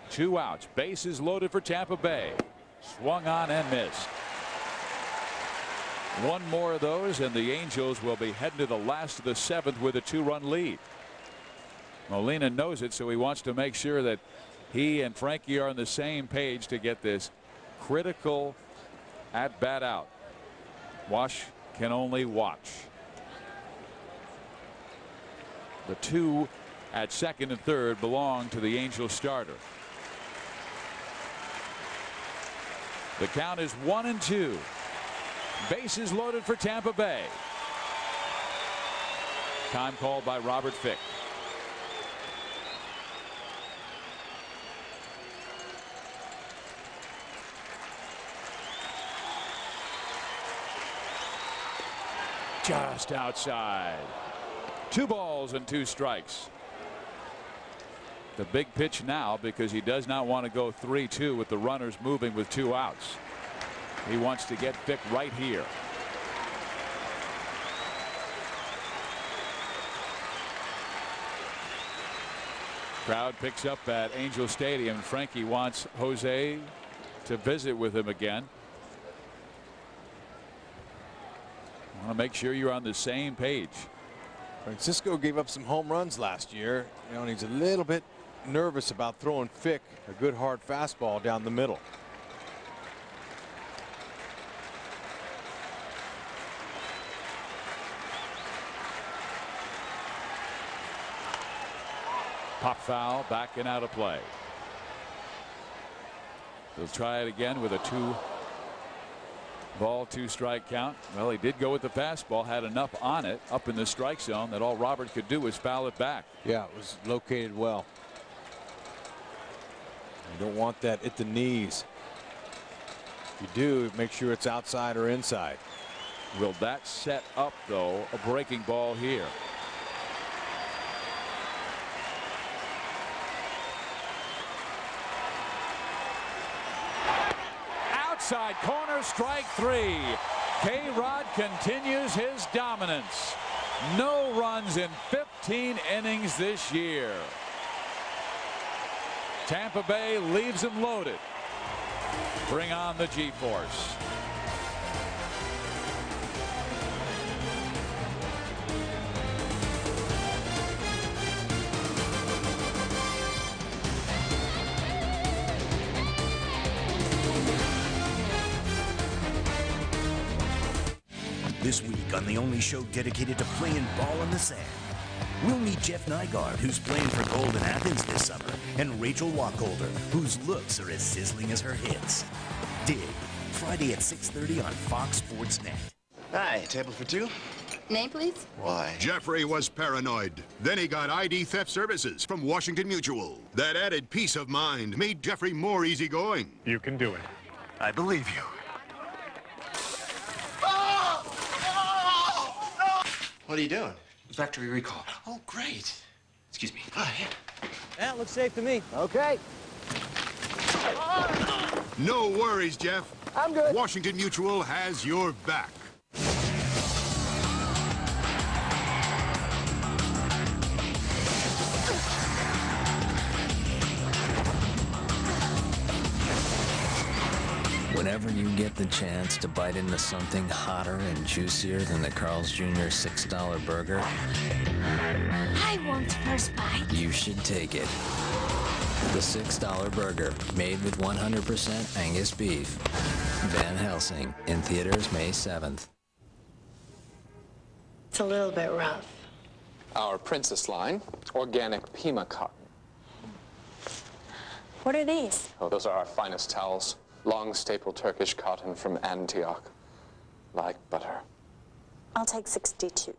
2 outs, bases loaded for Tampa Bay. Swung on and missed. One more of those and the Angels will be heading to the last of the 7th with a 2-run lead. Molina knows it, so he wants to make sure that he and Frankie are on the same page to get this critical at bat out. Wash can only watch. The 2 at second and third belong to the Angels starter. The count is 1-2. Bases loaded for Tampa Bay. Time called by Robert Fick. Just outside. 2 balls and 2 strikes. The big pitch now, because he does not want to go 3-2 with the runners moving with 2 outs. He wants to get Fick right here. Crowd picks up at Angel Stadium. Frankie wants Jose to visit with him again. Want to make sure you're on the same page. Francisco gave up some home runs last year, you know, and he's a little bit nervous about throwing Fick a good hard fastball down the middle. Pop foul, back and out of play. They'll try it again with a 2-ball 2-strike count. Well, he did go with the fastball, had enough on it up in the strike zone that all Robert could do was foul it back. Yeah, it was located well. You don't want that at the knees. If you do, make sure it's outside or inside. Will that set up, though, a breaking ball here? Outside corner, strike 3. K-Rod continues his dominance. No runs in 15 innings this year. Tampa Bay leaves him loaded. Bring on the G-force. This week on the only show dedicated to playing ball in the sand, we'll meet Jeff Nygaard, who's playing for Golden Athens this summer, and Rachel Wacholder, whose looks are as sizzling as her hits. Dig, Friday at 6:30 on Fox Sports Net. Hi, table for 2? Name, please? Why? Jeffrey was paranoid. Then he got ID theft services from Washington Mutual. That added peace of mind made Jeffrey more easygoing. You can do it. I believe you. What are you doing? Factory recall. Oh, great. Excuse me. Here. That looks safe to me. Okay. No worries, Jeff. I'm good. Washington Mutual has your back. Whenever you get the chance to bite into something hotter and juicier than the Carl's Jr. $6 burger, I want first bite. you should take it. The $6 burger, made with 100% Angus beef. Van Helsing, in theaters May 7th. It's a little bit rough. Our Princess line, organic Pima cotton. What are these? Oh, those are our finest towels. Long staple Turkish cotton from Antioch. Like butter. I'll take 62.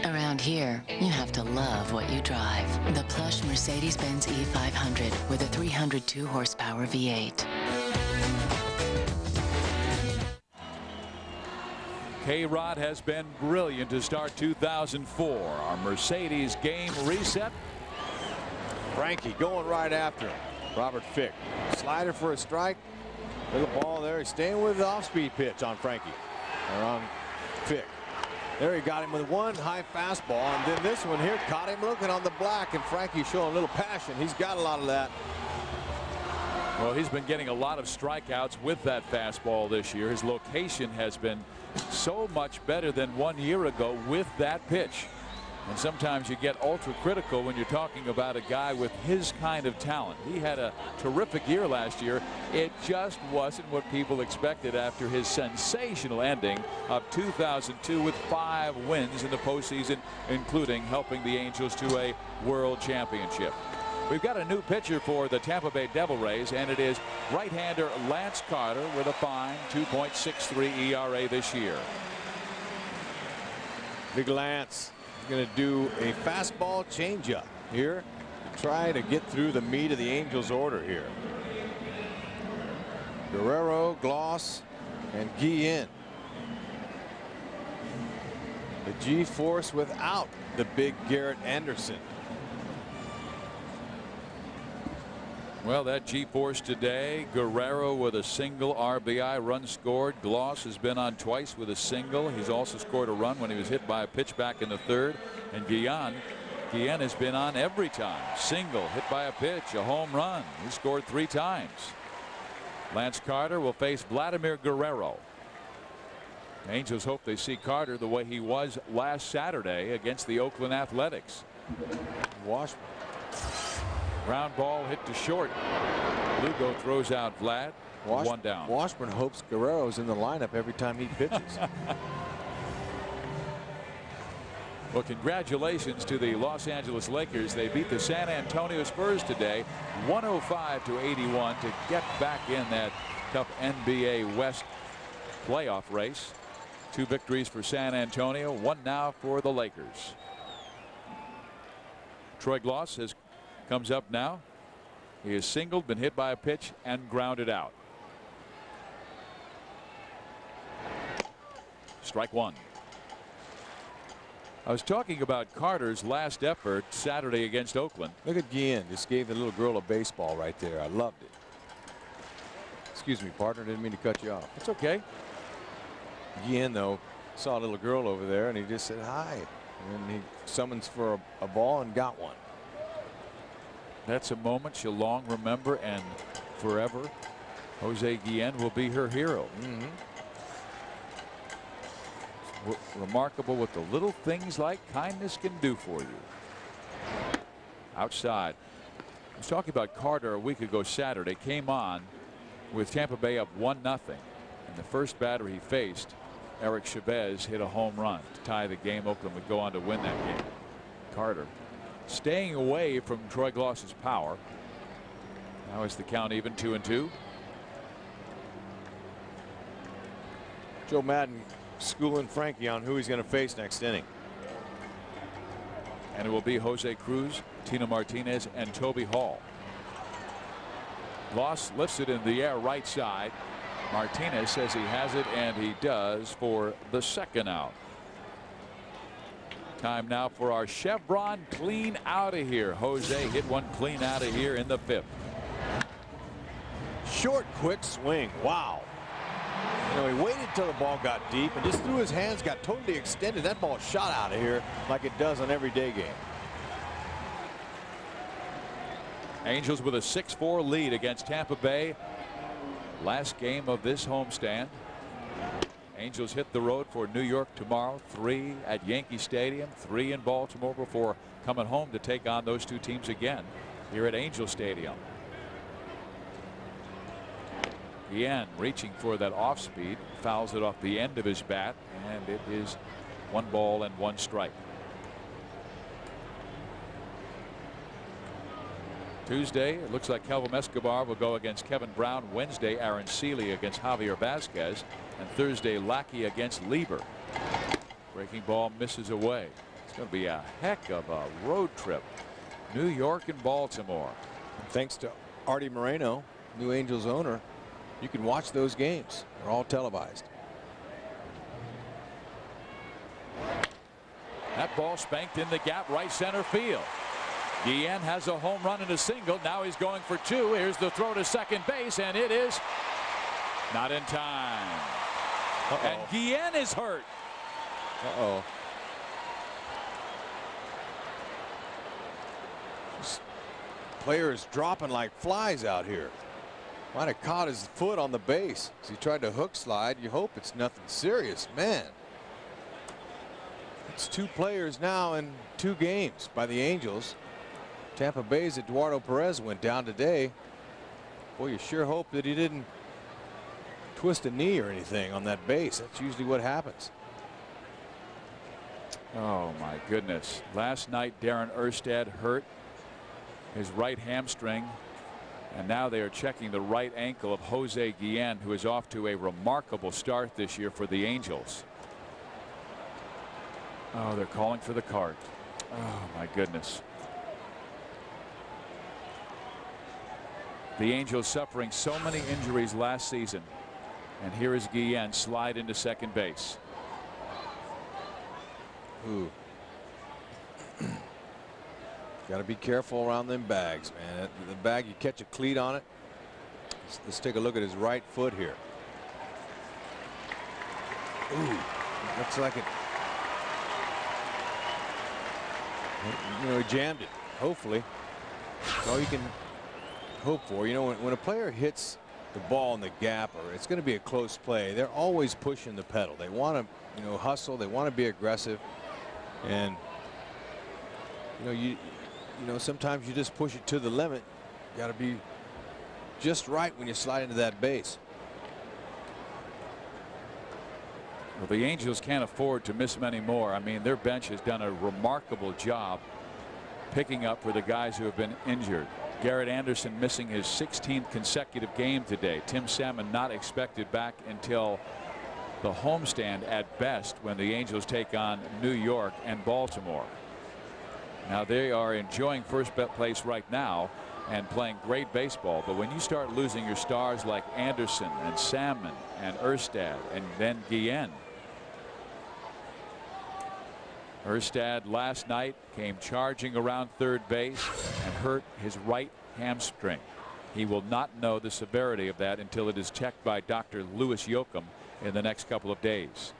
Around here, you have to love what you drive. The plush Mercedes-Benz E500 with a 302 horsepower V8. K-Rod has been brilliant to start 2004. Our Mercedes game reset. Frankie going right after him. Robert Fick. Slider for a strike. Little ball there. He's staying with the off-speed pitch on Frankie. Or on Fick. There he got him with one high fastball. And then this one here caught him looking on the black. And Frankie showing a little passion. He's got a lot of that. Well, he's been getting a lot of strikeouts with that fastball this year. His location has been so much better than 1 year ago with that pitch. And sometimes you get ultra critical when you're talking about a guy with his kind of talent. He had a terrific year last year. It just wasn't what people expected after his sensational ending of 2002 with 5 wins in the postseason, including helping the Angels to a world championship. We've got a new pitcher for the Tampa Bay Devil Rays, and it is right-hander Lance Carter with a fine 2.63 ERA this year. Big Lance going to do a fastball changeup here to try to get through the meat of the Angels order here. Guerrero, Gloss, and Guillen. The G-force without the big Garrett Anderson. Well, that G-force today. Guerrero with a single RBI, run scored. Gloss has been on twice with a single. He's also scored a run when he was hit by a pitch back in the third. And Guillen has been on every time. Single, hit by a pitch, a home run. He scored 3 times. Lance Carter will face Vladimir Guerrero. Angels hope they see Carter the way he was last Saturday against the Oakland Athletics. Washburn. Ground ball hit to short. Lugo throws out Vlad. 1 down. Washburn hopes Guerrero's in the lineup every time he pitches. Well, congratulations to the Los Angeles Lakers. They beat the San Antonio Spurs today 105-81 to get back in that tough NBA West playoff race. 2 victories for San Antonio, 1 now for the Lakers. Troy Gloss comes up now. He is singled, been hit by a pitch, and grounded out. Strike 1. I was talking about Carter's last effort Saturday against Oakland. Look at Guillen. Just gave the little girl a baseball right there. I loved it. Excuse me, partner. Didn't mean to cut you off. It's okay. Guillen, though, saw a little girl over there, and he just said hi. And he summons for a ball and got one. That's a moment she'll long remember, and forever Jose Guillen will be her hero. Remarkable what the little things like kindness can do for you. Outside. I was talking about Carter a week ago Saturday. Came on with Tampa Bay up 1-0. And the first batter he faced, Eric Chavez, hit a home run to tie the game. Oakland would go on to win that game. Carter staying away from Troy Gloss's power. Now is the count even 2-2. Joe Madden schooling Frankie on who he's going to face next inning. And it will be Jose Cruz, Tino Martinez, and Toby Hall. Gloss lifts it in the air right side. Martinez says he has it, and he does for the second out. Time now for our Chevron clean out of here. Jose hit one clean out of here in the 5th. Short, quick swing. Wow. You know, he waited till the ball got deep and just threw his hands, got totally extended. That ball shot out of here like it does on every day game. Angels with a 6-4 lead against Tampa Bay. Last game of this homestand. Angels hit the road for New York tomorrow. 3 at Yankee Stadium, 3 in Baltimore before coming home to take on those 2 teams again here at Angel Stadium. Guillen reaching for that off speed, fouls it off the end of his bat, and it is 1 ball and 1 strike. Tuesday, it looks like Kelvin Escobar will go against Kevin Brown. Wednesday, Aaron Seeley against Javier Vazquez. And Thursday, Lackey against Lieber. Breaking ball misses away. It's going to be a heck of a road trip. New York and Baltimore. Thanks to Artie Moreno, new Angels owner, you can watch those games. They're all televised. That ball spanked in the gap, right center field. Guillen has a home run and a single. Now he's going for two. Here's the throw to second base, and it is not in time. And Guillen is hurt. Players dropping like flies out here. Might have caught his foot on the base as he tried to hook slide. You hope it's nothing serious, man. It's two players now in 2 games by the Angels. Tampa Bay's Eduardo Perez went down today. Boy, you sure hope that he didn't twist a knee or anything on that base. That's usually what happens. Oh my goodness. Last night Darren Erstad hurt his right hamstring, and now they are checking the right ankle of Jose Guillen, who is off to a remarkable start this year for the Angels. Oh, they're calling for the cart. Oh my goodness. The Angels suffering so many injuries last season, and here is Guillen slide into second base. Ooh. Got to be careful around them bags, man. The bag, you catch a cleat on it. Let's take a look at his right foot here. Ooh, looks like it. You know, he jammed it. Hopefully, that's all you can hope for. You know, when a player hits the ball in the gap, or it's going to be a close play, they're always pushing the pedal. They want to, you know, hustle. They want to be aggressive, and you know, sometimes you just push it to the limit. You got to be just right when you slide into that base. Well, the Angels can't afford to miss many more. I mean, their bench has done a remarkable job picking up for the guys who have been injured. Garrett Anderson missing his 16th consecutive game today. Tim Salmon not expected back until the homestand at best, when the Angels take on New York and Baltimore. Now they are enjoying first place right now and playing great baseball, but when you start losing your stars like Anderson and Salmon and Erstad and then Guillen. Erstad last night came charging around third base and hurt his right hamstring. He will not know the severity of that until it is checked by Dr. Louis Yoakum in the next couple of days.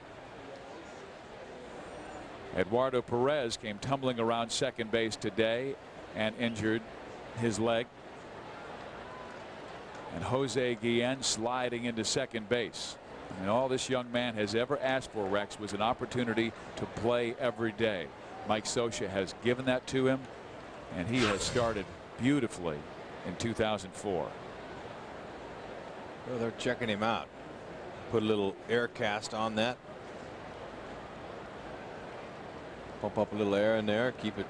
Eduardo Perez came tumbling around second base today and injured his leg. And Jose Guillen sliding into second base. And all this young man has ever asked for, Rex, was an opportunity to play every day. Mike Scioscia has given that to him, and he has started beautifully in 2004. Well, they're checking him out. Put a little air cast on that. Pump up a little air in there, keep it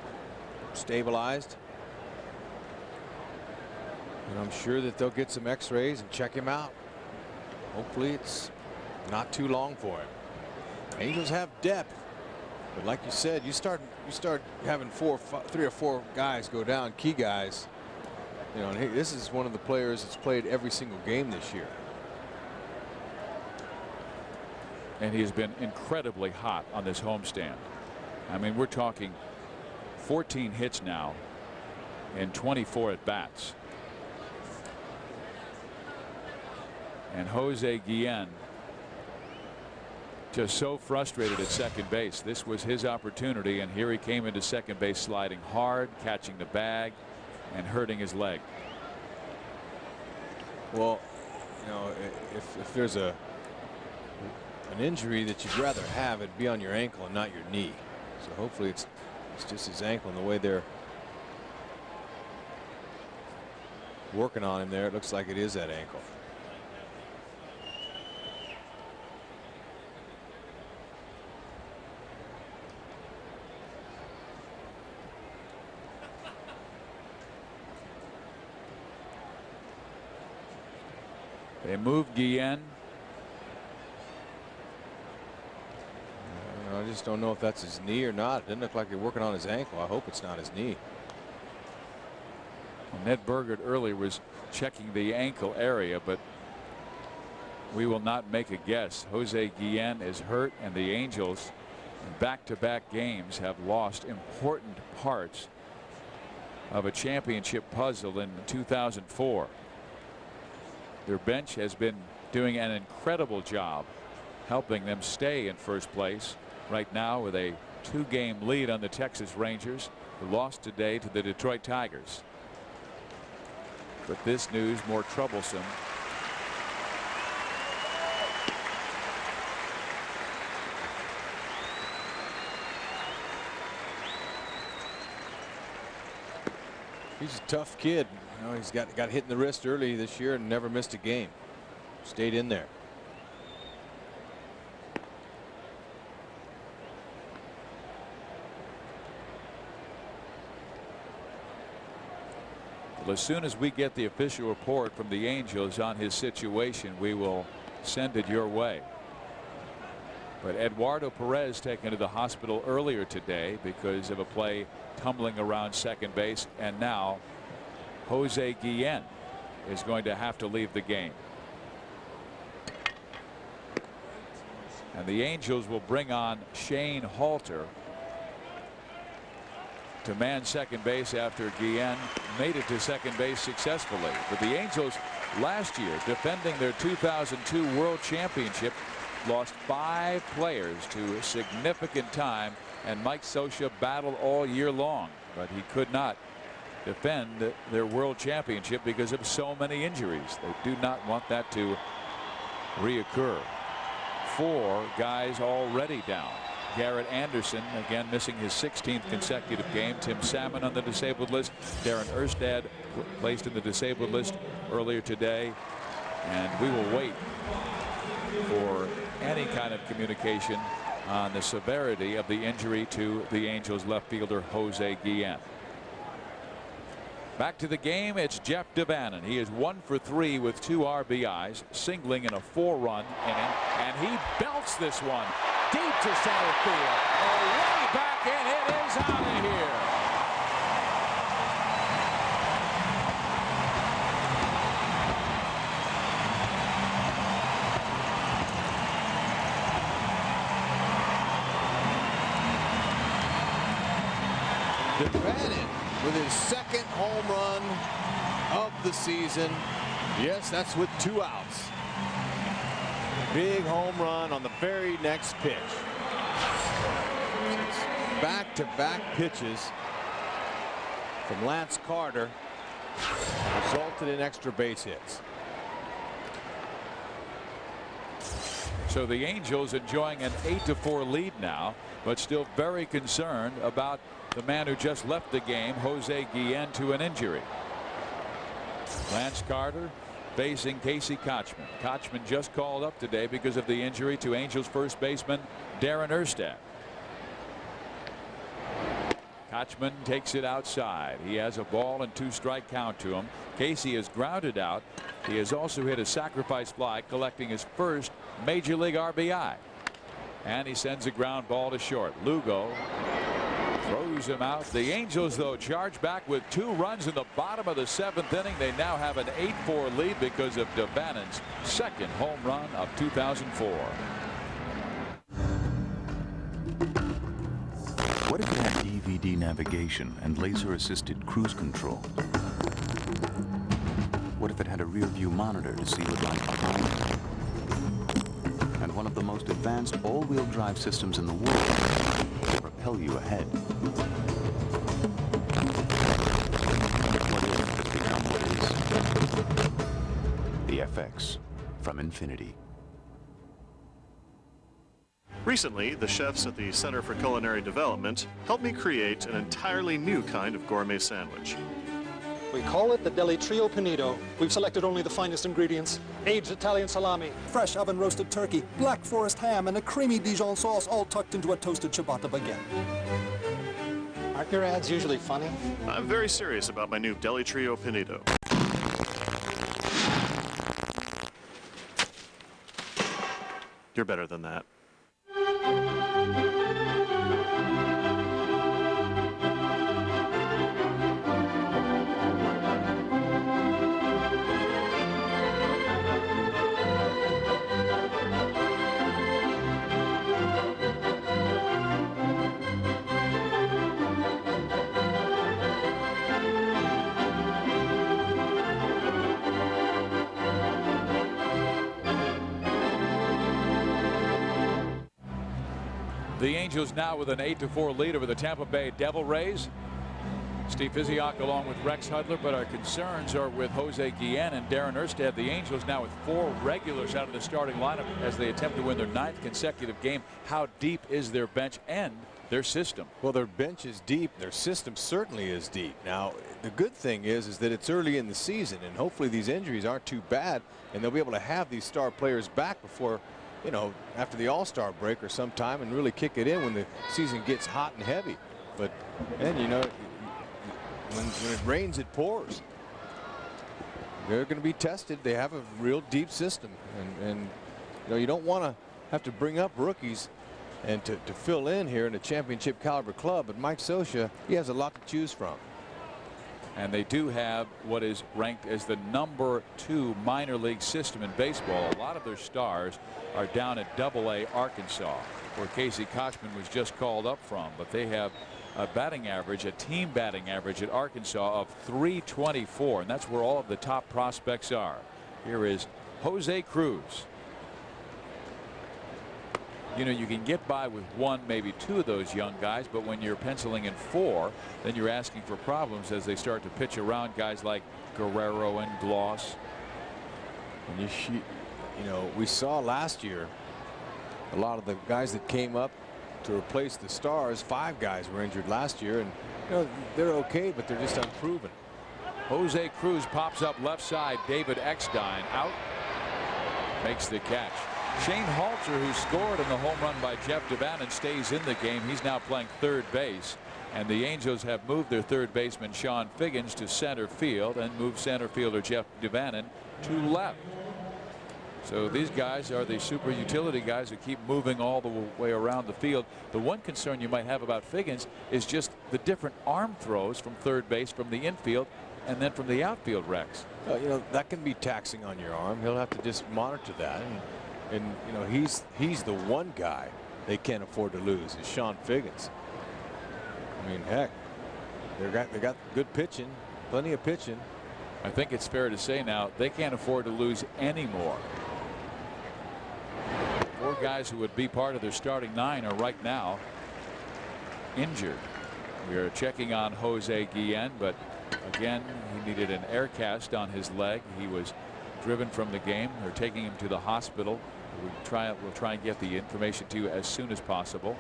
stabilized. And I'm sure that they'll get some x-rays and check him out. Hopefully it's not too long for him. Angels have depth, but like you said, you start having 3 or 4 guys go down, key guys. You know, and this is one of the players that's played every single game this year. And he has been incredibly hot on this homestand. I mean, we're talking 14 hits now and 24 at bats. And Jose Guillen just so frustrated at second base. This was his opportunity, and here he came into second base sliding hard, catching the bag and hurting his leg. Well, you know, if there's an injury that you'd rather have, it'd be on your ankle and not your knee. So hopefully it's just his ankle, and the way they're working on him there, it looks like it is that ankle. They moved Guillen. just don't know if that's his knee or not. It didn't look like they're working on his ankle. I hope it's not his knee. Well, Ned Burgert earlier was checking the ankle area, but we will not make a guess. Jose Guillen is hurt, and the Angels in back-to-back games have lost important parts of a championship puzzle in 2004. Their bench has been doing an incredible job helping them stay in first place right now with a 2-game lead on the Texas Rangers, who lost today to the Detroit Tigers. But this news more troublesome. He's a tough kid. You know, he's got hit in the wrist early this year and never missed a game. Stayed in there. Well, as soon as we get the official report from the Angels on his situation, we will send it your way. But Eduardo Perez taken to the hospital earlier today because of a play tumbling around second base, and now Jose Guillen is going to have to leave the game. And the Angels will bring on Shane Halter to man second base after Guillen made it to second base successfully. But the Angels last year, defending their 2002 World Championship, lost 5 players to significant time, and Mike Scioscia battled all year long, but he could not defend their World Championship because of so many injuries. They do not want that to reoccur. 4 guys already down. Garrett Anderson again missing his 16th consecutive game. Tim Salmon on the disabled list. Darren Erstad placed in the disabled list earlier today, and we will wait for any kind of communication on the severity of the injury to the Angels left fielder Jose Guillen. Back to the game, it's Jeff Devannon. He is 1 for 3 with 2 RBIs, singling in a 4-run inning, and he belts this one deep to center field. Way back, and it is out of here. Devannon with his 2nd home run of the season. Yes, that's with 2 outs. Big home run on the very next pitch. Back-to-back pitches from Lance Carter resulted in extra base hits. So the Angels enjoying an 8-4 lead now, but still very concerned about the man who just left the game, Jose Guillen, to an injury. Lance Carter facing Casey Kotchman. Kotchman just called up today because of the injury to Angels first baseman Darren Erstad. Kotchman takes it outside. He has a ball and 2-strike count to him. Casey is grounded out. He has also hit a sacrifice fly, collecting his first major league RBI. And he sends a ground ball to short. Lugo throws him out. The Angels, though, charge back with 2 runs in the bottom of the 7th inning. They now have an 8-4 lead because of Devannon's 2nd home run of 2004. What if it had DVD navigation and laser-assisted cruise control? What if it had a rear-view monitor to see what lies behind it? And one of the most advanced all-wheel drive systems in the world to propel you ahead? What if it become what is? The FX from Infinity. Recently, the chefs at the Center for Culinary Development helped me create an entirely new kind of gourmet sandwich. We call it the Deli Trio Panito. We've selected only the finest ingredients. Aged Italian salami, fresh oven-roasted turkey, black forest ham, and a creamy Dijon sauce, all tucked into a toasted ciabatta baguette. Aren't your ads usually funny? I'm very serious about my new Deli Trio Panito. You're better than that. The Angels now with an 8-4 lead over the Tampa Bay Devil Rays. Steve Physiok along with Rex Hudler, but our concerns are with Jose Guillen and Darren Erstad. The Angels now with 4 regulars out of the starting lineup as they attempt to win their 9th consecutive game. How deep is their bench and their system? Well, their bench is deep. Their system certainly is deep. Now, the good thing is that it's early in the season, and hopefully these injuries aren't too bad, and they'll be able to have these star players back before, you know, after the All-Star break or sometime, and really kick it in when the season gets hot and heavy. But then, you know, when it rains, it pours. They're going to be tested. They have a real deep system, and you know, you don't want to have to bring up rookies and to fill in here in a championship caliber club. But Mike Scioscia, he has a lot to choose from. And they do have what is ranked as the #2 minor league system in baseball. A lot of their stars are down at AA Arkansas, where Casey Kotchman was just called up from. But they have a batting average, a team batting average at Arkansas of .324, and that's where all of the top prospects are. Here is Jose Cruz. You know, you can get by with 1, maybe 2 of those young guys, but when you're penciling in 4, then you're asking for problems as they start to pitch around guys like Guerrero and Gloss. And you know, we saw last year a lot of the guys that came up to replace the stars. 5 guys were injured last year, and you know, they're okay, but they're just unproven. Jose Cruz pops up left side. David Eckstein out, makes the catch. Shane Halter, who scored in the home run by Jeff DeVannen, stays in the game. He's now playing third base, and the Angels have moved their third baseman Sean Figgins to center field and moved center fielder Jeff DeVannen to left. So these guys are the super utility guys who keep moving all the way around the field. The one concern you might have about Figgins is just the different arm throws from third base, from the infield, and then from the outfield, Rex. You know, that can be taxing on your arm. He'll have to just monitor that. And you know, he's the one guy they can't afford to lose is Sean Figgins. I mean, heck, they got good pitching, plenty of pitching. I think it's fair to say now they can't afford to lose any more. 4 guys who would be part of their starting 9 are right now injured. We are checking on Jose Guillen, but again, he needed an air cast on his leg. He was driven from the game. They're taking him to the hospital. We'll try and get the information to you as soon as possible.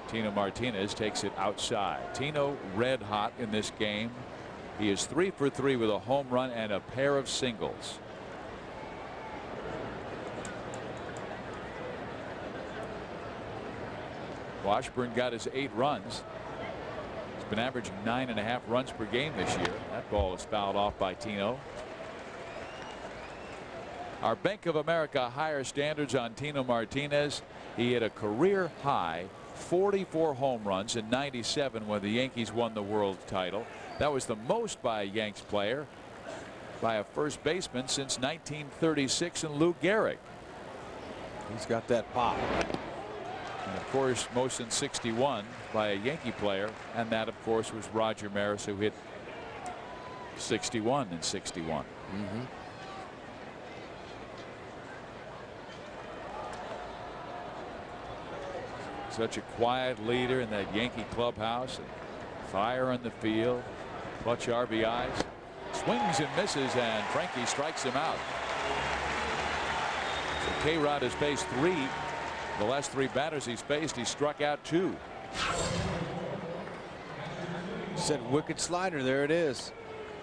Tino Martinez takes it outside. Tino red hot in this game. He is 3 for 3 with a home run and a pair of singles. Washburn got his 8 runs. He's been averaging 9.5 runs per game this year. That ball is fouled off by Tino. Our Bank of America higher standards on Tino Martinez. He hit a career high 44 home runs in '97 when the Yankees won the world title. That was the most by a Yanks player by a first baseman since 1936 and Lou Gehrig. He's got that pop. And of course, most in '61 by a Yankee player, and that of course was Roger Maris, who hit 61 in '61. Such a quiet leader in that Yankee clubhouse. And fire on the field. Clutch RBIs. Swings and misses, and Frankie strikes him out. So K-Rod has faced 3. The last 3 batters he's faced, he struck out 2. Said wicked slider. There it is.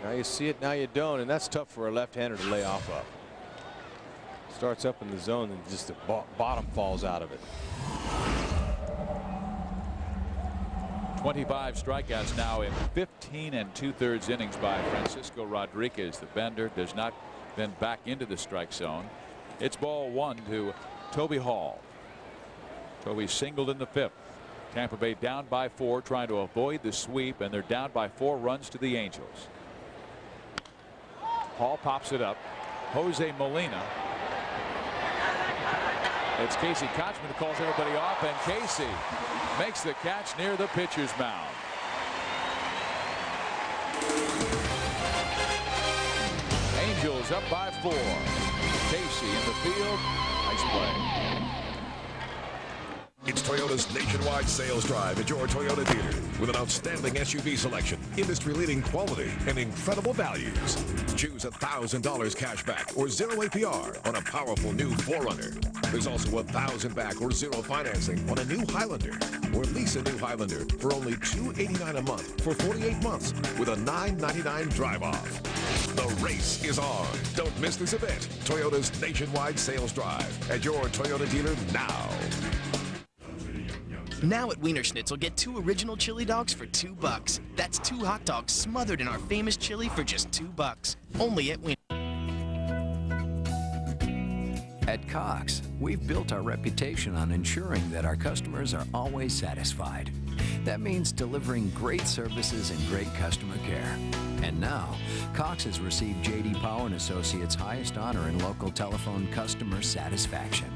Now you see it, now you don't, and that's tough for a left-hander to lay off of. Starts up in the zone and just the bottom falls out of it. 25 strikeouts now in 15 2/3 innings by Francisco Rodriguez. The bender does not then back into the strike zone. It's ball 1 to Toby Hall. Toby singled in the 5th. Tampa Bay down by 4, trying to avoid the sweep, and they're down by 4 runs to the Angels. Hall pops it up. Jose Molina. It's Casey Kotchman who calls everybody off, and Casey makes the catch near the pitcher's mound. Angels up by 4. Casey in the field. Nice play. It's Toyota's nationwide sales drive at your Toyota dealer with an outstanding SUV selection, industry-leading quality, and incredible values. Choose $1,000 cash back or 0 APR on a powerful new 4Runner. There's also $1,000 back or 0 financing on a new Highlander. Or lease a new Highlander for only $289 a month for 48 months with a $999 drive-off. The race is on. Don't miss this event. Toyota's nationwide sales drive at your Toyota dealer now. Now at Wiener Schnitzel, get 2 original chili dogs for $2. That's 2 hot dogs smothered in our famous chili for just $2. Only at Wiener. At Cox, we've built our reputation on ensuring that our customers are always satisfied. That means delivering great services and great customer care. And now, Cox has received J.D. Power and Associates' highest honor in local telephone customer satisfaction.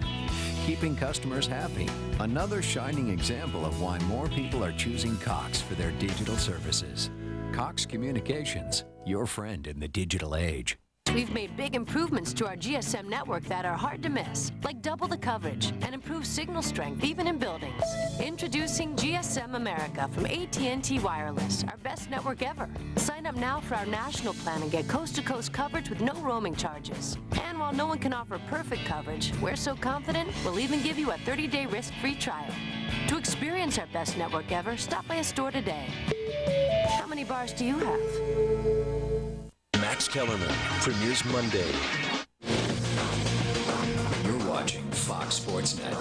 Keeping customers happy. Another shining example of why more people are choosing Cox for their digital services. Cox Communications, your friend in the digital age. We've made big improvements to our GSM network that are hard to miss, like double the coverage and improved signal strength even in buildings. Introducing GSM America from AT&T Wireless, our best network ever. Sign up now for our national plan and get coast-to-coast coverage with no roaming charges. And while no one can offer perfect coverage, we're so confident we'll even give you a 30-day risk-free trial. To experience our best network ever, stop by a store today. How many bars do you have? Max Kellerman premieres Monday. You're watching Fox Sports Net.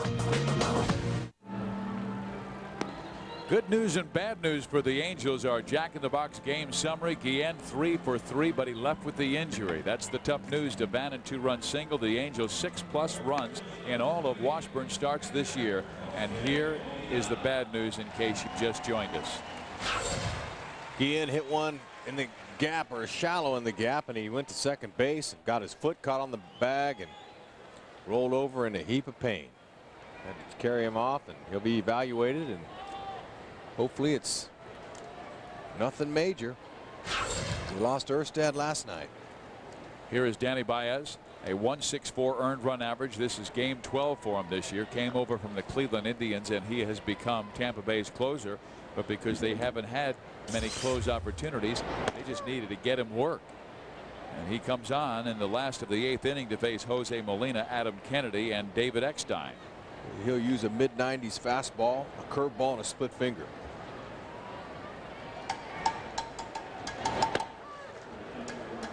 Good news and bad news for the Angels. Our Jack-in-the-Box game summary. Guillen 3 for 3, but he left with the injury. That's the tough news. Devannon 2-run single. The Angels 6+ runs in all of Washburn starts this year. And here is the bad news in case you just joined us. Guillen hit one in the gap, or shallow in the gap, and he went to second base and got his foot caught on the bag and rolled over in a heap of pain. Had to carry him off, and he'll be evaluated, and hopefully it's nothing major. We lost Erstad last night. Here is Danny Baez, a 1.64 earned run average. This is game 12 for him this year. Came over from the Cleveland Indians, and he has become Tampa Bay's closer. But because they haven't had many close opportunities, they just needed to get him work. And he comes on in the last of the 8th inning to face Jose Molina, Adam Kennedy, and David Eckstein. He'll use a mid-90s fastball, a curveball, and a split finger.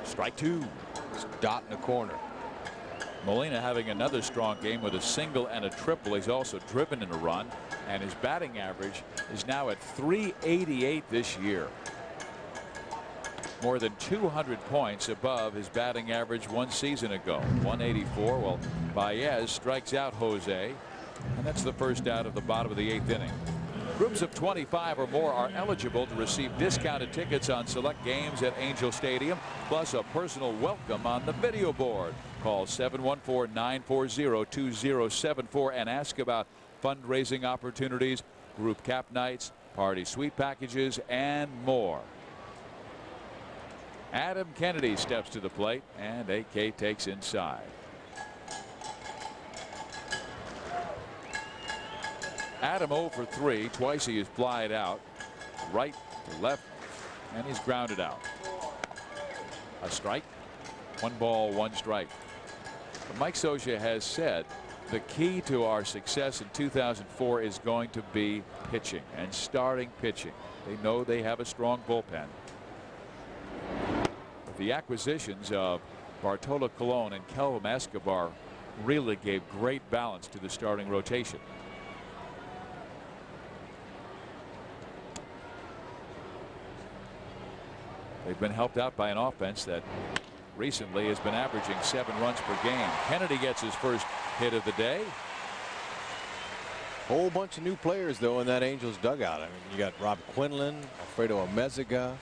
Strike 2. Dot in the corner. Molina having another strong game with a single and a triple. He's also driven in a run, and his batting average is now at .388 this year. More than 200 points above his batting average one season ago. 184. Well, Baez strikes out Jose, and that's the first out of the bottom of the 8th inning. Groups of 25 or more are eligible to receive discounted tickets on select games at Angel Stadium, plus a personal welcome on the video board. Call 714-940-2074 and ask about fundraising opportunities, group cap nights, party suite packages, and more. Adam Kennedy steps to the plate, and AK takes inside. Adam 0 for 3. Twice he has flied out right to left, and he's grounded out. A strike. 1 ball, 1 strike. But Mike Scioscia has said the key to our success in 2004 is going to be pitching and starting pitching. They know they have a strong bullpen. The acquisitions of Bartolo Colon and Kelvin Escobar really gave great balance to the starting rotation. They've been helped out by an offense that recently has been averaging 7 runs per game. Kennedy gets his first hit of the day. Whole bunch of new players though in that Angels dugout. I mean, you got Rob Quinlan, Alfredo Amezaga.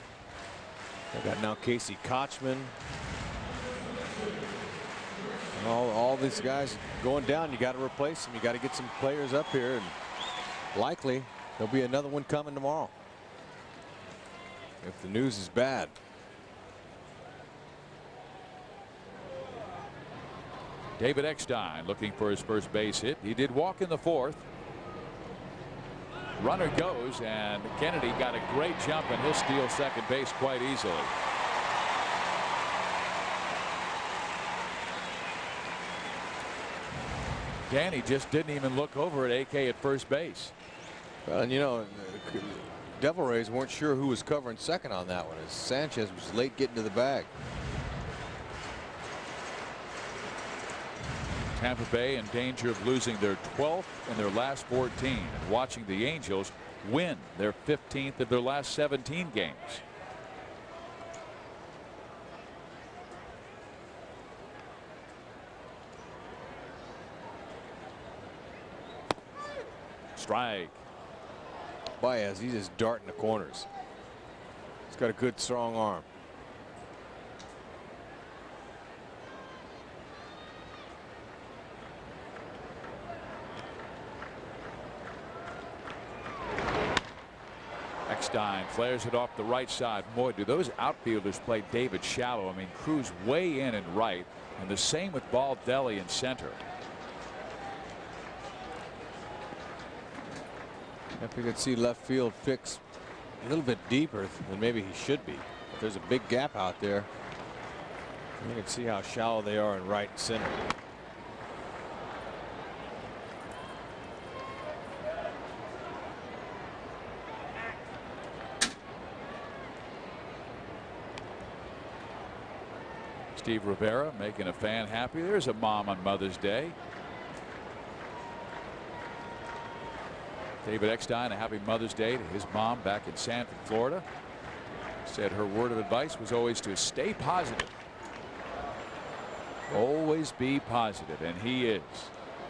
They got now Casey Kotchman. And all these guys going down. You got to replace them. You got to get some players up here, and likely there'll be another one coming tomorrow if the news is bad. David Eckstein looking for his first base hit. He did walk in the 4th. Runner goes, and Kennedy got a great jump, and he'll steal second base quite easily. Danny just didn't even look over at AK at first base. Well, and you know, the Devil Rays weren't sure who was covering second on that one, as Sanchez was late getting to the bag. Tampa Bay in danger of losing their 12th in their last 14 and watching the Angels win their 15th of their last 17 games. Strike. Baez, he's just darting the corners. He's got a good strong arm. Eckstein flares it off the right side. Boy, do those outfielders play David shallow. I mean, Cruz way in and right, and the same with Baldelli in center. If we could see left field fix a little bit deeper than maybe he should be. If there's a big gap out there, you can see how shallow they are in right and center. Steve Rivera making a fan happy. There's a mom on Mother's Day. David Eckstein, a happy Mother's Day to his mom back in Sanford, Florida. Said her word of advice was always to stay positive. Always be positive, and he is.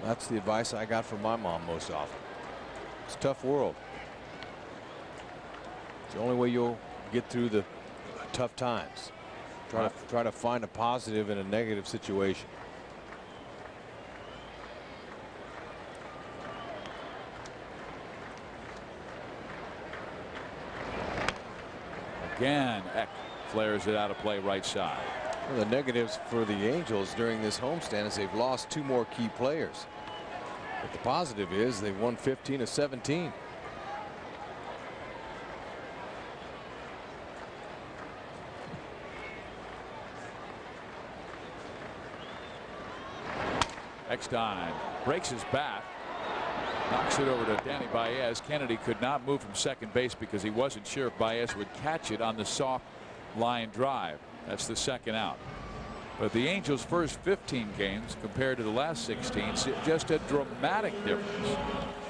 That's the advice I got from my mom most often. It's a tough world. It's the only way you'll get through the tough times. Try to find a positive in a negative situation. Again, Eck flares it out of play right side. Well, the negatives for the Angels during this homestand is they've lost 2 more key players. But the positive is they've won 15 of 17. Eckstein breaks his bat, knocks it over to Danny Baez. Kennedy could not move from second base because he wasn't sure if Baez would catch it on the soft line drive. That's the second out. But the Angels' first 15 games compared to the last 16, just a dramatic difference.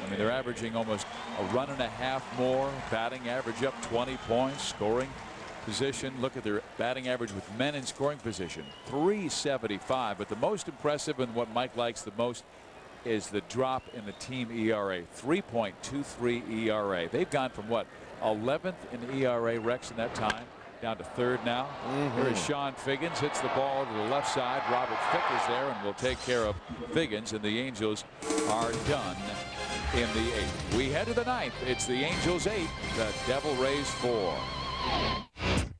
I mean, they're averaging almost a run and a half more, batting average up 20 points, scoring position. Look at their batting average with men in scoring position, 375. But the most impressive and what Mike likes the most is the drop in the team ERA, 3.23 ERA. They've gone from what, 11th in ERA, Rex, in that time, down to 3rd now. Here is Sean Figgins, hits the ball to the left side. Robert Fick is there and will take care of Figgins, and the Angels are done in the 8th. We head to the 9th. It's the Angels 8, the Devil Rays 4.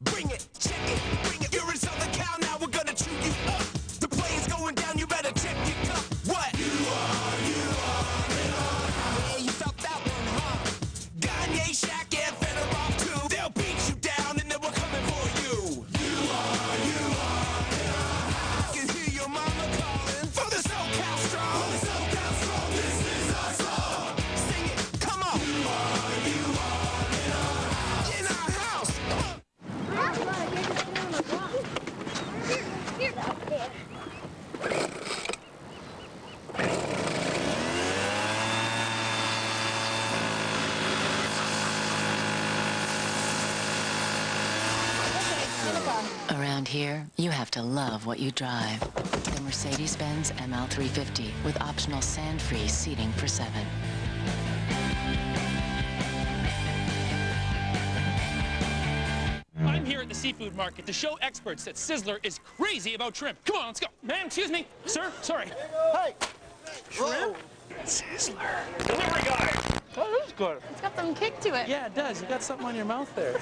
Bring it, check it, bring it. You're in Southern Cal now, we're gonna chew you up. The plane's going down, you better check your cup. What? You are, yeah, you felt that one, huh? Gagne, Shaq, and Fedorov too. They'll beat you down and then we're coming for you. You are, I can hear your mama calling for the SoCal Strong. For the SoCal Strong, this is our song. Sing it, come on. You are, in our house. Around here, you have to love what you drive. The Mercedes-Benz ML350 with optional sand-free seating for 7. I'm here at the seafood market to show experts that Sizzler is crazy about shrimp. Come on, let's go. Ma'am, excuse me. Sir, sorry. Hey. Shrimp? Sizzler. Delivery guy. Oh, that is good. It's got some kick to it. Yeah, it does. You got something on your mouth there.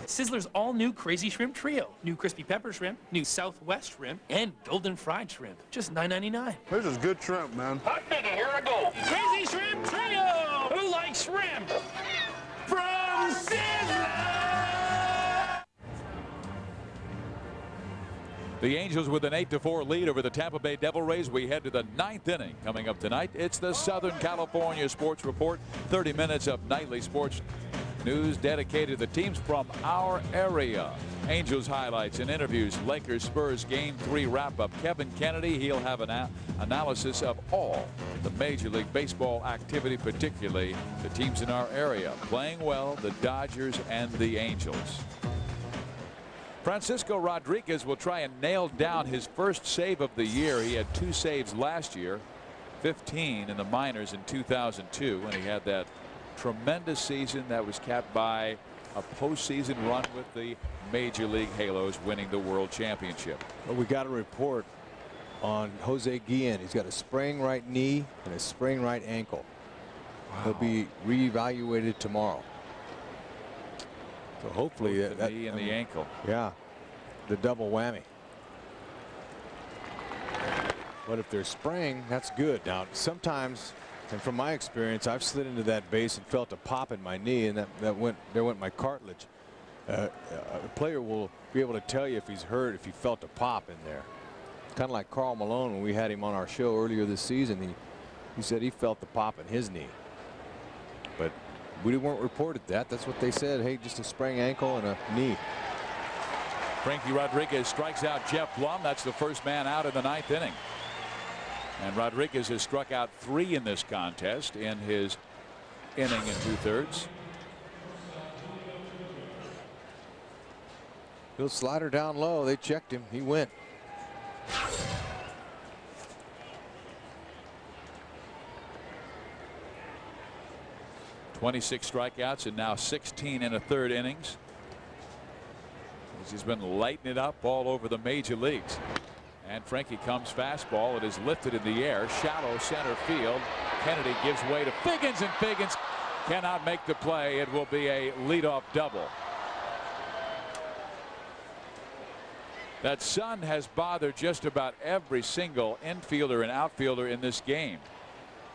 Sizzler's all-new Crazy Shrimp Trio. New crispy pepper shrimp, new Southwest shrimp, and golden fried shrimp. Just $9.99. This is good shrimp, man. Hot digging, here I go. Crazy Shrimp Trio! Who likes shrimp from Sizzler. The Angels with an 8-4 lead over the Tampa Bay Devil Rays. We head to the 9th inning. Coming up tonight, it's the Southern California Sports Report. 30 minutes of nightly sports news dedicated to the teams from our area. Angels highlights and interviews. Lakers Spurs Game 3 wrap-up. Kevin Kennedy, he'll have an analysis of all the Major League Baseball activity, particularly the teams in our area playing well, the Dodgers and the Angels. Francisco Rodriguez will try and nail down his first save of the year. He had 2 saves last year, 15 in the minors in 2002, and he had that tremendous season that was capped by a postseason run with the Major League Halos, winning the World Championship. Well, we got a report on Jose Guillen. He's got a sprained right knee and a sprained right ankle. Wow. He'll be reevaluated tomorrow. So hopefully the knee and the ankle. Yeah, the double whammy. But if they're spraying, that's good. Now sometimes, and from my experience, I've slid into that base and felt a pop in my knee, and there went my cartilage. A player will be able to tell you if he's hurt, if he felt a pop in there. Kind of like Carl Malone when we had him on our show earlier this season. He said he felt the pop in his knee. But we weren't reported that. That's what they said. Hey, just a sprained ankle and a knee. Frankie Rodriguez strikes out Jeff Blum. That's the first man out in the 9th inning. And Rodriguez has struck out 3 in this contest in his inning and 2/3. He'll slide her down low. They checked him. He went. .26 strikeouts and now 16 in a 3rd innings. He's been lighting it up all over the major leagues. And Frankie comes fastball. It is lifted in the air. Shallow center field. Kennedy gives way to Figgins, and Figgins cannot make the play. It will be a leadoff double. That sun has bothered just about every single infielder and outfielder in this game.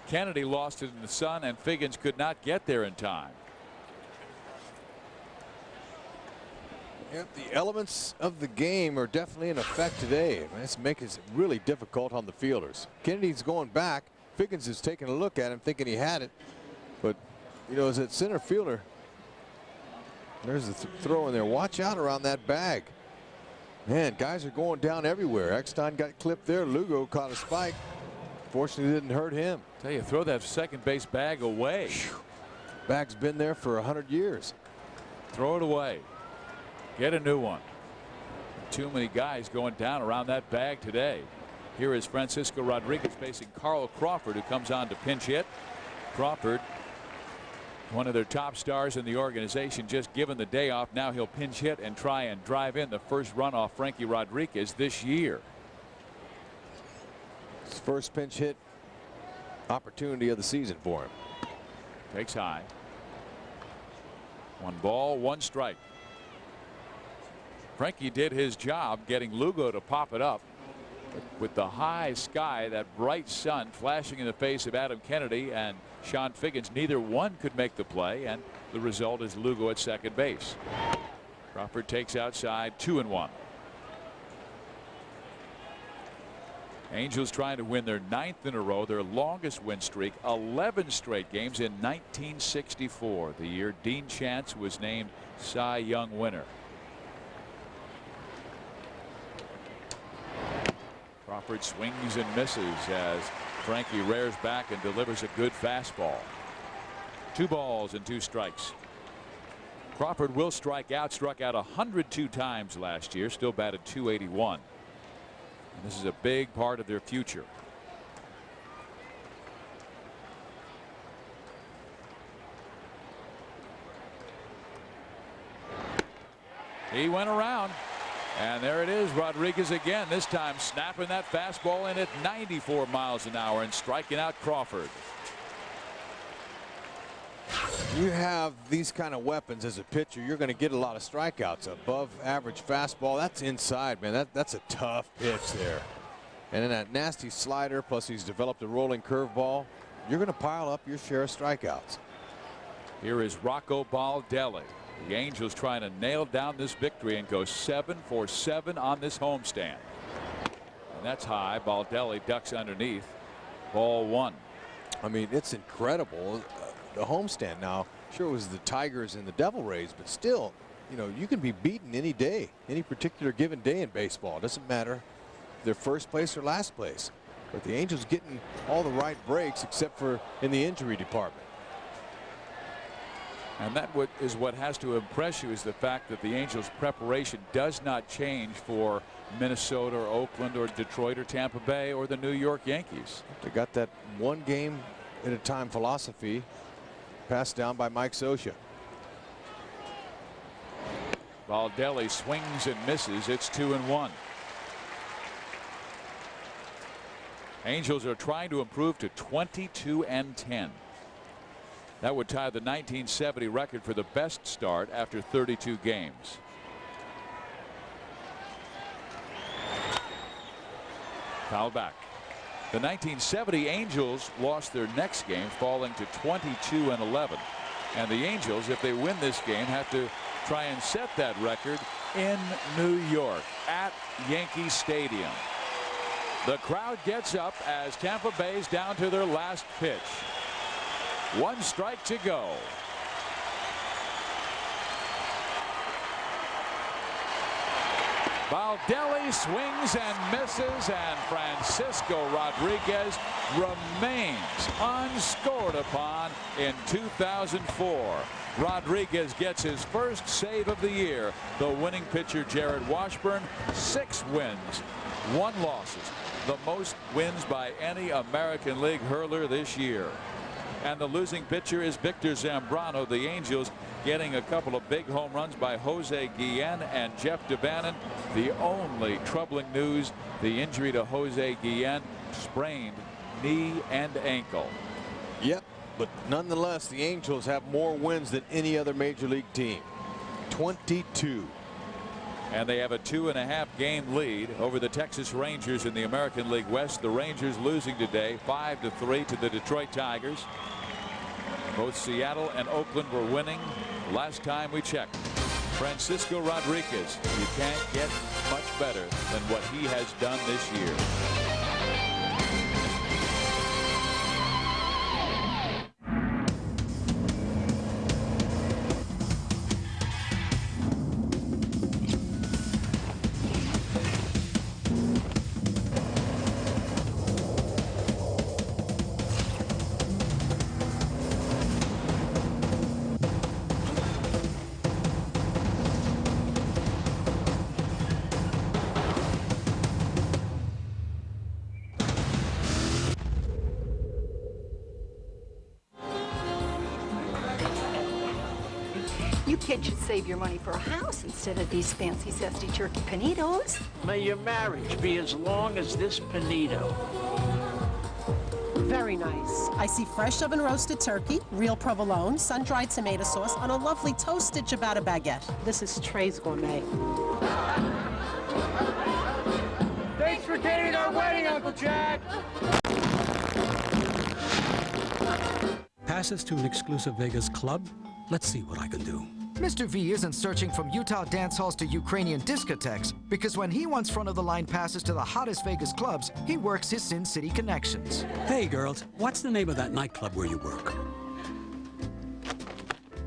Kennedy lost it in the sun, and Figgins could not get there in time. Yep, the elements of the game are definitely in effect today. This makes it really difficult on the fielders. Kennedy's going back. Figgins is taking a look at him, thinking he had it. But, you know, as a center fielder, there's the throw in there. Watch out around that bag. Man, guys are going down everywhere. Eckstein got clipped there. Lugo caught a spike. Fortunately, didn't hurt him. Tell you, throw that second base bag away. Bag's been there for 100 years. Throw it away. Get a new one. Too many guys going down around that bag today. Here is Francisco Rodriguez facing Carl Crawford, who comes on to pinch hit. Crawford, one of their top stars in the organization, just given the day off. Now he'll pinch hit and try and drive in the first run off Frankie Rodriguez this year. His first pinch hit opportunity of the season for him. Takes high. 1 ball, 1 strike. Frankie did his job getting Lugo to pop it up. With the high sky, that bright sun flashing in the face of Adam Kennedy and Sean Figgins, neither one could make the play, and the result is Lugo at second base. Crawford takes outside, 2-1. Angels trying to win their 9th in a row, their longest win streak, 11 straight games in 1964, the year Dean Chance was named Cy Young winner. Crawford swings and misses as Frankie rears back and delivers a good fastball. 2 balls and 2 strikes. Crawford will strike out, struck out 102 times last year, still batted .281. And this is a big part of their future. He went around. And there it is, Rodriguez again, this time snapping that fastball in at 94 miles an hour and striking out Crawford. You have these kind of weapons as a pitcher, you're going to get a lot of strikeouts. Above average fastball, that's inside, man. That's a tough pitch there. And then that nasty slider, plus he's developed a rolling curveball, you're going to pile up your share of strikeouts. Here is Rocco Baldelli. The Angels trying to nail down this victory and go 7 for 7 on this homestand. And that's high. Baldelli ducks underneath. Ball 1. I mean, it's incredible. The homestand now, sure it was the Tigers and the Devil Rays, but still, you know, you can be beaten any day, any particular given day in baseball. It doesn't matter if they're first place or last place. But the Angels getting all the right breaks except for in the injury department. And that is what has to impress you, is the fact that the Angels' preparation does not change for Minnesota or Oakland or Detroit or Tampa Bay or the New York Yankees. They got that one game at a time philosophy passed down by Mike Scioscia. Baldelli swings and misses. It's 2-1. Angels are trying to improve to 22-10. That would tie the 1970 record for the best start after 32 games. Foul back. The 1970 Angels lost their next game, falling to 22-11. And the Angels, if they win this game, have to try and set that record in New York at Yankee Stadium. The crowd gets up as Tampa Bay's down to their last pitch. 1 strike to go. Baldelli swings and misses, and Francisco Rodriguez remains unscored upon in 2004. Rodriguez gets his first save of the year. The winning pitcher, Jarrod Washburn, 6 wins, 1 losses. The most wins by any American League hurler this year. And the losing pitcher is Victor Zambrano. The Angels getting a couple of big home runs by Jose Guillen and Jeff DeBannon. The only troubling news, the injury to Jose Guillen, sprained knee and ankle. Yep, but nonetheless, the Angels have more wins than any other major league team. 22. And they have a 2.5 game lead over the Texas Rangers in the American League West. The Rangers losing today 5-3 to the Detroit Tigers. Both Seattle and Oakland were winning last time we checked. Francisco Rodriguez, you can't get much better than what he has done this year. You kids should save your money for a house instead of these fancy zesty turkey panitos. May your marriage be as long as this panito. Very nice. I see fresh oven roasted turkey, real provolone, sun-dried tomato sauce on a lovely toasted ciabatta baguette. This is Trey's Gourmet. Thanks for getting our wedding, Uncle Jack. Passes to an exclusive Vegas club? Let's see what I can do. Mr. V isn't searching from Utah dance halls to Ukrainian discotheques, because when he wants front-of-the-line passes to the hottest Vegas clubs, he works his Sin City connections. Hey, girls, what's the name of that nightclub where you work?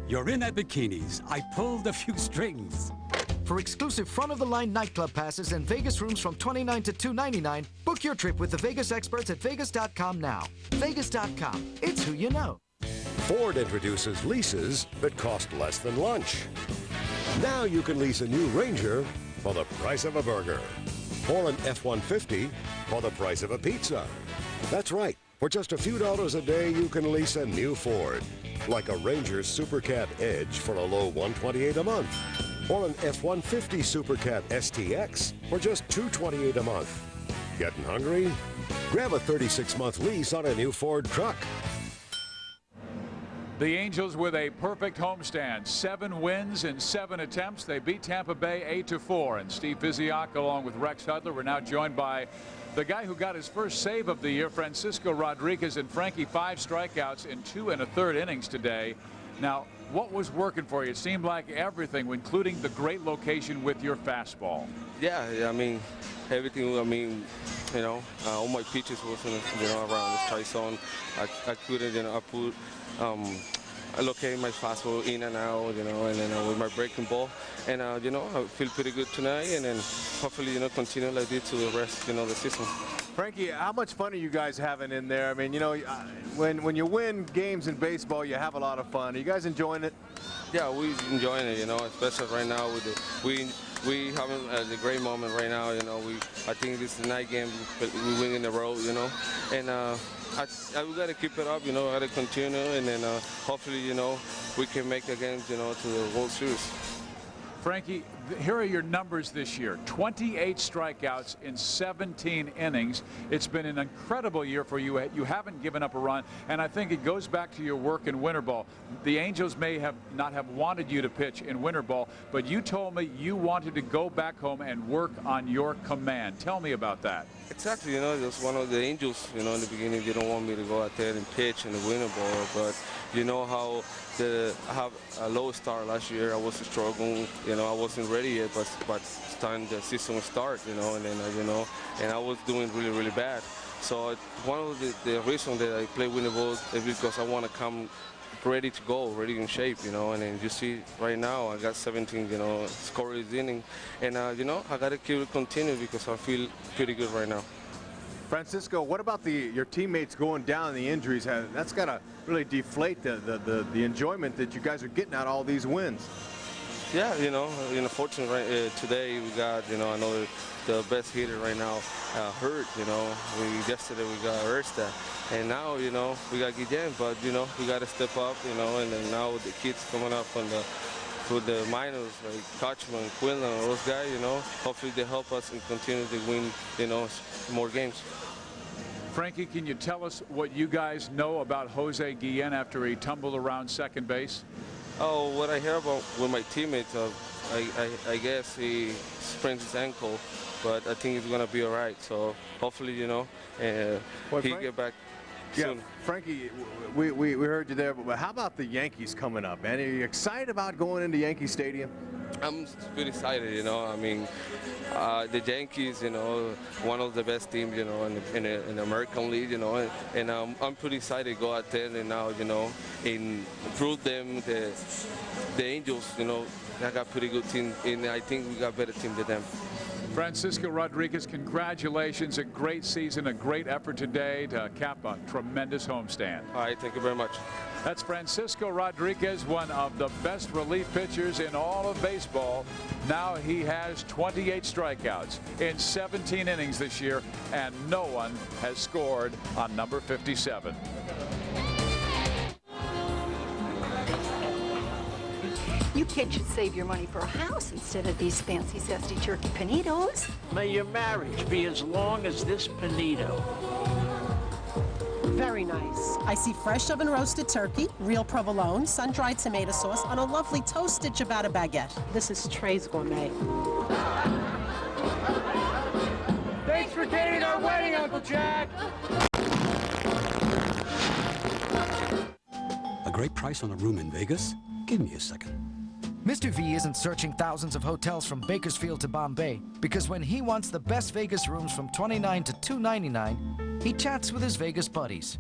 You're in at bikinis. I pulled a few strings. For exclusive front-of-the-line nightclub passes and Vegas rooms from $29 to $299, book your trip with the Vegas experts at Vegas.com now. Vegas.com. It's who you know. Ford introduces leases that cost less than lunch. Now you can lease a new Ranger for the price of a burger, or an F-150 for the price of a pizza. That's right. For just a few dollars a day, you can lease a new Ford, like a Ranger Super Cat Edge for a low $128 a month, or an F-150 Super Cat STX for just $228 a month. Getting hungry? Grab a 36-month lease on a new Ford truck. The Angels with a perfect homestand, 7 wins in 7 attempts. They beat Tampa Bay 8-4. And Steve Physioc, along with Rex Hudler, we're now joined by the guy who got his first save of the year, Francisco Rodriguez. And Frankie, 5 strikeouts in 2 1/3 innings today. Now, what was working for you? It seemed like everything, including the great location with your fastball. Yeah, I mean, everything, I mean, you know, all my pitches was, you know, around the strike zone. I couldn't, you know, I locate my fastball in and out, you know, and then with my breaking ball. And, you know, I feel pretty good tonight, and then hopefully, you know, continue like this to the rest, you know, the season. Frankie, how much fun are you guys having in there? I mean, you know, when you win games in baseball, you have a lot of fun. Are you guys enjoying it? Yeah, we're enjoying it, you know, especially right now with we having a great moment right now, you know. I think this is the night game, we win in a row, you know, and we got to keep it up, you know, got to continue, and then hopefully, you know, we can make the games, you know, to the World Series. Frankie, here are your numbers this year. 28 strikeouts in 17 innings. It's been an incredible year for you. You haven't given up a run, and I think it goes back to your work in winter ball. The Angels may not have wanted you to pitch in winter ball, but you told me you wanted to go back home and work on your command. Tell me about that. Exactly, you know, just one of the Angels, you know, in the beginning, they don't want me to go out there and pitch in the winter ball, but you know how I have a low start last year. I was struggling, you know, I wasn't ready yet, but it's time the season start, you know, and then, you know, and I was doing really, really bad. So one of the reasons that I play winter ball is because I want to come ready to go, ready in shape, you know, and then you see right now I got 17, you know, scoreless inning, and you know, I got to keep it continue because I feel pretty good right now. Francisco, what about your teammates going down, the injuries? That's got to really deflate the enjoyment that you guys are getting out of all these wins. Yeah, you know, fortunately today we got, you know, I know the best hitter right now hurt, you know. Yesterday we got Ersta, and now, you know, we got Guillen, but, you know, we got to step up, you know, and then now the kids coming up from the minors, like Kotchman, Quinlan, those guys, you know, hopefully they help us and continue to win, you know, more games. Frankie, can you tell us what you guys know about Jose Guillen after he tumbled around second base? Oh, what I hear about with my teammates, I guess he sprained his ankle, but I think he's going to be all right. So hopefully, you know, he get back soon. Yeah, Frankie, we heard you there, but how about the Yankees coming up, man? Are you excited about going into Yankee Stadium? I'm pretty excited, you know. I mean, the Yankees, you know, one of the best teams, you know, in the American League, you know, and I'm pretty excited to go out there and now, you know, and prove them the Angels, you know, they got pretty good team, and I think we got better team than them. Francisco Rodriguez, congratulations. A great season, a great effort today to cap a tremendous homestand. All right, thank you very much. That's Francisco Rodriguez, one of the best relief pitchers in all of baseball. Now he has 28 strikeouts in 17 innings this year, and no one has scored on number 57. You kids should save your money for a house instead of these fancy zesty turkey panitos. May your marriage be as long as this panito. Very nice. I see fresh oven roasted turkey, real provolone, sun-dried tomato sauce on a lovely toasted ciabatta baguette. This is Trey's Gourmet. Thanks for dating our wedding, Uncle Jack. A great price on a room in Vegas? Give me a second. Mr. V isn't searching thousands of hotels from Bakersfield to Bombay because when he wants the best Vegas rooms from $29 to $299, he chats with his Vegas buddies.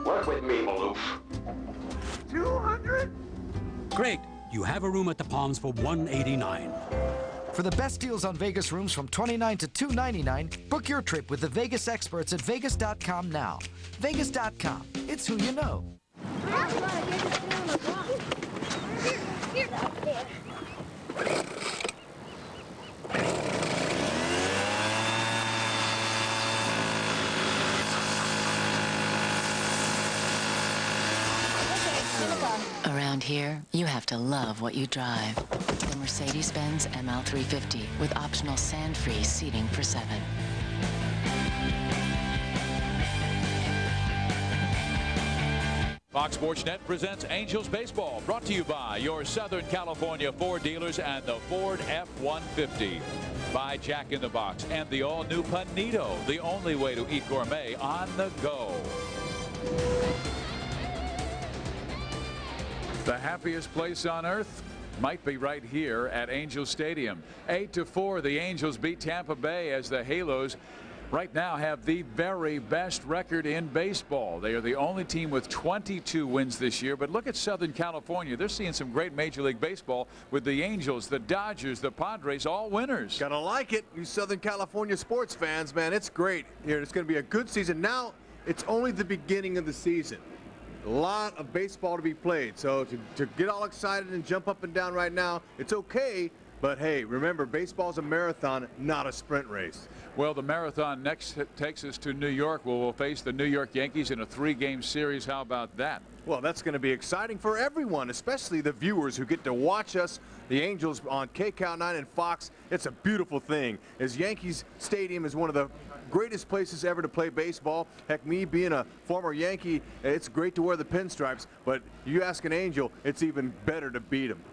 Work with me, Maloof. 200? Great. You have a room at the Palms for $189. For the best deals on Vegas rooms from $29 to $299, book your trip with the Vegas experts at Vegas.com now. Vegas.com. It's who you know. Around here, you have to love what you drive. The Mercedes-Benz ML350 with optional sand-free seating for 7. Fox Sports Net presents Angels Baseball, brought to you by your Southern California Ford dealers and the Ford F-150. By Jack in the Box and the all-new Panito, the only way to eat gourmet on the go. The happiest place on earth might be right here at Angel Stadium. 8-4, the Angels beat Tampa Bay as the Halos right now have the very best record in baseball. They are the only team with 22 wins this year. But look at Southern California. They're seeing some great Major League Baseball with the Angels, the Dodgers, the Padres, all winners. Gotta like it, you Southern California sports fans, man. It's great here. It's going to be a good season. Now, it's only the beginning of the season. A lot of baseball to be played. So to get all excited and jump up and down right now, it's okay. But hey, remember, baseball's a marathon, not a sprint race. Well, the marathon next takes us to New York, where we'll face the New York Yankees in a 3-game series. How about that? Well, that's going to be exciting for everyone, especially the viewers who get to watch us, the Angels, on KCAL 9 and Fox. It's a beautiful thing, as Yankees Stadium is one of the greatest places ever to play baseball. Heck, me being a former Yankee, it's great to wear the pinstripes, but you ask an Angel, it's even better to beat them.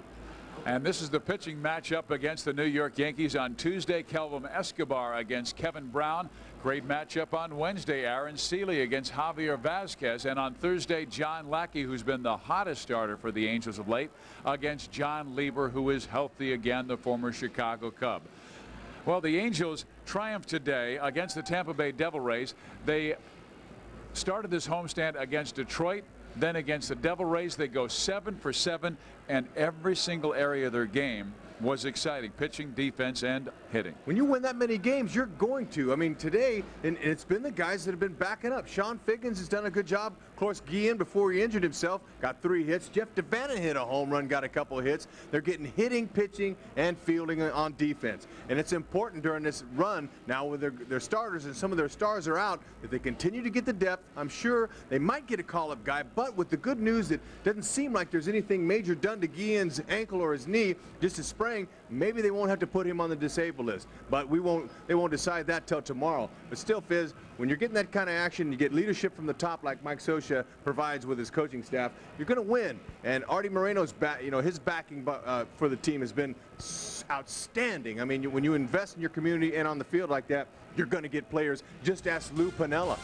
And this is the pitching matchup against the New York Yankees on Tuesday. Kelvin Escobar against Kevin Brown. Great matchup on Wednesday. Aaron Seeley against Javier Vasquez. And on Thursday, John Lackey, who's been the hottest starter for the Angels of late, against John Lieber, who is healthy again, the former Chicago Cub. Well, the Angels triumphed today against the Tampa Bay Devil Rays. They started this homestand against Detroit, then against the Devil Rays. They go 7 for 7, and every single area of their game was exciting. Pitching, defense, and hitting. When you win that many games, you're going to. I mean, today, and it's been the guys that have been backing up. Sean Figgins has done a good job. Of course, Guillen, before he injured himself, got 3 hits. Jeff Devanna hit a home run, got a couple of hits. They're getting hitting, pitching, and fielding on defense. And it's important during this run, now with their starters and some of their stars are out, that they continue to get the depth. I'm sure they might get a call-up guy, but with the good news, it doesn't seem like there's anything major done to Guillen's ankle or his knee, just a sprain. Maybe they won't have to put him on the disabled list, but they won't decide that till tomorrow. But still, Fizz, when you're getting that kind of action, you get leadership from the top like Mike Scioscia provides with his coaching staff, you're going to win. And Artie Moreno's his backing for the team has been outstanding. I mean, when you invest in your community and on the field like that, you're going to get players. Just ask Lou Piniella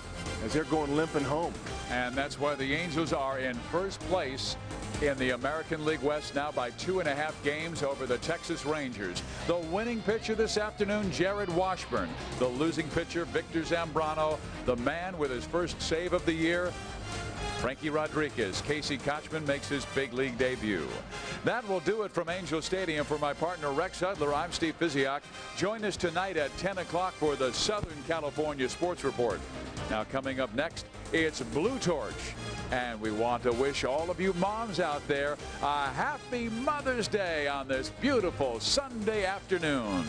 as they're going limping home. And that's why the Angels are in first place in the American League West now by 2.5 games over the Texas Rangers. The winning pitcher this afternoon, Jarrod Washburn. The losing pitcher, Victor Zambrano. The man with his first save of the year, Frankie Rodriguez. Casey Kotchman makes his big league debut. That will do it from Angel Stadium. For my partner Rex Hudler, I'm Steve Physiak. Join us tonight at 10 o'clock for the Southern California Sports Report. Now coming up next, it's Blue Torch. And we want to wish all of you moms out there a happy Mother's Day on this beautiful Sunday afternoon.